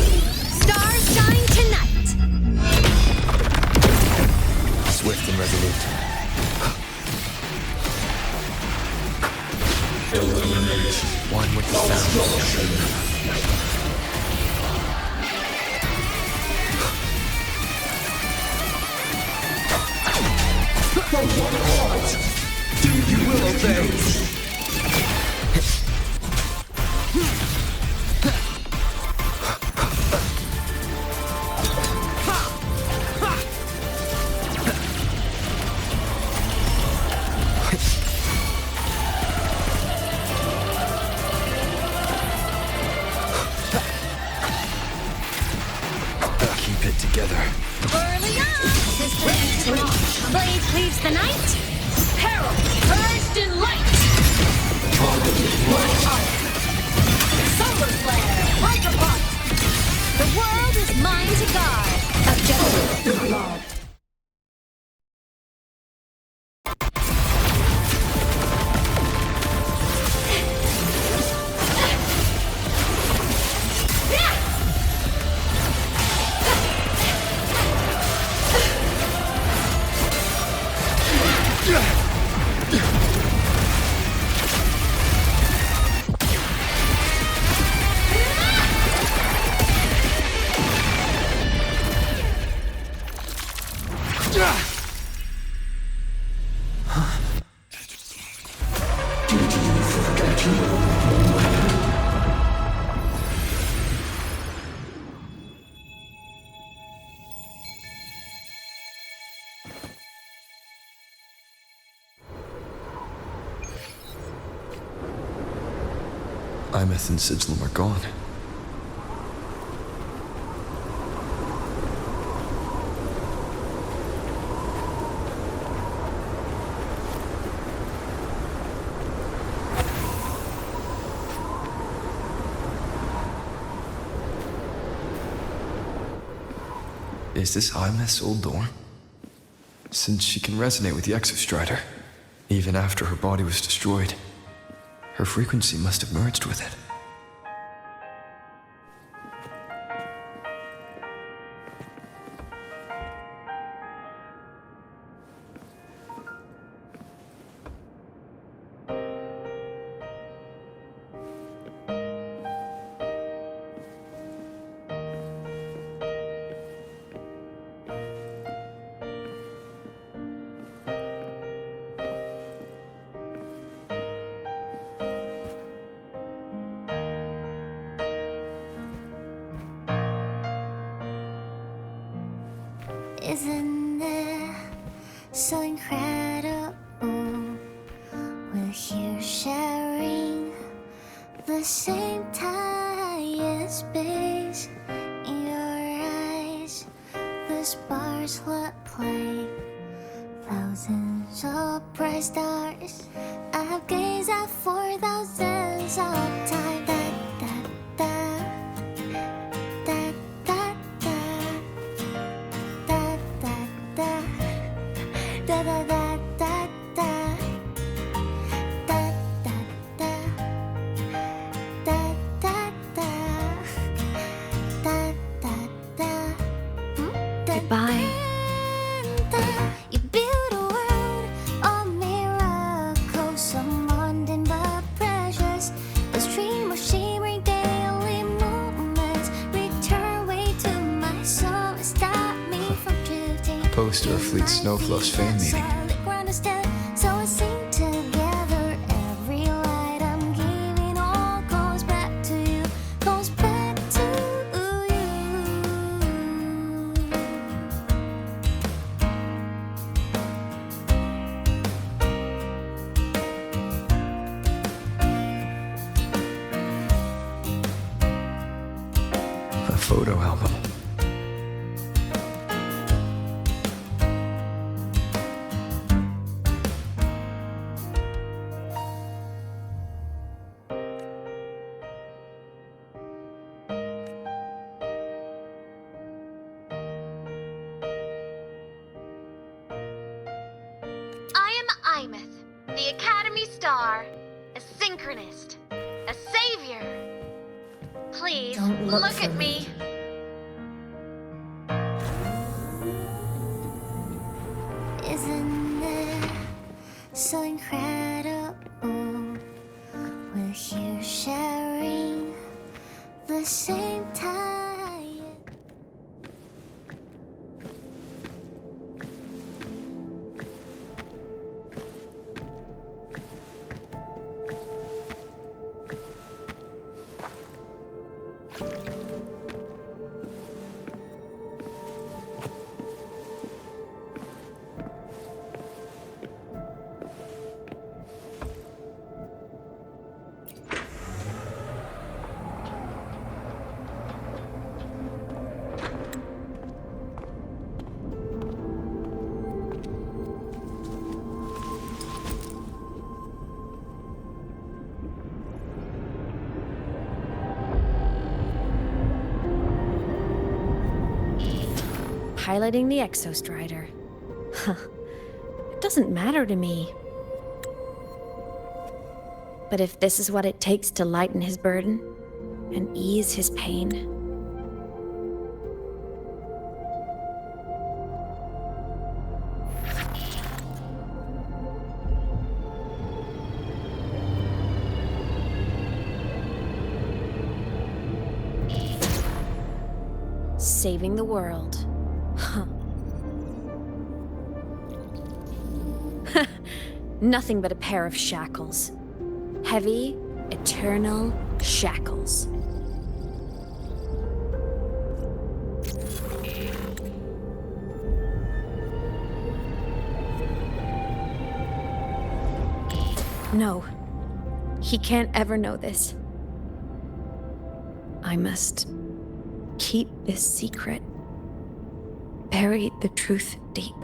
Stars shine tonight! Swift and resolute. Eliminate. One with the sound. For what cause do you will obey? Keep it together. Early on! Blade cleaves the night. Peril, purged in light. Solar flare, break apart. The world is mine to guard. Objective logged. Aemeath and Sigilum are gone. Is this Aemeath's old door? Since she can resonate with the Exostrider, even after her body was destroyed, her frequency must have merged with it. Isn't it so incredible? We're here sharing the same time and space. In your eyes, the sparks let play. Thousands of bright stars I've gazed at for thousands of times. Goodbye. You build a world of miracles, some mundane but precious. The stream of shimmering daily movements return way to my soul and stop me from drifting. A poster of Fleet Snowfluff's fan meeting. understand. So I sing together. Every light I'm giving all goes back to you. Goes back to you. A photo album. I am Aemeath, the Academy Star, a synchronist, a savior. Please, Don't look look for at me. Isn't it so incredible? We're here sharing the same time. Piloting the Exostrider. Huh. It doesn't matter to me. But if this is what it takes to lighten his burden and ease his pain, saving the world. Huh. Nothing but a pair of shackles. Heavy, eternal shackles. No. He can't ever know this. I must keep this secret. Bury the truth deep.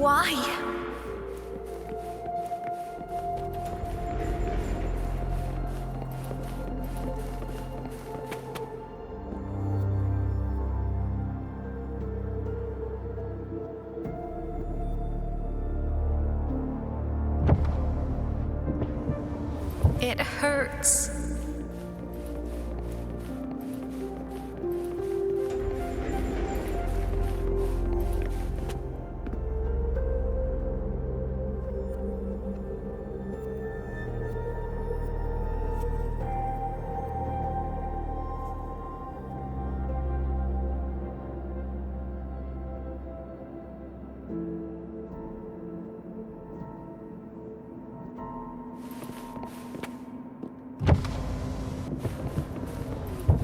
Why? It hurts.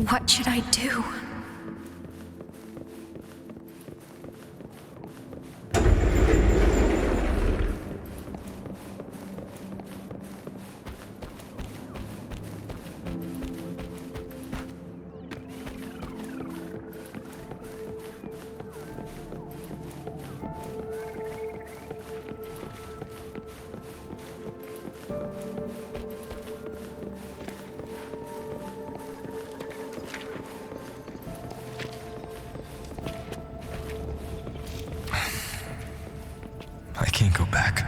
What should I do? I can't go back.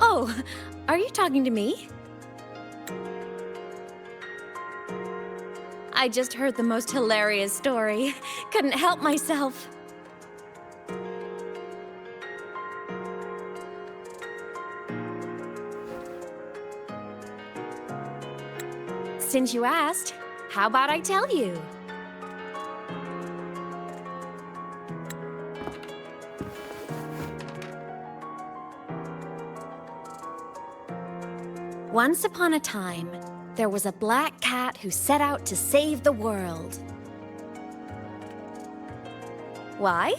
Oh, are you talking to me? I just heard the most hilarious story. Couldn't help myself. Since you asked, how about I tell you? Once upon a time, there was a black cat who set out to save the world. Why?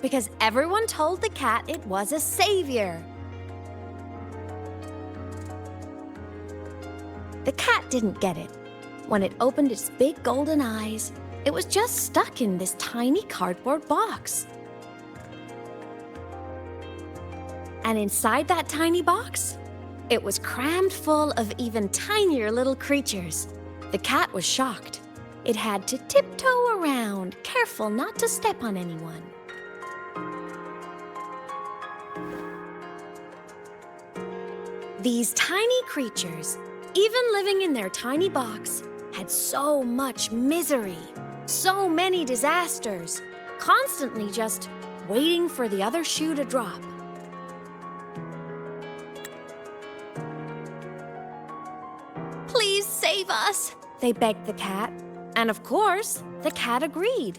Because everyone told the cat it was a savior. The cat didn't get it. When it opened its big golden eyes, it was just stuck in this tiny cardboard box. And inside that tiny box, it was crammed full of even tinier little creatures. The cat was shocked. It had to tiptoe around, careful not to step on anyone. These tiny creatures, even living in their tiny box, had so much misery, so many disasters, constantly just waiting for the other shoe to drop. Please save us, they begged the cat. And of course, the cat agreed.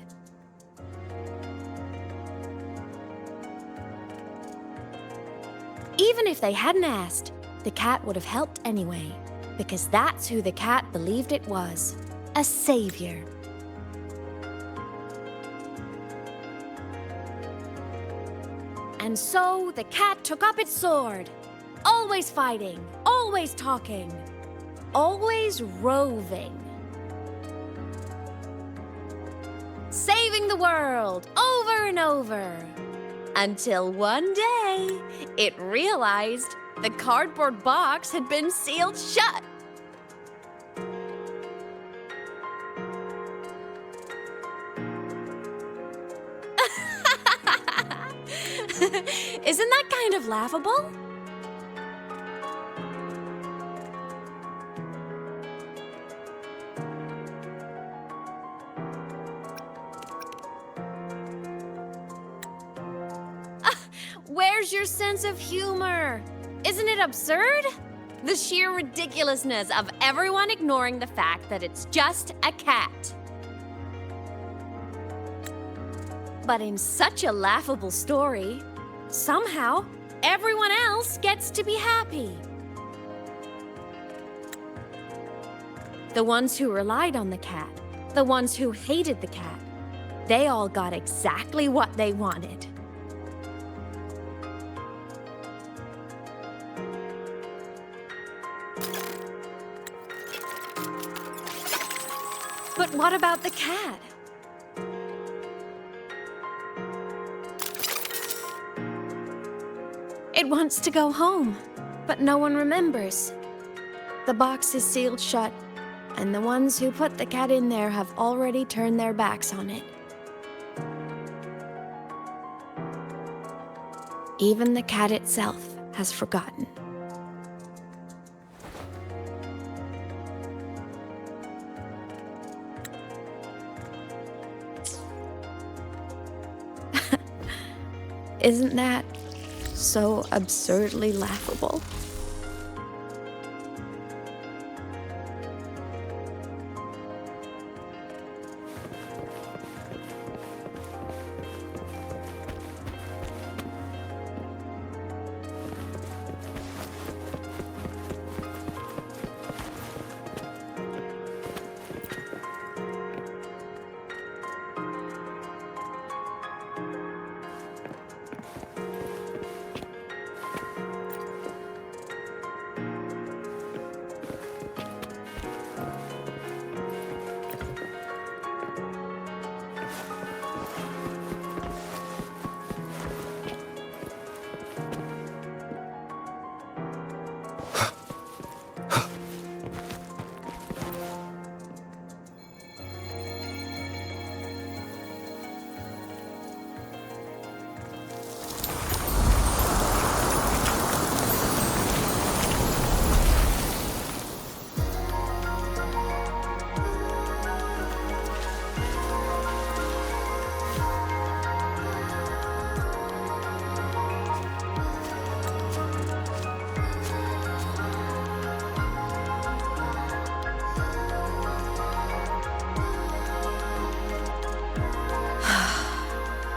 Even if they hadn't asked, the cat would have helped anyway, because that's who the cat believed it was, a savior. And so the cat took up its sword, always fighting, always talking, always roving. Saving the world over and over. Until one day, it realized the cardboard box had been sealed shut. Isn't that kind of laughable? Where's your sense of humor? Isn't it absurd? The sheer ridiculousness of everyone ignoring the fact that it's just a cat. But in such a laughable story, somehow everyone else gets to be happy. The ones who relied on the cat, the ones who hated the cat, they all got exactly what they wanted. But what about the cat? wants to go home, but no one remembers. The box is sealed shut, and the ones who put the cat in there have already turned their backs on it. Even the cat itself has forgotten. Isn't that so absurdly laughable?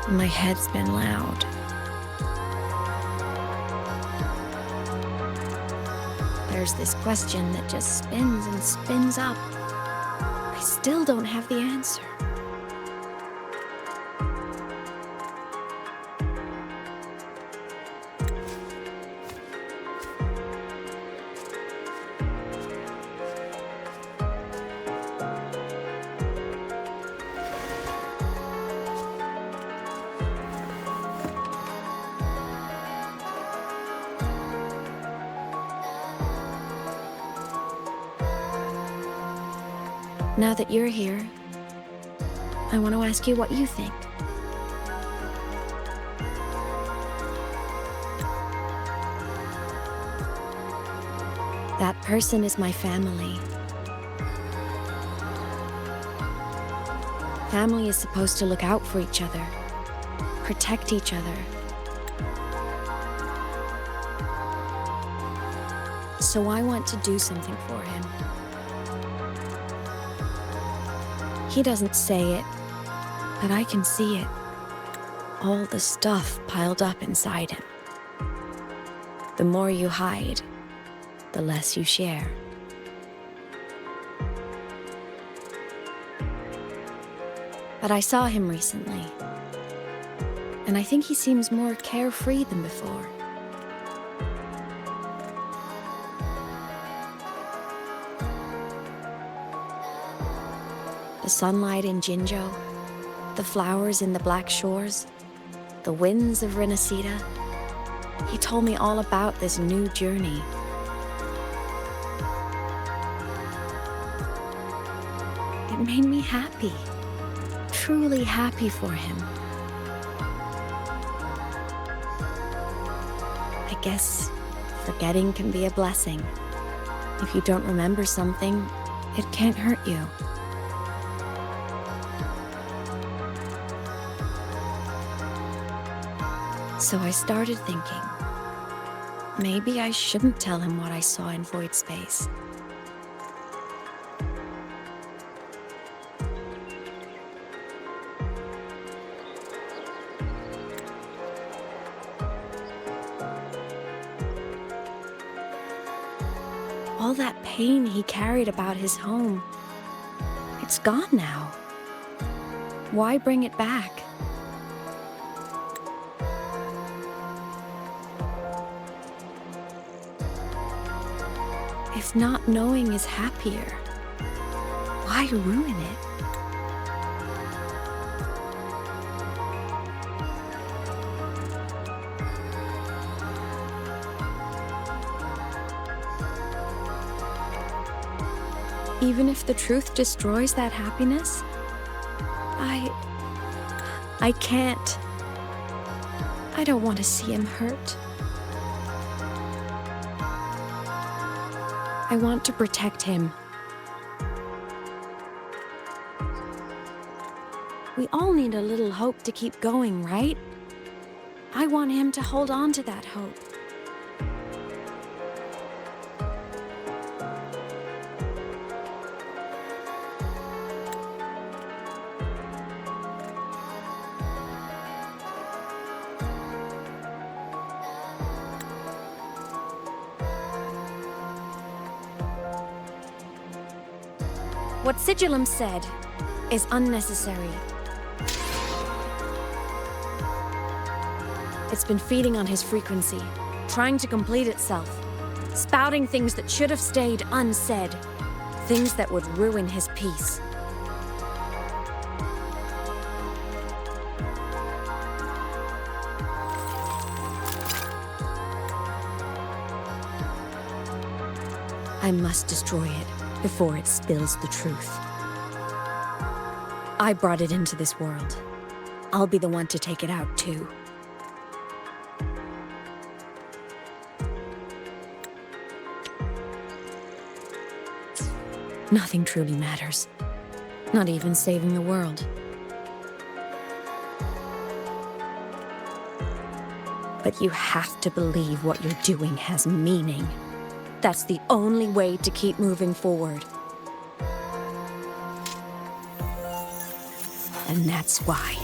My head's been loud. There's this question that just spins and spins up. I still don't have the answer. Now that you're here, I want to ask you what you think. That person is my family. Family is supposed to look out for each other, protect each other. So I want to do something for him. He doesn't say it, but I can see it. All the stuff piled up inside him. The more you hide, the less you share. But I saw him recently, and I think he seems more carefree than before. The sunlight in Jinjo, the flowers in the Black Shores, the winds of Renacida. He told me all about this new journey. It made me happy, truly happy for him. I guess forgetting can be a blessing. If you don't remember something, it can't hurt you. So I started thinking, maybe I shouldn't tell him what I saw in void space. All that pain he carried about his home, it's gone now. Why bring it back? If not knowing is happier, why ruin it? Even if the truth destroys that happiness, I can't. I don't want to see him hurt. I want to protect him. We all need a little hope to keep going, right? I want him to hold on to that hope. What Sigillum said is unnecessary. It's been feeding on his frequency, trying to complete itself, spouting things that should have stayed unsaid, things that would ruin his peace. I must destroy it before it spills the truth. I brought it into this world. I'll be the one to take it out, too. Nothing truly matters. Not even saving the world. But you have to believe what you're doing has meaning. That's the only way to keep moving forward. And that's why.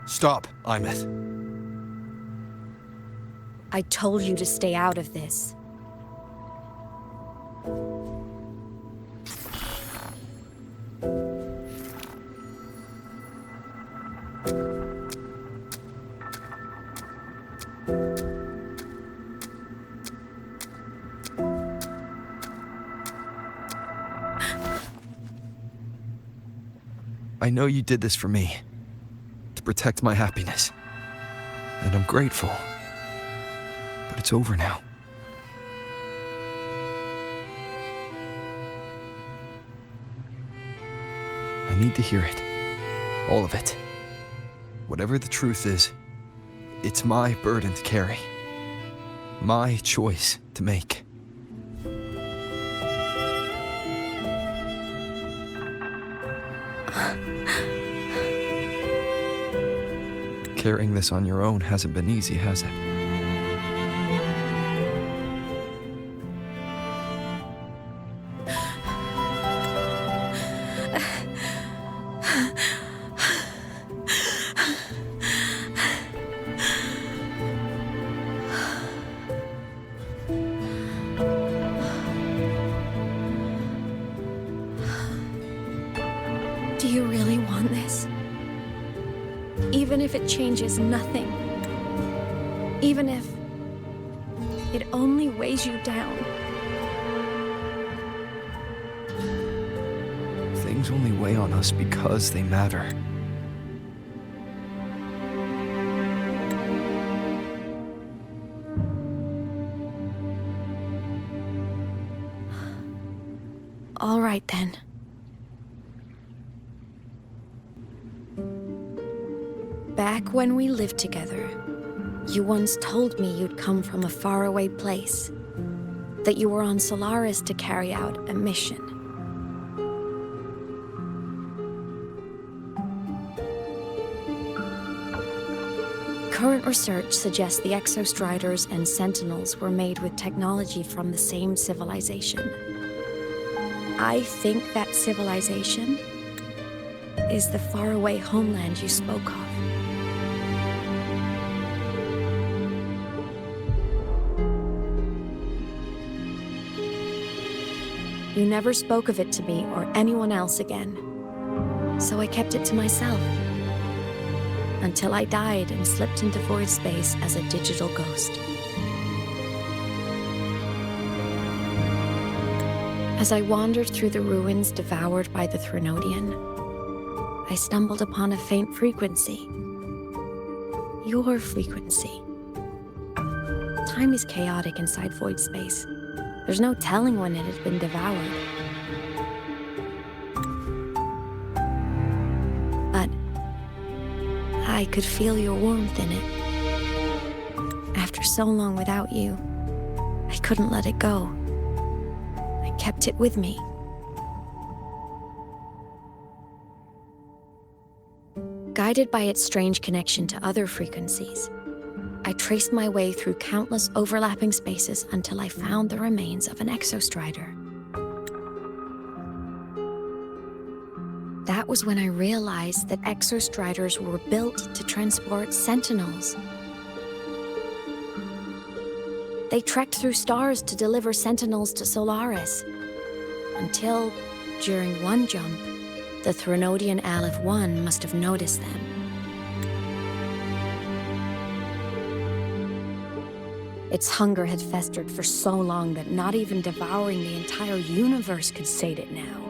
Stop, Aemeath. I told you to stay out of this. I know you did this for me. Protect my happiness. And I'm grateful. But it's over now. I need to hear it. All of it. Whatever the truth is, it's my burden to carry. My choice to make. Carrying this on your own hasn't been easy, has it? Do you really want this? Even if it changes nothing. Even if it only weighs you down. Things only weigh on us because they matter. All right then. Back when we lived together, you once told me you'd come from a faraway place, that you were on Solaris to carry out a mission. Current research suggests the Exostriders and Sentinels were made with technology from the same civilization. I think that civilization is the faraway homeland you spoke of. You never spoke of it to me or anyone else again, so I kept it to myself. Until I died and slipped into void space as a digital ghost. As I wandered through the ruins devoured by the Threnodian, I stumbled upon a faint frequency. Your frequency. Time is chaotic inside void space. There's no telling when it has been devoured. But I could feel your warmth in it. After so long without you, I couldn't let it go. I kept it with me. Guided by its strange connection to other frequencies, I traced my way through countless overlapping spaces until I found the remains of an Exostrider. That was when I realized that Exostriders were built to transport Sentinels. They trekked through stars to deliver Sentinels to Solaris, until, during one jump, the Threnodian Aleph 1 must have noticed them. Its hunger had festered for so long that not even devouring the entire universe could sate it now.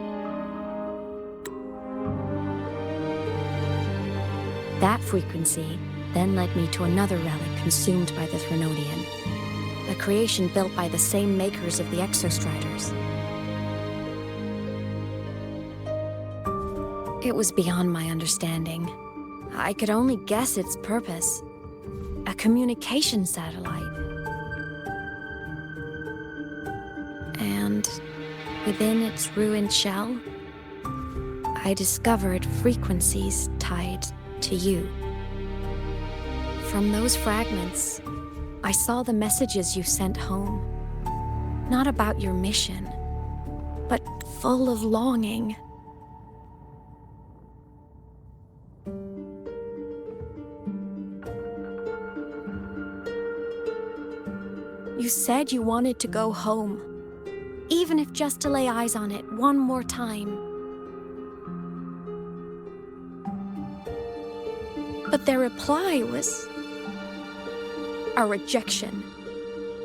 That frequency then led me to another relic consumed by the Threnodian, a creation built by the same makers of the Exostriders. It was beyond my understanding. I could only guess its purpose. A communication satellite. And within its ruined shell, I discovered frequencies tied to you. From those fragments, I saw the messages you sent home. Not about your mission, but full of longing. You said you wanted to go home, even if just to lay eyes on it one more time. But their reply was a rejection,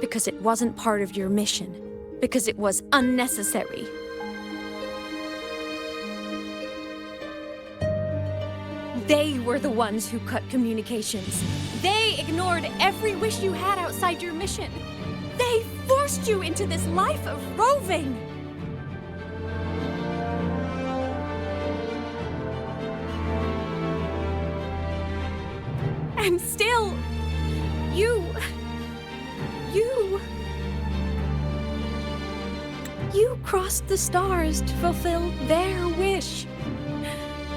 because it wasn't part of your mission, because it was unnecessary. They were the ones who cut communications. They ignored every wish you had outside your mission. They forced you into this life of roving. And still, you crossed the stars to fulfill their wish.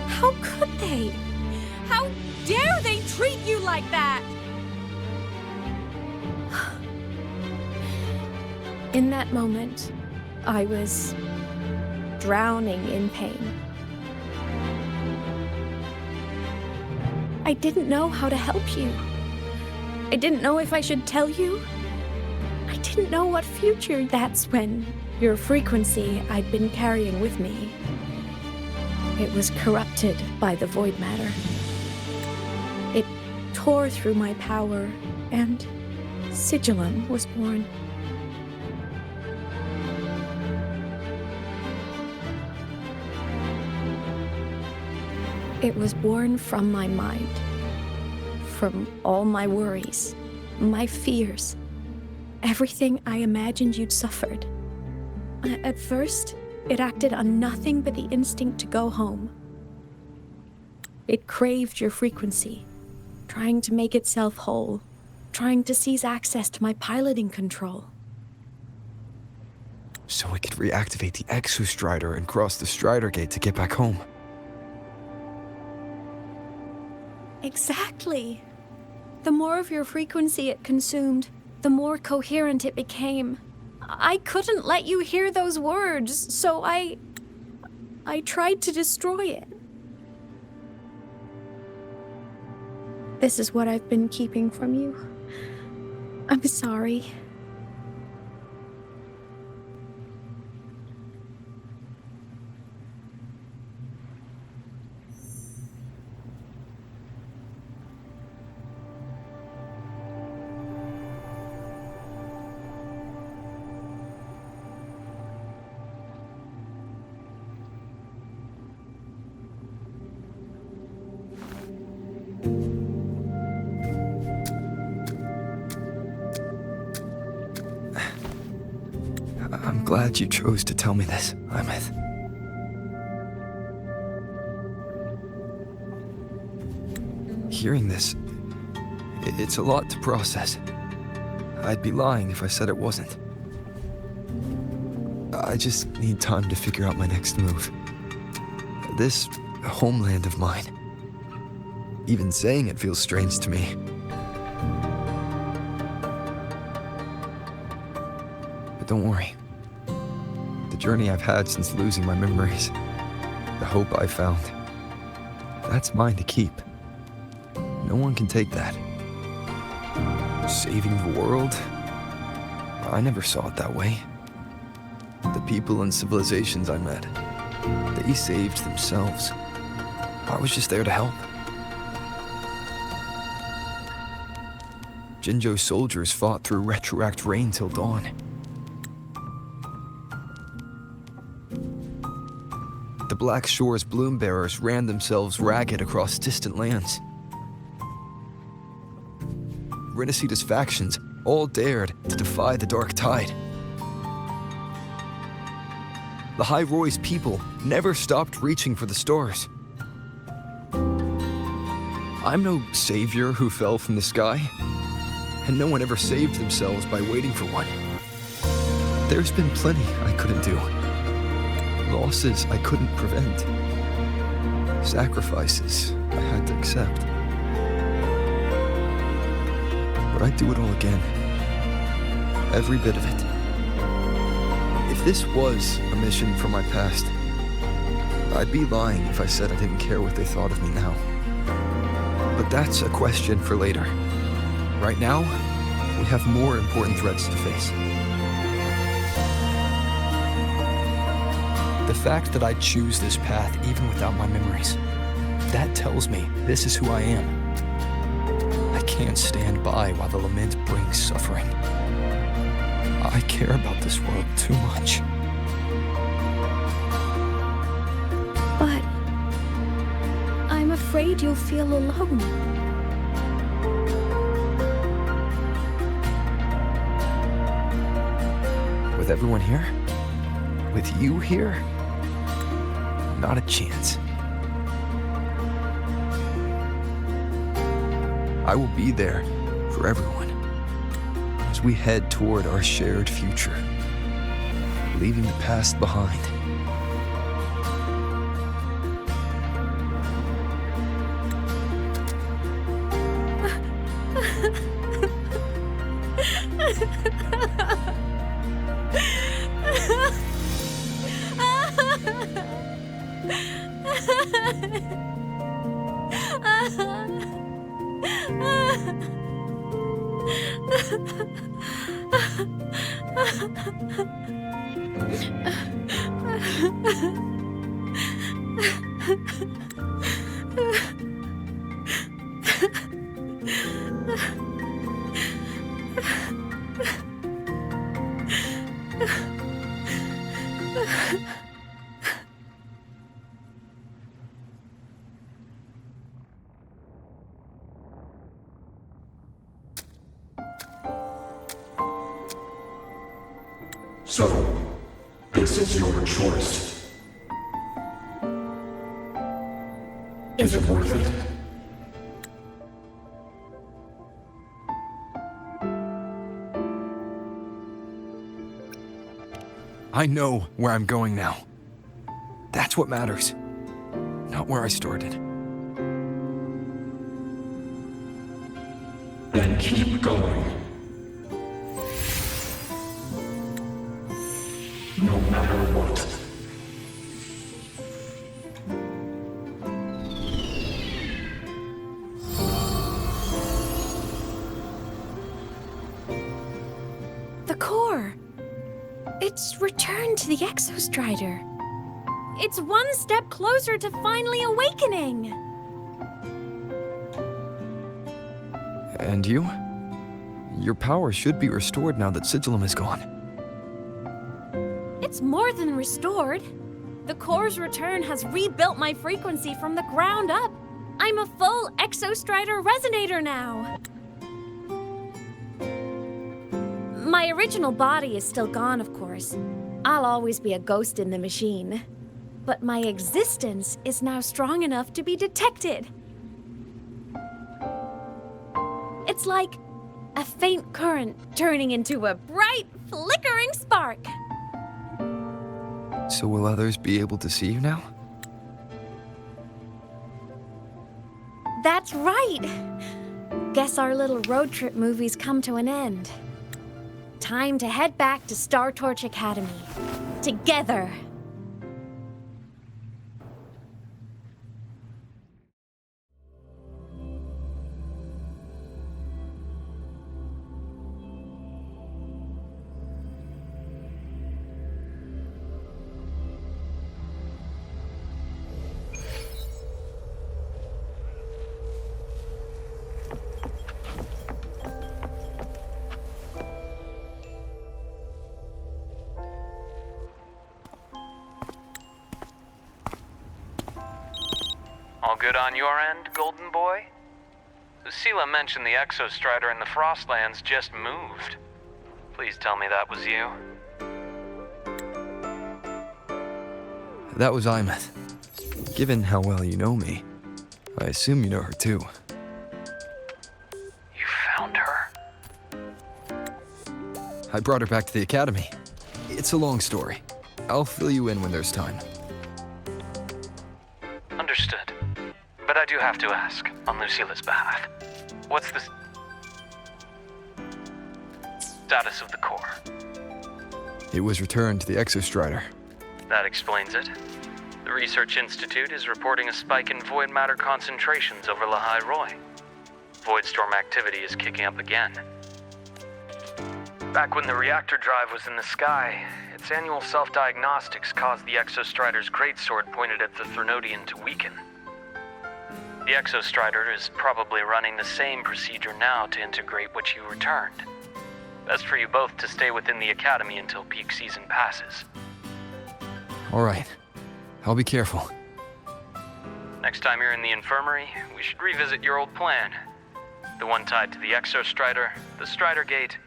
How could they? How dare they treat you like that? In that moment, I was drowning in pain. I didn't know how to help you. I didn't know if I should tell you. I didn't know what future. That's when your frequency I'd been carrying with me. It was corrupted by the void matter. It tore through my power, and Sigillum was born. It was born from my mind, from all my worries, my fears, everything I imagined you'd suffered. At first, It acted on nothing but the instinct to go home. It craved your frequency, trying to make itself whole, trying to seize access to my piloting control. So it could reactivate the exostrider and cross the strider gate to get back home. Exactly. The more of your frequency it consumed, the more coherent it became. I couldn't let you hear those words, so I tried to destroy it. This is what I've been keeping from you. I'm sorry. I'm glad you chose to tell me this, Aemeath. Hearing this, it's a lot to process. I'd be lying if I said it wasn't. I just need time to figure out my next move. This homeland of mine. Even saying it feels strange to me. But don't worry. The journey I've had since losing my memories, the hope I found, that's mine to keep. No one can take that. Saving the world? I never saw it that way. The people and civilizations I met, they saved themselves. I was just there to help. Jinjo's soldiers fought through retroact rain till dawn. The Black Shore's bloom bearers ran themselves ragged across distant lands. Rinasita's factions all dared to defy the dark tide. Lahai-Roi's people never stopped reaching for the stars. I'm no savior who fell from the sky, and no one ever saved themselves by waiting for one. There's been plenty I couldn't do. Losses I couldn't prevent. Sacrifices I had to accept. But I'd do it all again. Every bit of it. If this was a mission from my past, I'd be lying if I said I didn't care what they thought of me now. But that's a question for later. Right now, we have more important threats to face. The fact that I choose this path even without my memories, that tells me this is who I am. I can't stand by while the lament brings suffering. I care about this world too much. But I'm afraid you'll feel alone. With everyone here? With you here? Not a chance. I will be there for everyone as we head toward our shared future, leaving the past behind. So, This is your choice. Is it worth it? I know where I'm going now. That's what matters. Not where I started. Then keep going. No matter what. The core. It's returned to the Exostrider. It's one step closer to finally awakening. And you? Your power should be restored now that Sigillum is gone. It's more than restored. The core's return has rebuilt my frequency from the ground up. I'm a full Exostrider resonator now. My original body is still gone, of course. I'll always be a ghost in the machine. But my existence is now strong enough to be detected. It's like a faint current turning into a bright, flickering spark. So will others be able to see you now? That's right. Guess our little road trip movie's come to an end. Time to head back to Star Torch Academy. Together. All good on your end, Golden Boy? Lucilla mentioned the Exostrider in the Frostlands just moved. Please tell me that was you. That was Aemeath. Given how well you know me, I assume you know her too. You found her? I brought her back to the academy. It's a long story. I'll fill you in when there's time. Understood. But I do have to ask, on Lucilla's behalf, what's the status of the core? It was returned to the Exostrider. That explains it. The Research Institute is reporting a spike in void matter concentrations over Lahai-Roi. Voidstorm activity is kicking up again. Back when the reactor drive was in the sky, its annual self-diagnostics caused the Exostrider's greatsword pointed at the Threnodian to weaken. The Exostrider is probably running the same procedure now to integrate what you returned. Best for you both to stay within the Academy until peak season passes. All right. I'll be careful. Next time you're in the infirmary, we should revisit your old plan. The one tied to the Exostrider, the Strider Gate,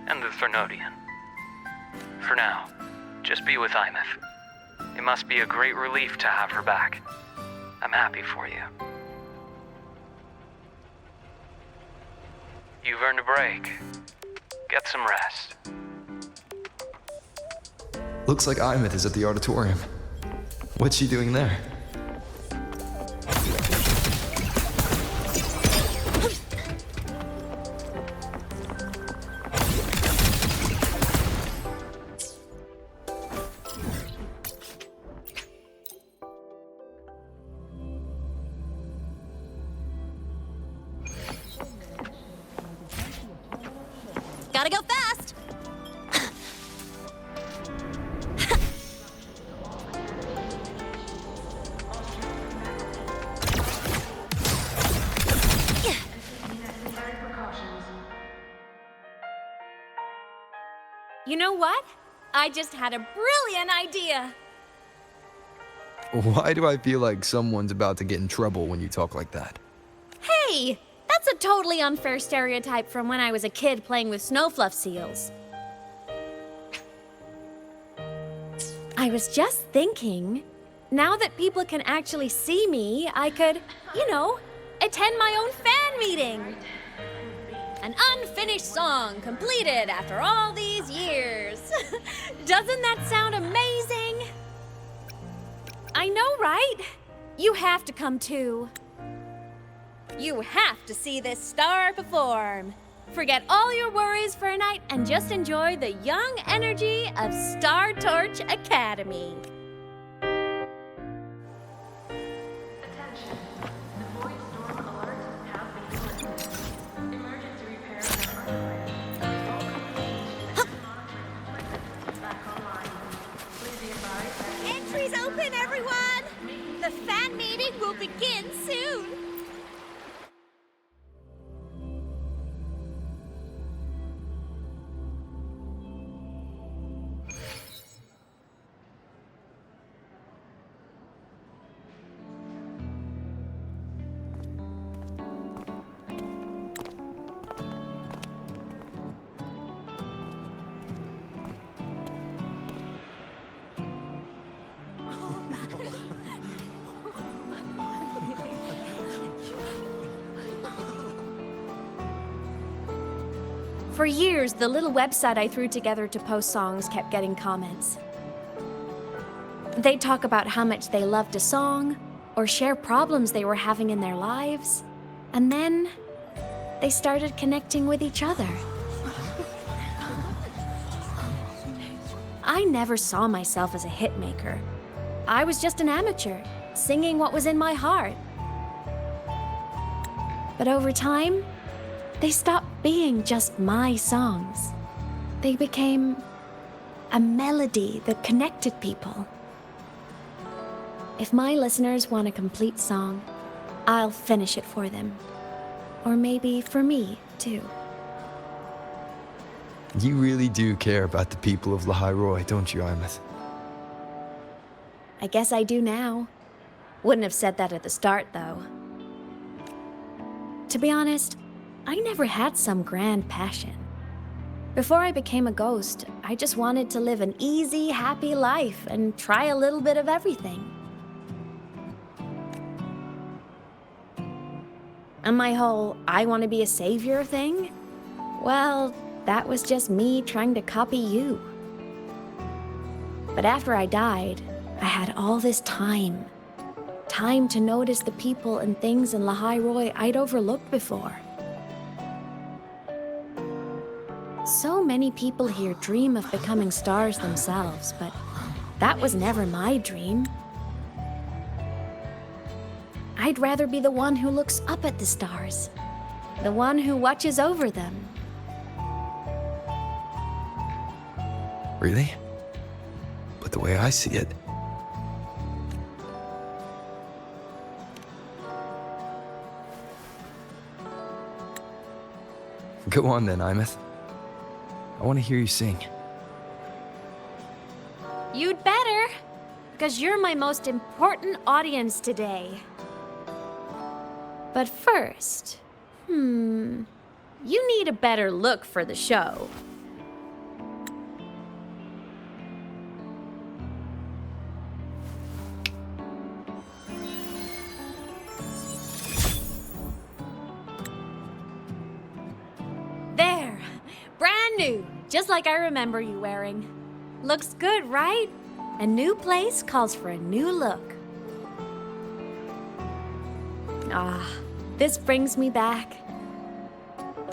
and the Threnodian. For now, just be with Aemeath. It must be a great relief to have her back. I'm happy for you. You've earned a break. Get some rest. Looks like Aemeath is at the auditorium. What's she doing there? Gotta go fast! You know what? I just had a brilliant idea. Why do I feel like someone's about to get in trouble when you talk like that? Hey, that's a totally unfair stereotype from when I was a kid playing with snowfluff seals. I was just thinking, now that people can actually see me, I could, attend my own fan meeting. An unfinished song completed after all these years. Doesn't that sound amazing? I know, right? You have to come too. You have to see this star perform. Forget all your worries for a night and just enjoy the young energy of Star Torch Academy. Entries open, everyone! The fan meeting will begin soon! For years, the little website I threw together to post songs kept getting comments. They'd talk about how much they loved a song, or share problems they were having in their lives, and then they started connecting with each other. I never saw myself as a hitmaker. I was just an amateur, singing what was in my heart. But over time, they stopped being just my songs. They became a melody that connected people. If my listeners want a complete song, I'll finish it for them. Or maybe for me, too. You really do care about the people of Lahai-Roi, don't you, Aemeath? I guess I do now. Wouldn't have said that at the start, though. To be honest, I never had some grand passion. Before I became a ghost, I just wanted to live an easy, happy life and try a little bit of everything. And my whole I want to be a savior thing? Well, that was just me trying to copy you. But after I died, I had all this time. Time to notice the people and things in Lahai-Roi I'd overlooked before. So many people here dream of becoming stars themselves, but that was never my dream. I'd rather be the one who looks up at the stars, the one who watches over them. Really? But the way I see it... Go on then, Aemeath. I want to hear you sing. You'd better, because you're my most important audience today. But first, you need a better look for the show. There, brand new, just like I remember you wearing. Looks good, right? A new place calls for a new look. Ah, this brings me back.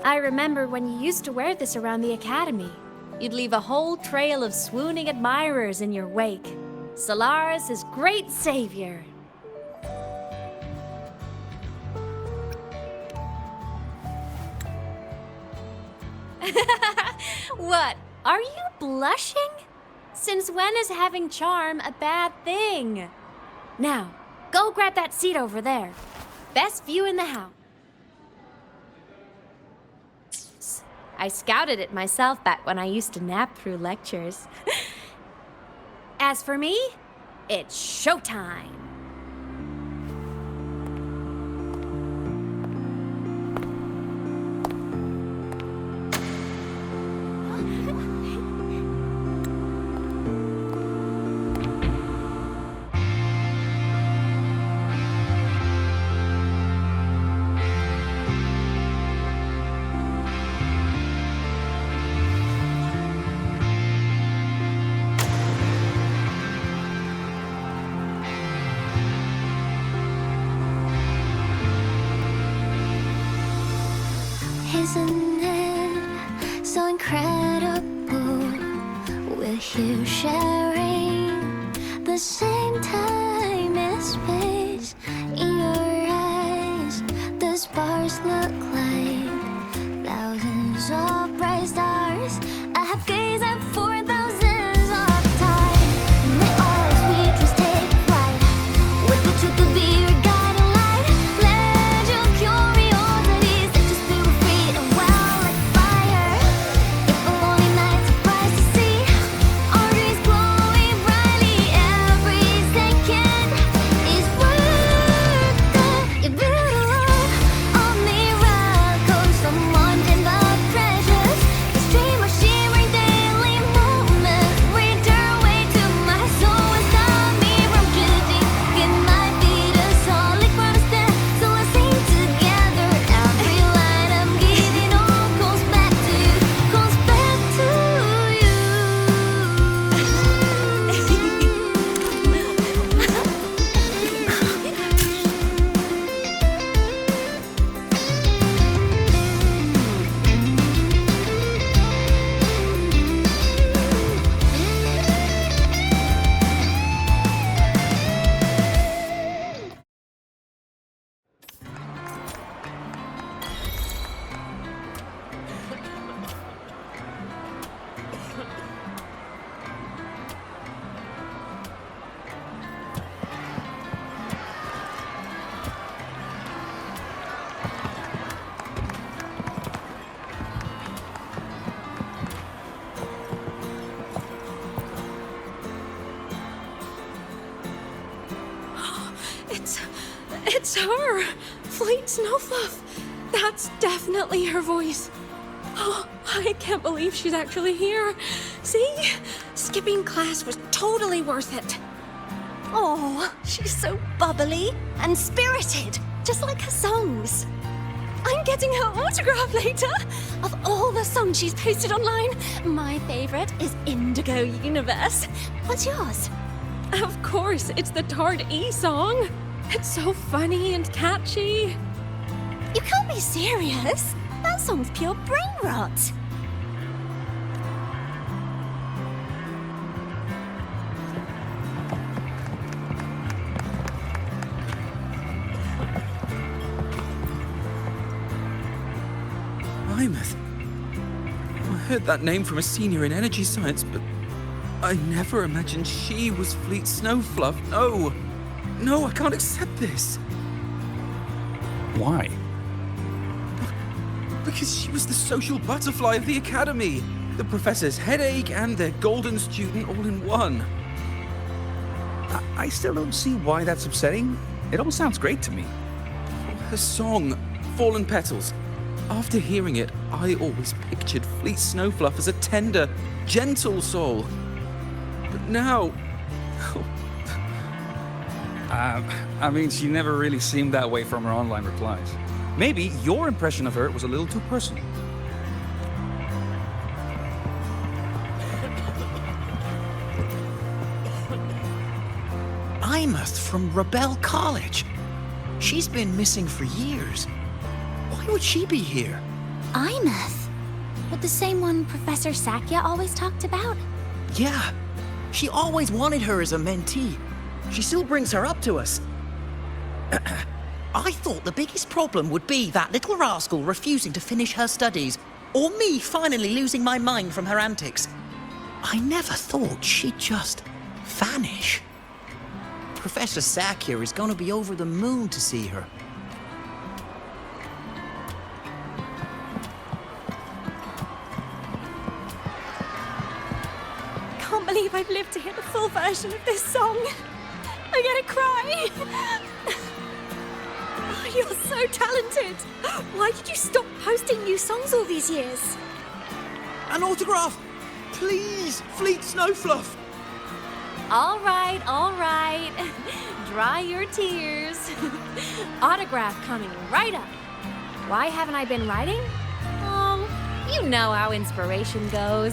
I remember when you used to wear this around the academy. You'd leave a whole trail of swooning admirers in your wake. Solaris' great savior. What? Are you blushing? Since when is having charm a bad thing? Now, go grab that seat over there. Best view in the house. I scouted it myself back when I used to nap through lectures. As for me, it's showtime. so incredible. We're here sharing the same time and space. In your eyes, the sparks look like thousands of bright stars. I have gazed at for thousands of time. May all speeches take flight with the truth to be your guiding light. Let your curiosity set your spirit free and well like fire. If a lonely night surprised to see our dreams glowing brightly, every second is worth it. If you love all miracles, someone can love treasures. The stream of shimmering daily moments return way to my soul and stop me from choosing. It might be the solid ground instead, so let's sing together. Every line I'm giving all goes back to you, goes back to you. It's her! Fleet Snowfluff! That's definitely her voice. Oh, I can't believe she's actually here. See? Skipping class was totally worth it. Oh, she's so bubbly and spirited, just like her songs. I'm getting her autograph later. Of all the songs she's posted online, my favorite is Indigo Universe. What's yours? Of course, it's the Tard E song. It's so funny and catchy. You can't be serious. That song's pure brain rot. Aemeath. I heard that name from a senior in energy science, but I never imagined she was Fleet Snowfluff. No! No, I can't accept this. Why? Because she was the social butterfly of the academy, the professor's headache and their golden student all in one. I still don't see why that's upsetting. It all sounds great to me. Her song, Fallen Petals. After hearing it, I always pictured Fleet Snowfluff as a tender, gentle soul. But now... I mean, she never really seemed that way from her online replies. Maybe your impression of her was a little too personal. Aemeath from Rebel College. She's been missing for years. Why would she be here? Aemeath? But the same one Professor Sakya always talked about? Yeah. She always wanted her as a mentee. She still brings her up to us. I thought the biggest problem would be that little rascal refusing to finish her studies, or me finally losing my mind from her antics. I never thought she'd just vanish. Professor Sakya is going to be over the moon to see her. Can't believe I've lived to hear the full version of this song. I'm gonna cry. Oh, you're so talented. Why did you stop posting new songs all these years? An autograph! Please, Fleet Snowfluff! All right, all right. Dry your tears. Autograph coming right up. Why haven't I been writing? You know how inspiration goes.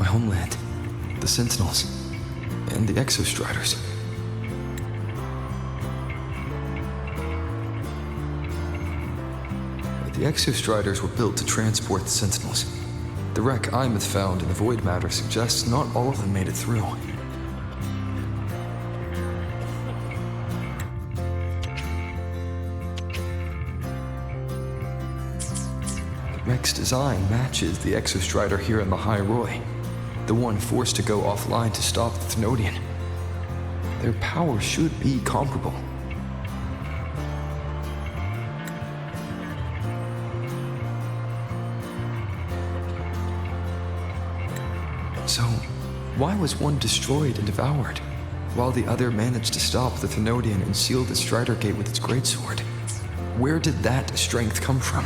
homeland, the Sentinels, and the Exostriders. The Exostriders were built to transport the Sentinels. The wreck Aemeath found in the Void Matter suggests not all of them made it through. The wreck's design matches the Exostrider here in Lahai-Roi, the one forced to go offline to stop the Thenodian. Their power should be comparable. So, why was one destroyed and devoured, while the other managed to stop the Thenodian and seal the Strider Gate with its greatsword? Where did that strength come from?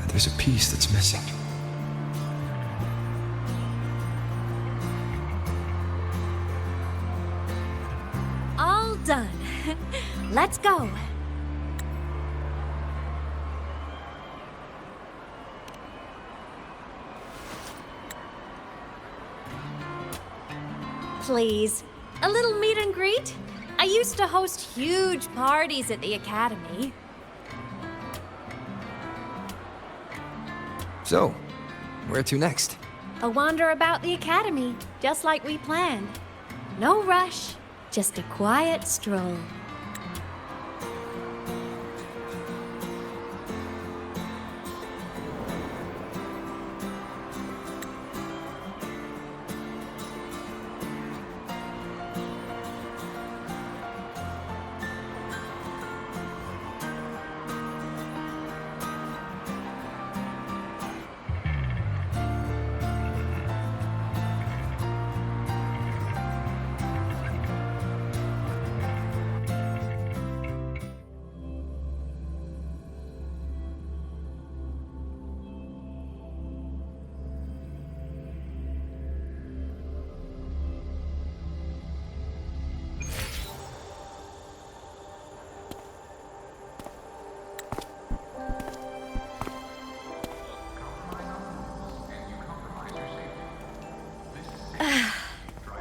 There's a piece that's missing. All done. Let's go. Please, a little meet and greet? I used to host huge parties at the Academy. So, where to next? A wander about the Academy, just like we planned. No rush, just a quiet stroll.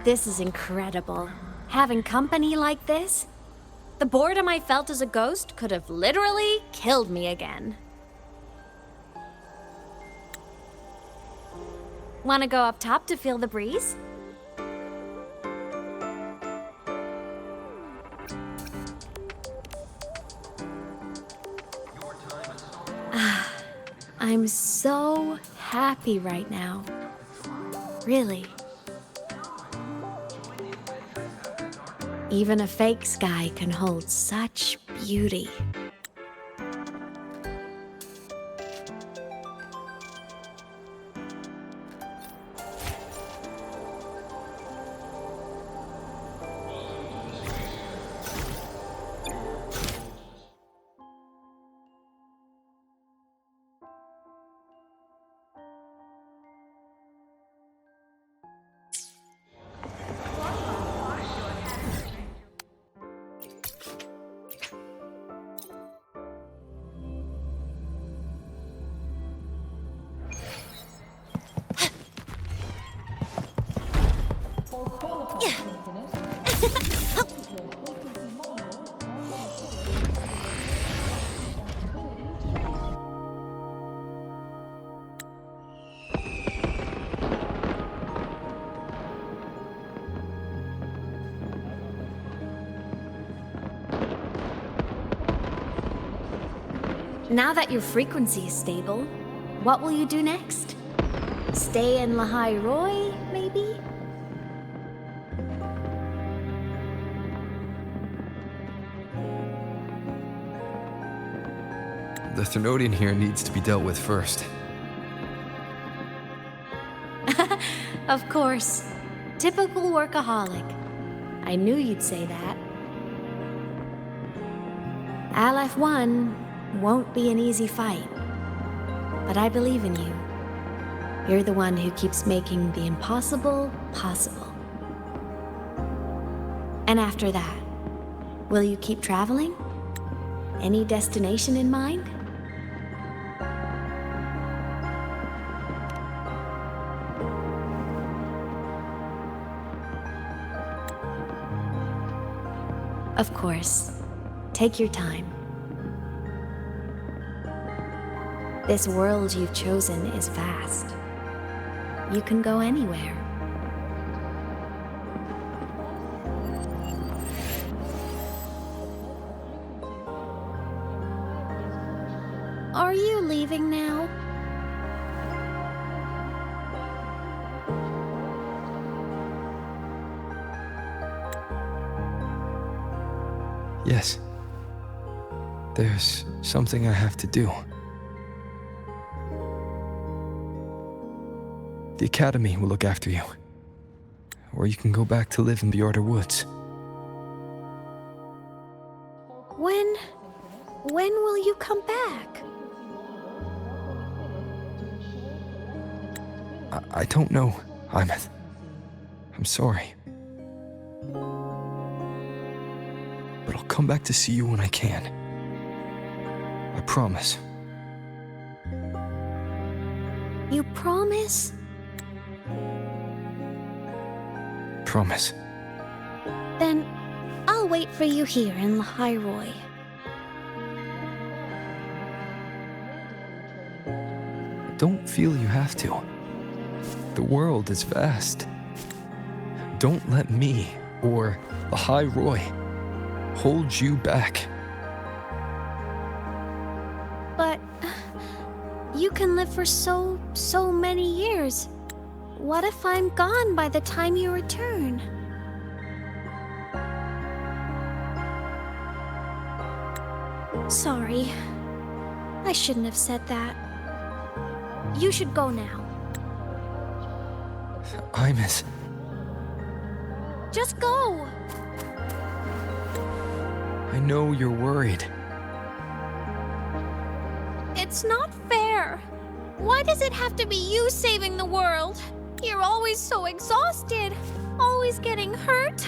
This is incredible. Having company like this? The boredom I felt as a ghost could have literally killed me again. Want to go up top to feel the breeze? I'm so happy right now. Really. Even a fake sky can hold such beauty. Now that your frequency is stable, what will you do next? Stay in Lahai-Roi, maybe? The Thenodian here needs to be dealt with first. Of course. Typical workaholic. I knew you'd say that. Aleph-1 won't be an easy fight. But I believe in you. You're the one who keeps making the impossible possible. And after that, will you keep traveling? Any destination in mind? Of course. Take your time. This world you've chosen is vast. You can go anywhere. Are you leaving now? Yes. There's something I have to do. The Academy will look after you. Or you can go back to live in the Outer Woods. When will you come back? I don't know, Aemeath. I'm sorry. But I'll come back to see you when I can. I promise. You promise? Promise. Then I'll wait for you here in Lahai-Roi. Don't feel you have to. The world is vast. Don't let me or Lahai-Roi hold you back. But you can live for so many years. What if I'm gone by the time you return? Sorry. I shouldn't have said that. You should go now. Aemeath. Just go! I know you're worried. It's not fair. Why does it have to be you saving the world? You're always so exhausted, always getting hurt.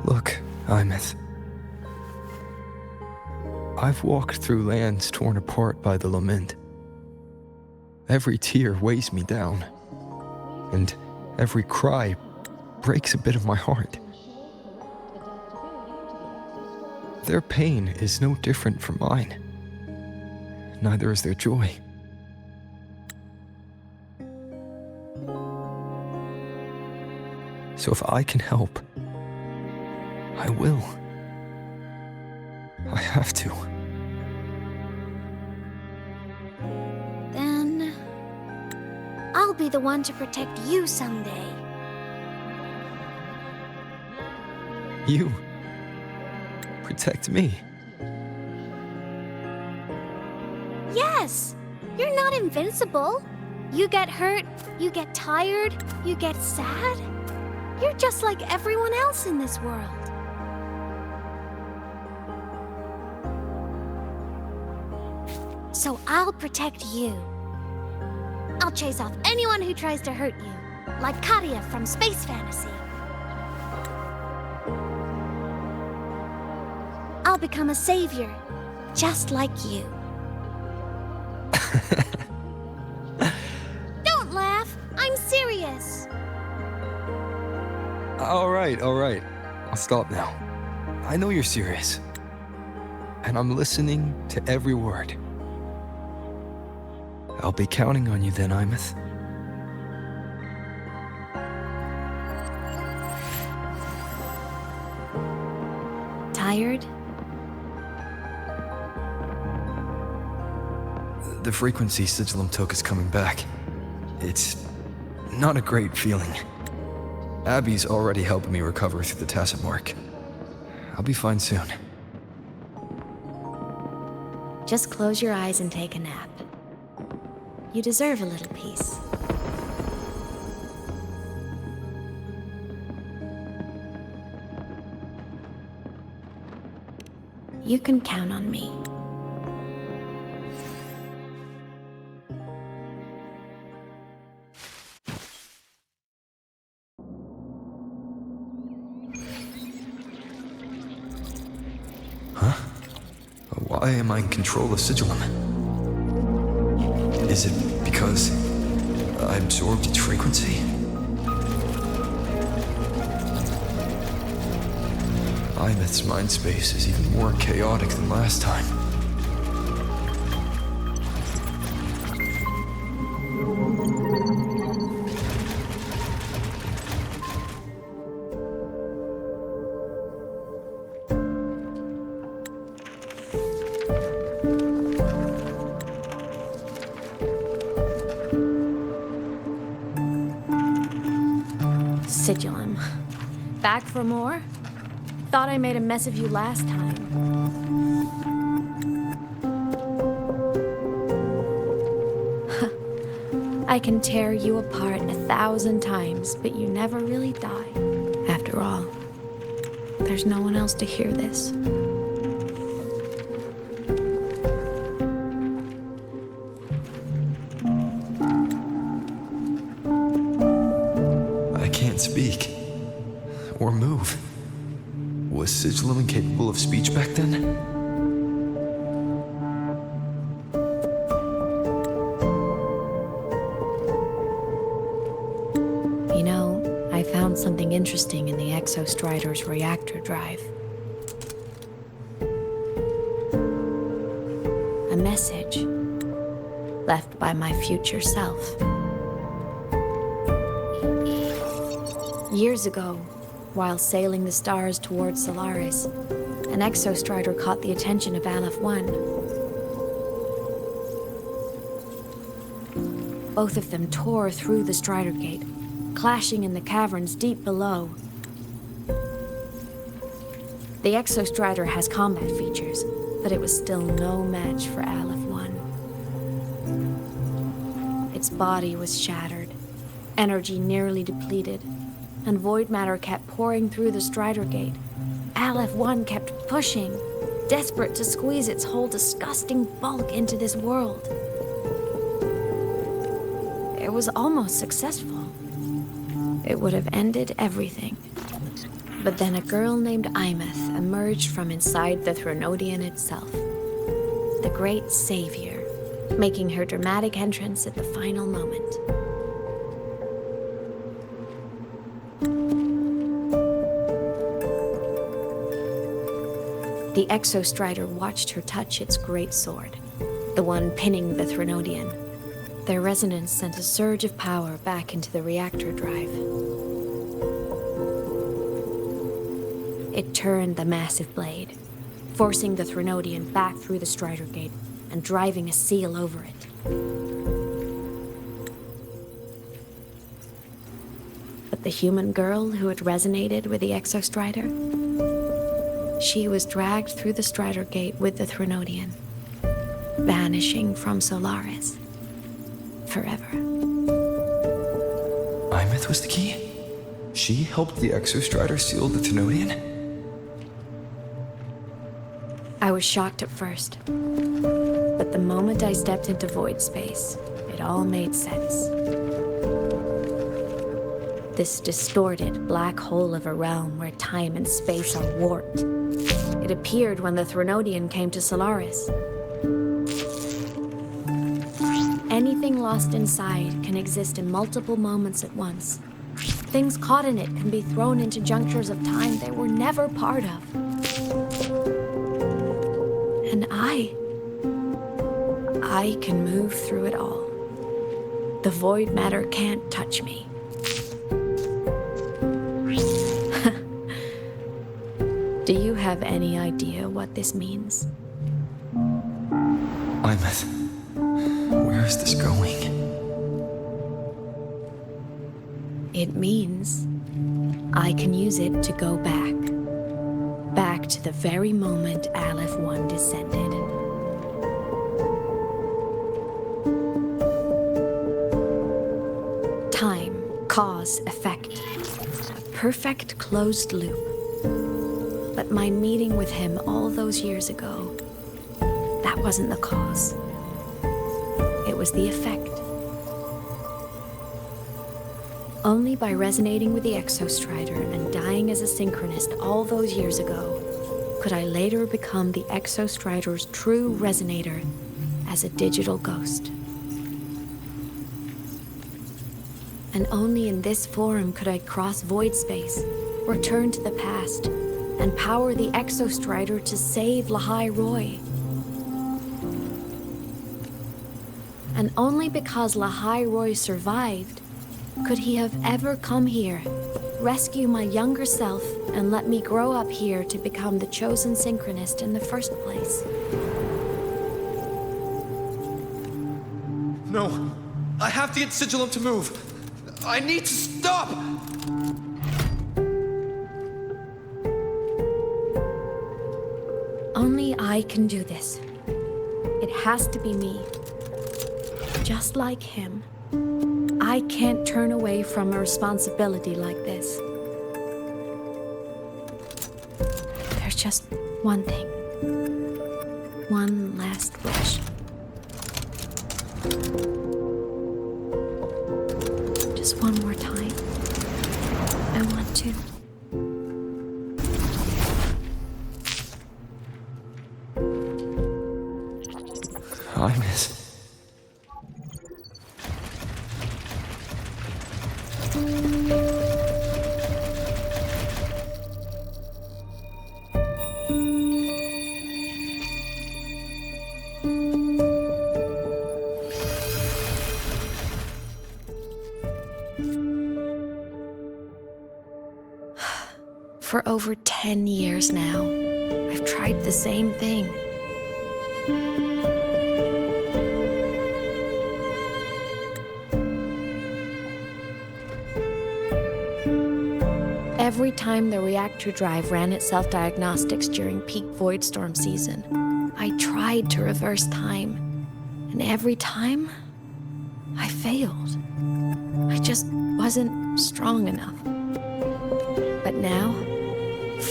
Look, Aemeath. I've walked through lands torn apart by the lament. Every tear weighs me down, and every cry breaks a bit of my heart. Their pain is no different from mine. Neither is their joy. So if I can help, I will. I have to. Then I'll be the one to protect you someday. You protect me. Yes! You're not invincible. You get hurt, you get tired, you get sad. You're just like everyone else in this world. So I'll protect you. I'll chase off anyone who tries to hurt you, like Katia from Space Fantasy. I'll become a savior, just like you. Don't laugh! I'm serious! All right. I'll stop now. I know you're serious. And I'm listening to every word. I'll be counting on you then, Aemeath. Tired? The frequency Sigillum took is coming back. It's not a great feeling. Abby's already helping me recover through the tacit mark. I'll be fine soon. Just close your eyes and take a nap. You deserve a little peace. You can count on me. Why am I in control of Sigillum? Is it because I absorbed its frequency? Aemeath's mind space is even more chaotic than last time. Sigillum. Back for more? Thought I made a mess of you last time. I can tear you apart 1,000 times, but you never really die. After all, there's no one else to hear this. I can't speak. Or move. Was Sigillum incapable of speech back then? You know, I found something interesting in the Exostrider's reactor drive. A message left by my future self. Years ago, while sailing the stars towards Solaris, an Exostrider caught the attention of Aleph-1. Both of them tore through the Strider Gate, clashing in the caverns deep below. The Exostrider has combat features, but it was still no match for Aleph-1. Its body was shattered, energy nearly depleted, and void matter kept pouring through the Strider Gate. Aleph-1 kept pushing, desperate to squeeze its whole disgusting bulk into this world. It was almost successful. It would have ended everything. But then a girl named Aemeath emerged from inside the Threnodian itself. The great savior, making her dramatic entrance at the final moment. The Exostrider watched her touch its great sword, the one pinning the Threnodian. Their resonance sent a surge of power back into the reactor drive. It turned the massive blade, forcing the Threnodian back through the Strider Gate and driving a seal over it. But the human girl who had resonated with the Exostrider, she was dragged through the Strider Gate with the Threnodian, vanishing from Solaris forever. Aemeath was the key? She helped the Exostrider seal the Threnodian? I was shocked at first, but the moment I stepped into void space, it all made sense. This distorted black hole of a realm where time and space are warped. It appeared when the Threnodian came to Solaris. Anything lost inside can exist in multiple moments at once. Things caught in it can be thrown into junctures of time they were never part of. And I can move through it all. The void matter can't touch me. Do you have any idea what this means? Aemeath, where is this going? It means I can use it to go back. Back to the very moment Aleph-1 descended. Time, cause, effect. A perfect closed loop. But my meeting with him all those years ago, that wasn't the cause. It was the effect. Only by resonating with the Exostrider and dying as a synchronist all those years ago could I later become the Exostrider's true resonator as a digital ghost. And only in this form could I cross void space, return to the past, and power the Exostrider to save Lahai-Roi. And only because Lahai-Roi survived could he have ever come here, rescue my younger self, and let me grow up here to become the chosen synchronist in the first place. No, I have to get Sigillum to move. I need to stop! Only I can do this. It has to be me. Just like him, I can't turn away from a responsibility like this. There's just one thing. One last wish. Just one more time. I want to. Aemeath. For over 10 years now, I've tried the same thing. Every time the reactor drive ran its self-diagnostics during peak void storm season, I tried to reverse time. And every time, I failed. I just wasn't strong enough. But now,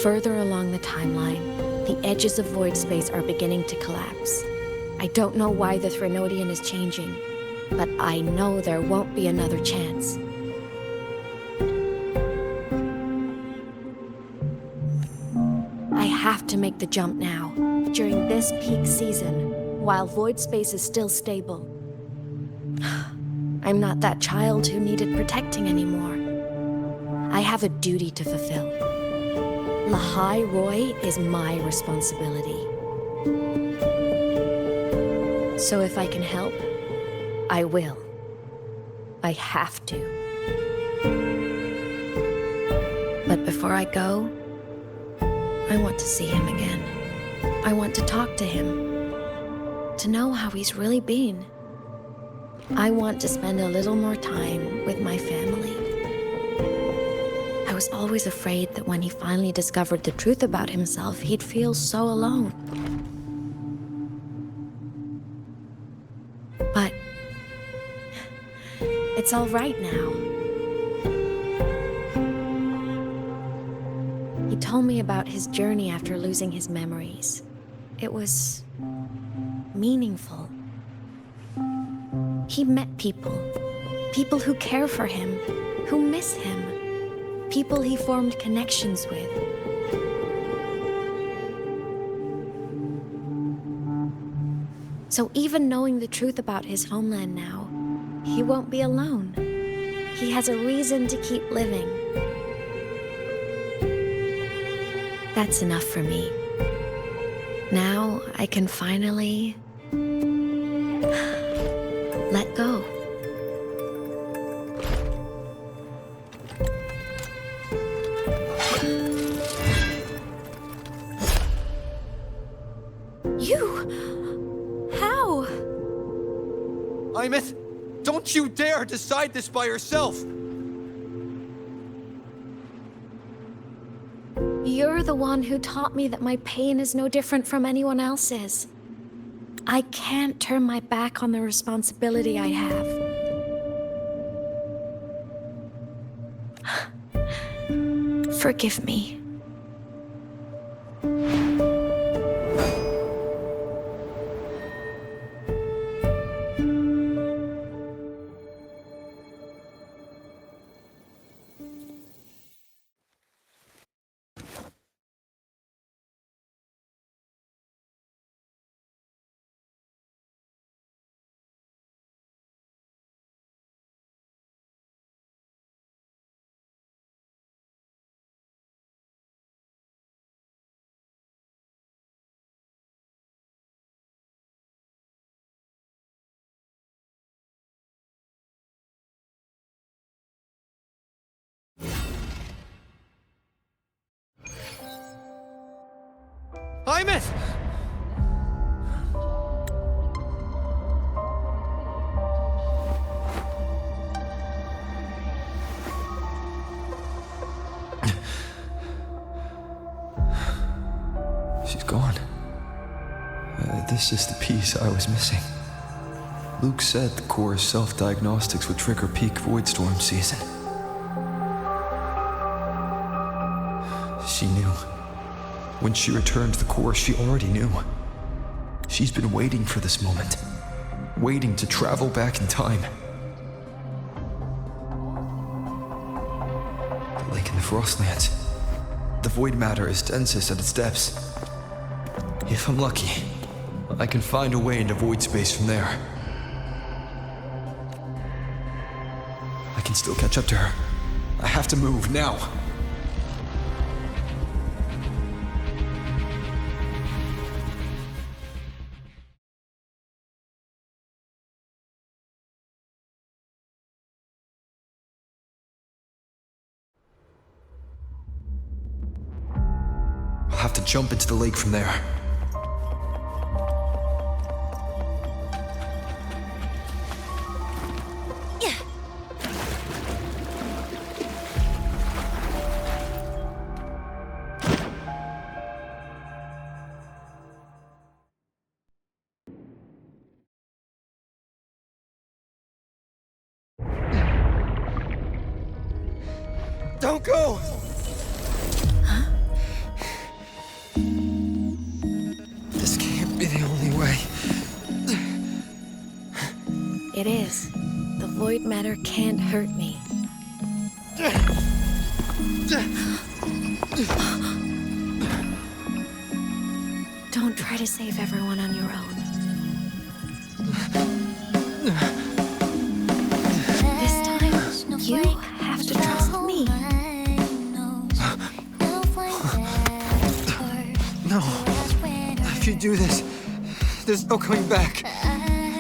further along the timeline, the edges of void space are beginning to collapse. I don't know why the Threnodian is changing, but I know there won't be another chance. I have to make the jump now, during this peak season, while void space is still stable. I'm not that child who needed protecting anymore. I have a duty to fulfill. Lahai-Roi is my responsibility. So if I can help, I will. I have to. But before I go, I want to see him again. I want to talk to him, to know how he's really been. I want to spend a little more time with my family. I was always afraid that when he finally discovered the truth about himself, he'd feel so alone. But it's all right now. He told me about his journey after losing his memories. It was meaningful. He met people who care for him, who miss him, people he formed connections with. So even knowing the truth about his homeland now, he won't be alone. He has a reason to keep living. That's enough for me. Now I can finally let go. You? How? Aemeath, don't you dare decide this by yourself! You're the one who taught me that my pain is no different from anyone else's. I can't turn my back on the responsibility I have. Forgive me. Aemeath! She's gone. This is the piece I was missing. Luke said the core self-diagnostics would trigger peak void storm season. She knew. When she returned to the core, she already knew. She's been waiting for this moment. Waiting to travel back in time. The lake in the Frostlands. The void matter is densest at its depths. If I'm lucky, I can find a way into void space from there. I can still catch up to her. I have to move now. I'll have to jump into the lake from there. Don't go! This can't be the only way. It is. The void matter can't hurt me. Don't try to save everyone on your own. This time, you have to trust me. No. If you do this, there's no coming back.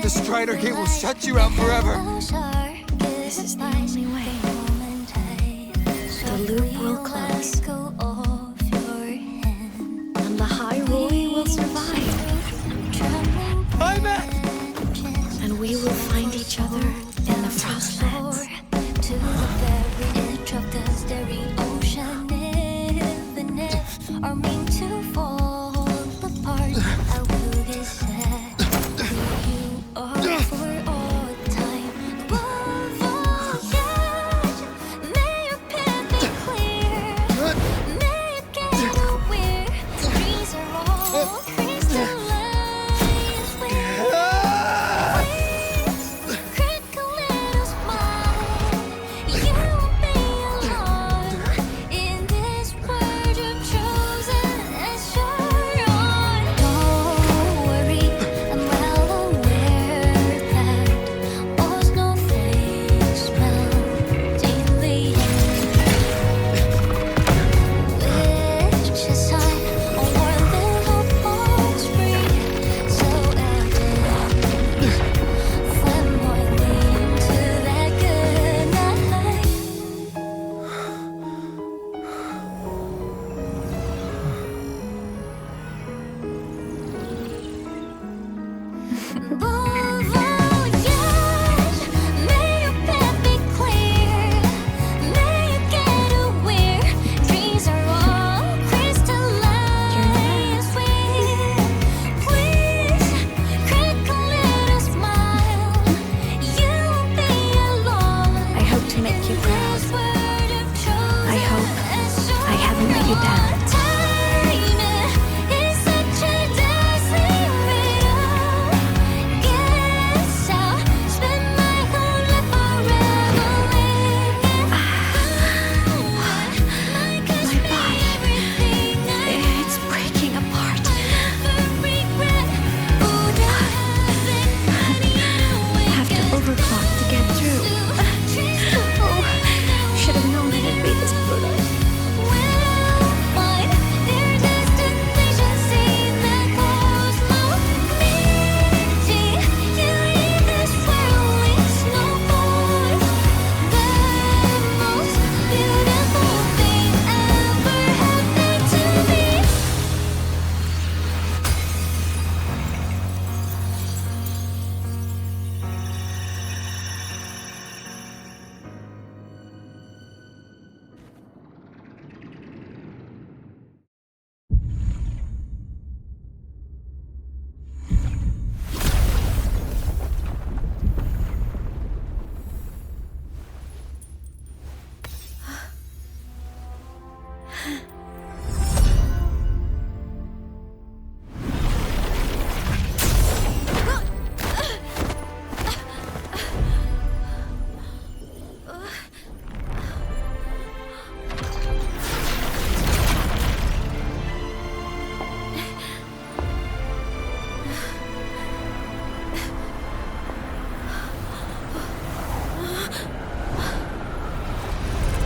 The Strider Gate will shut you out forever. This is the only way. The loop will close. And Lahai-Roi will survive. Aemeath! And we will find each other in the Frostlands. To the very edge of the starry ocean, even if our mean to fall apart, I will get sad who you are for all time. Above all, may your path be clear.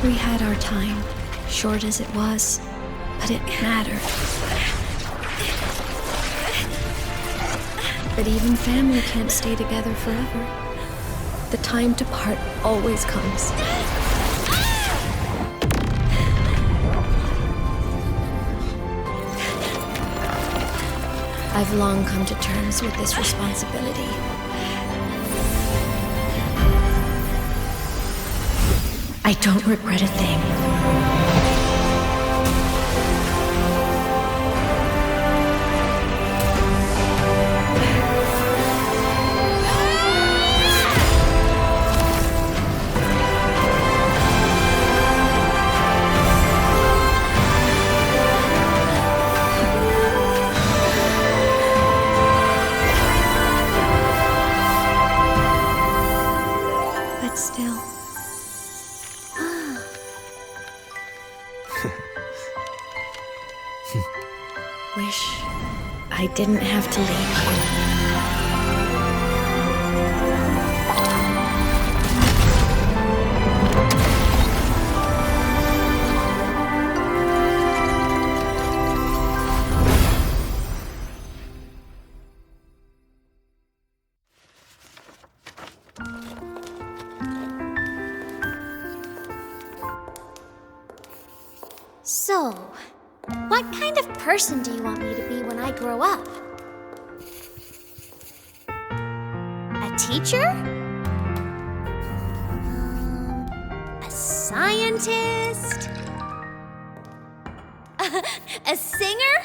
We had our time, short as it was, but it mattered. But even family can't stay together forever. The time to part always comes. I've long come to terms with this responsibility. I don't regret a thing. But still. Wish I didn't have to leave you. So, what kind of person do you want me to be when I grow up? A teacher? A scientist? A singer?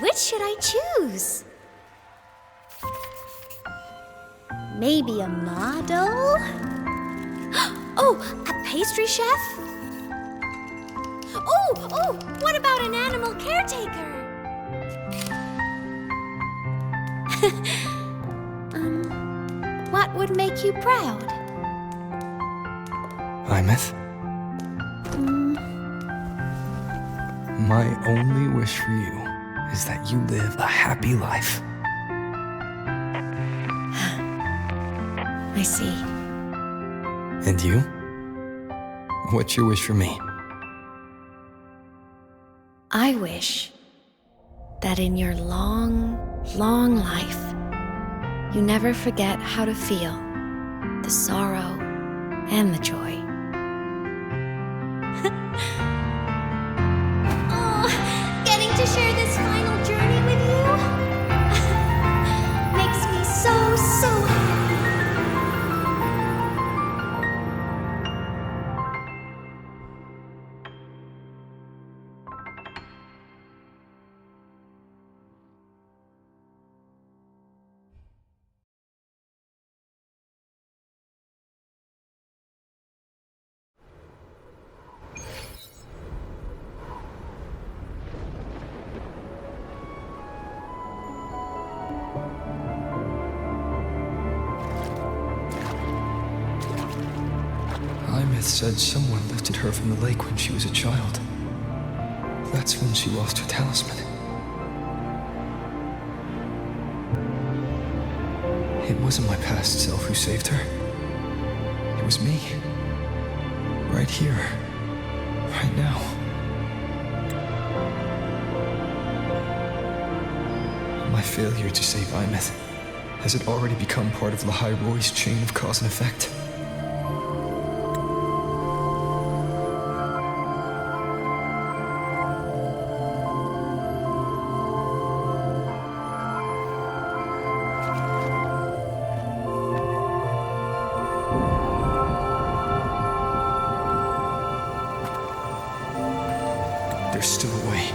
Which should I choose? Maybe a model? Oh, a pastry chef? Oh, what about an animal caretaker? What would make you proud? Aemeath? My only wish for you is that you live a happy life. I see. And you? What's your wish for me? I wish that in your long, long life, you never forget how to feel the sorrow and the joy. Oh, getting to share this final journey with you makes me so happy. Aemeath said someone lifted her from the lake when she was a child. That's when she lost her talisman. It wasn't my past self who saved her. It was me. Right here. Right now. My failure to save Aemeath, has it already become part of Lahai-Roi's chain of cause and effect? There's still a way.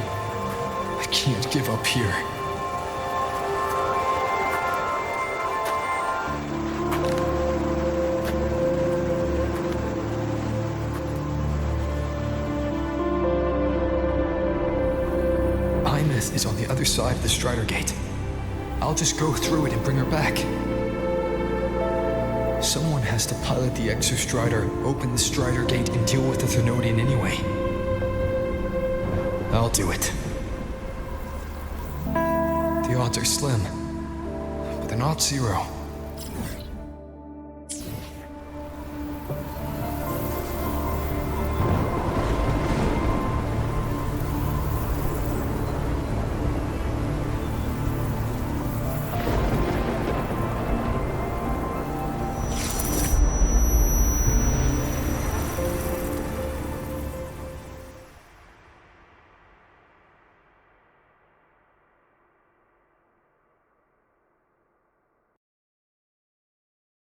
I can't give up here. Aemeath is on the other side of the Strider Gate. I'll just go through it and bring her back. Someone has to pilot the Exostrider, open the Strider Gate, and deal with the Thermodian anyway. I'll do it. The odds are slim, but they're not zero.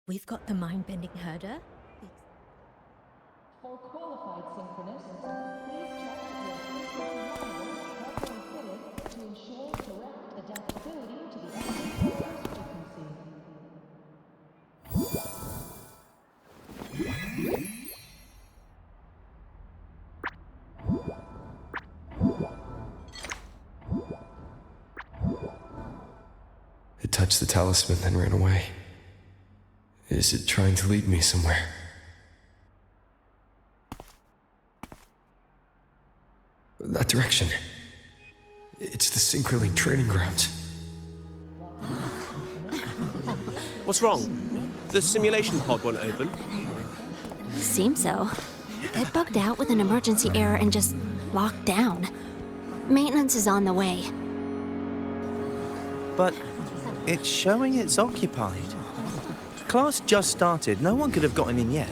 We've got the mind-bending herder. For qualified synchronists, please check that your frequency monitors properly fitted to ensure correct adaptability to the exostrider's frequency. It touched the talisman, then ran away. Is it trying to lead me somewhere? That direction. It's the Synchroling training grounds. What's wrong? The simulation pod won't open? Seems so. It bugged out with an emergency error and just locked down. Maintenance is on the way. But it's showing it's occupied. Class just started. No one could have gotten in yet.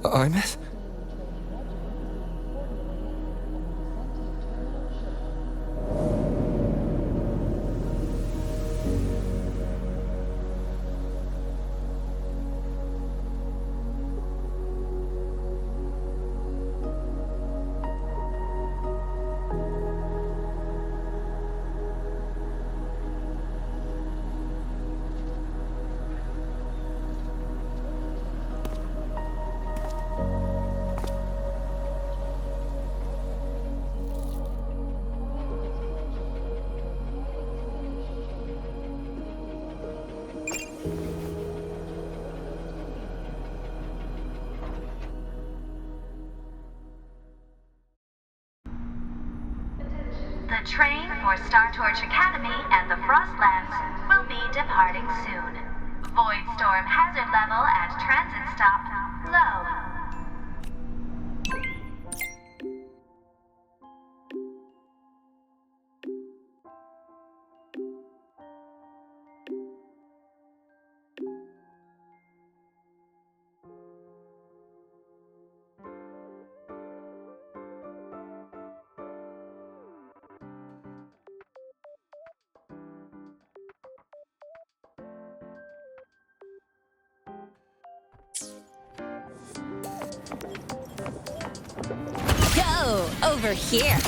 Aemeath? The train for Star Torch Academy and the Frostlands will be departing soon. Void storm hazard level at transit stop low. Go over here.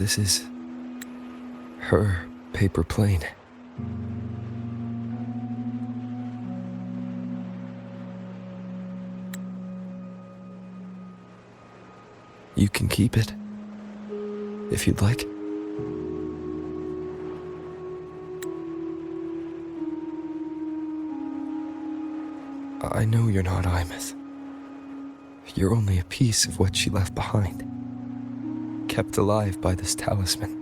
this is her paper plane. You can keep it, if you'd like. I know you're not Aemeath. You're only a piece of what she left behind, kept alive by this talisman.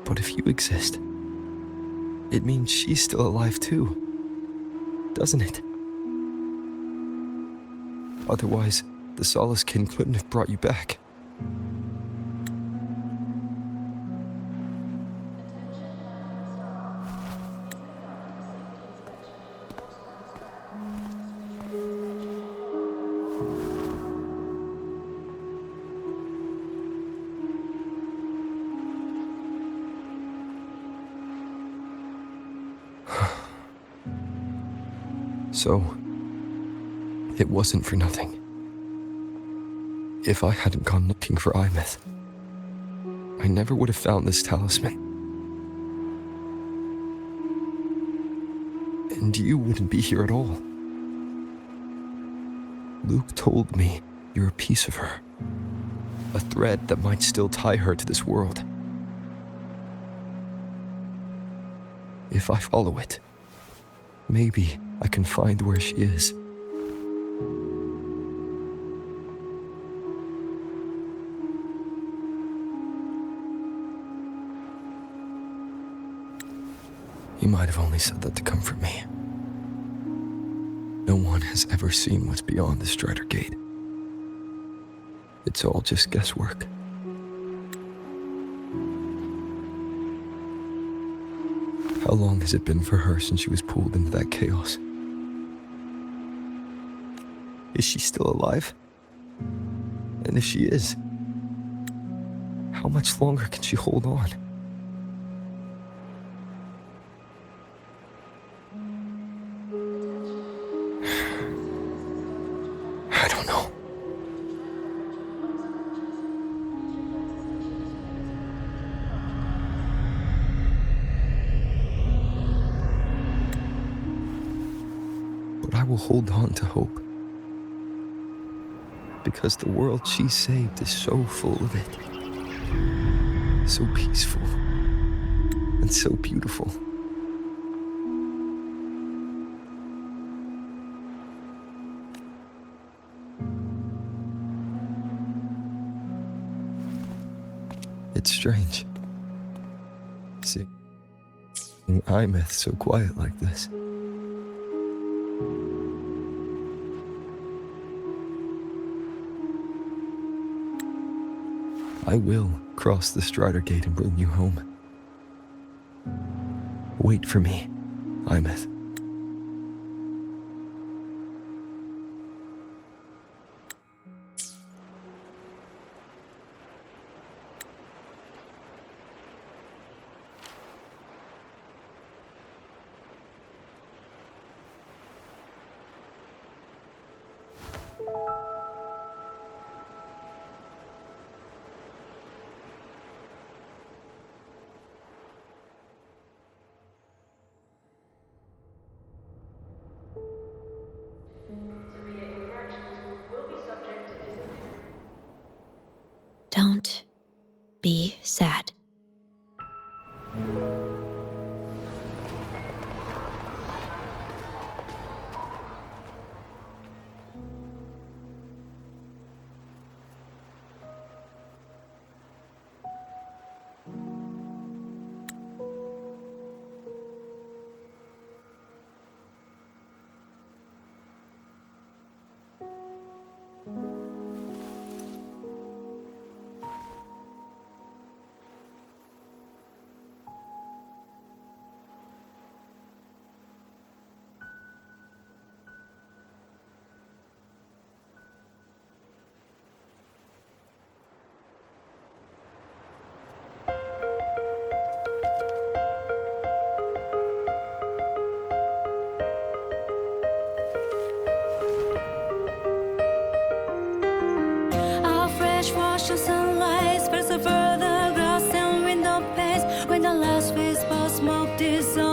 But if you exist, it means she's still alive too, doesn't it? Otherwise, the Solace Kin couldn't have brought you back. So, it wasn't for nothing. If I hadn't gone looking for Aemeath, I never would have found this talisman. And you wouldn't be here at all. Luke told me you're a piece of her, a thread that might still tie her to this world. If I follow it, maybe I can find where she is. You might have only said that to comfort me. No one has ever seen what's beyond the Strider Gate. It's all just guesswork. How long has it been for her since she was pulled into that chaos? Is she still alive? And if she is, how much longer can she hold on? I don't know. But I will hold on to hope. Because the world she saved is so full of it. So peaceful. And so beautiful. It's strange. Seeing Aemeath so quiet like this. I will cross the Strider Gate and bring you home. Wait for me, Aemeath. the last phase, past smoke design.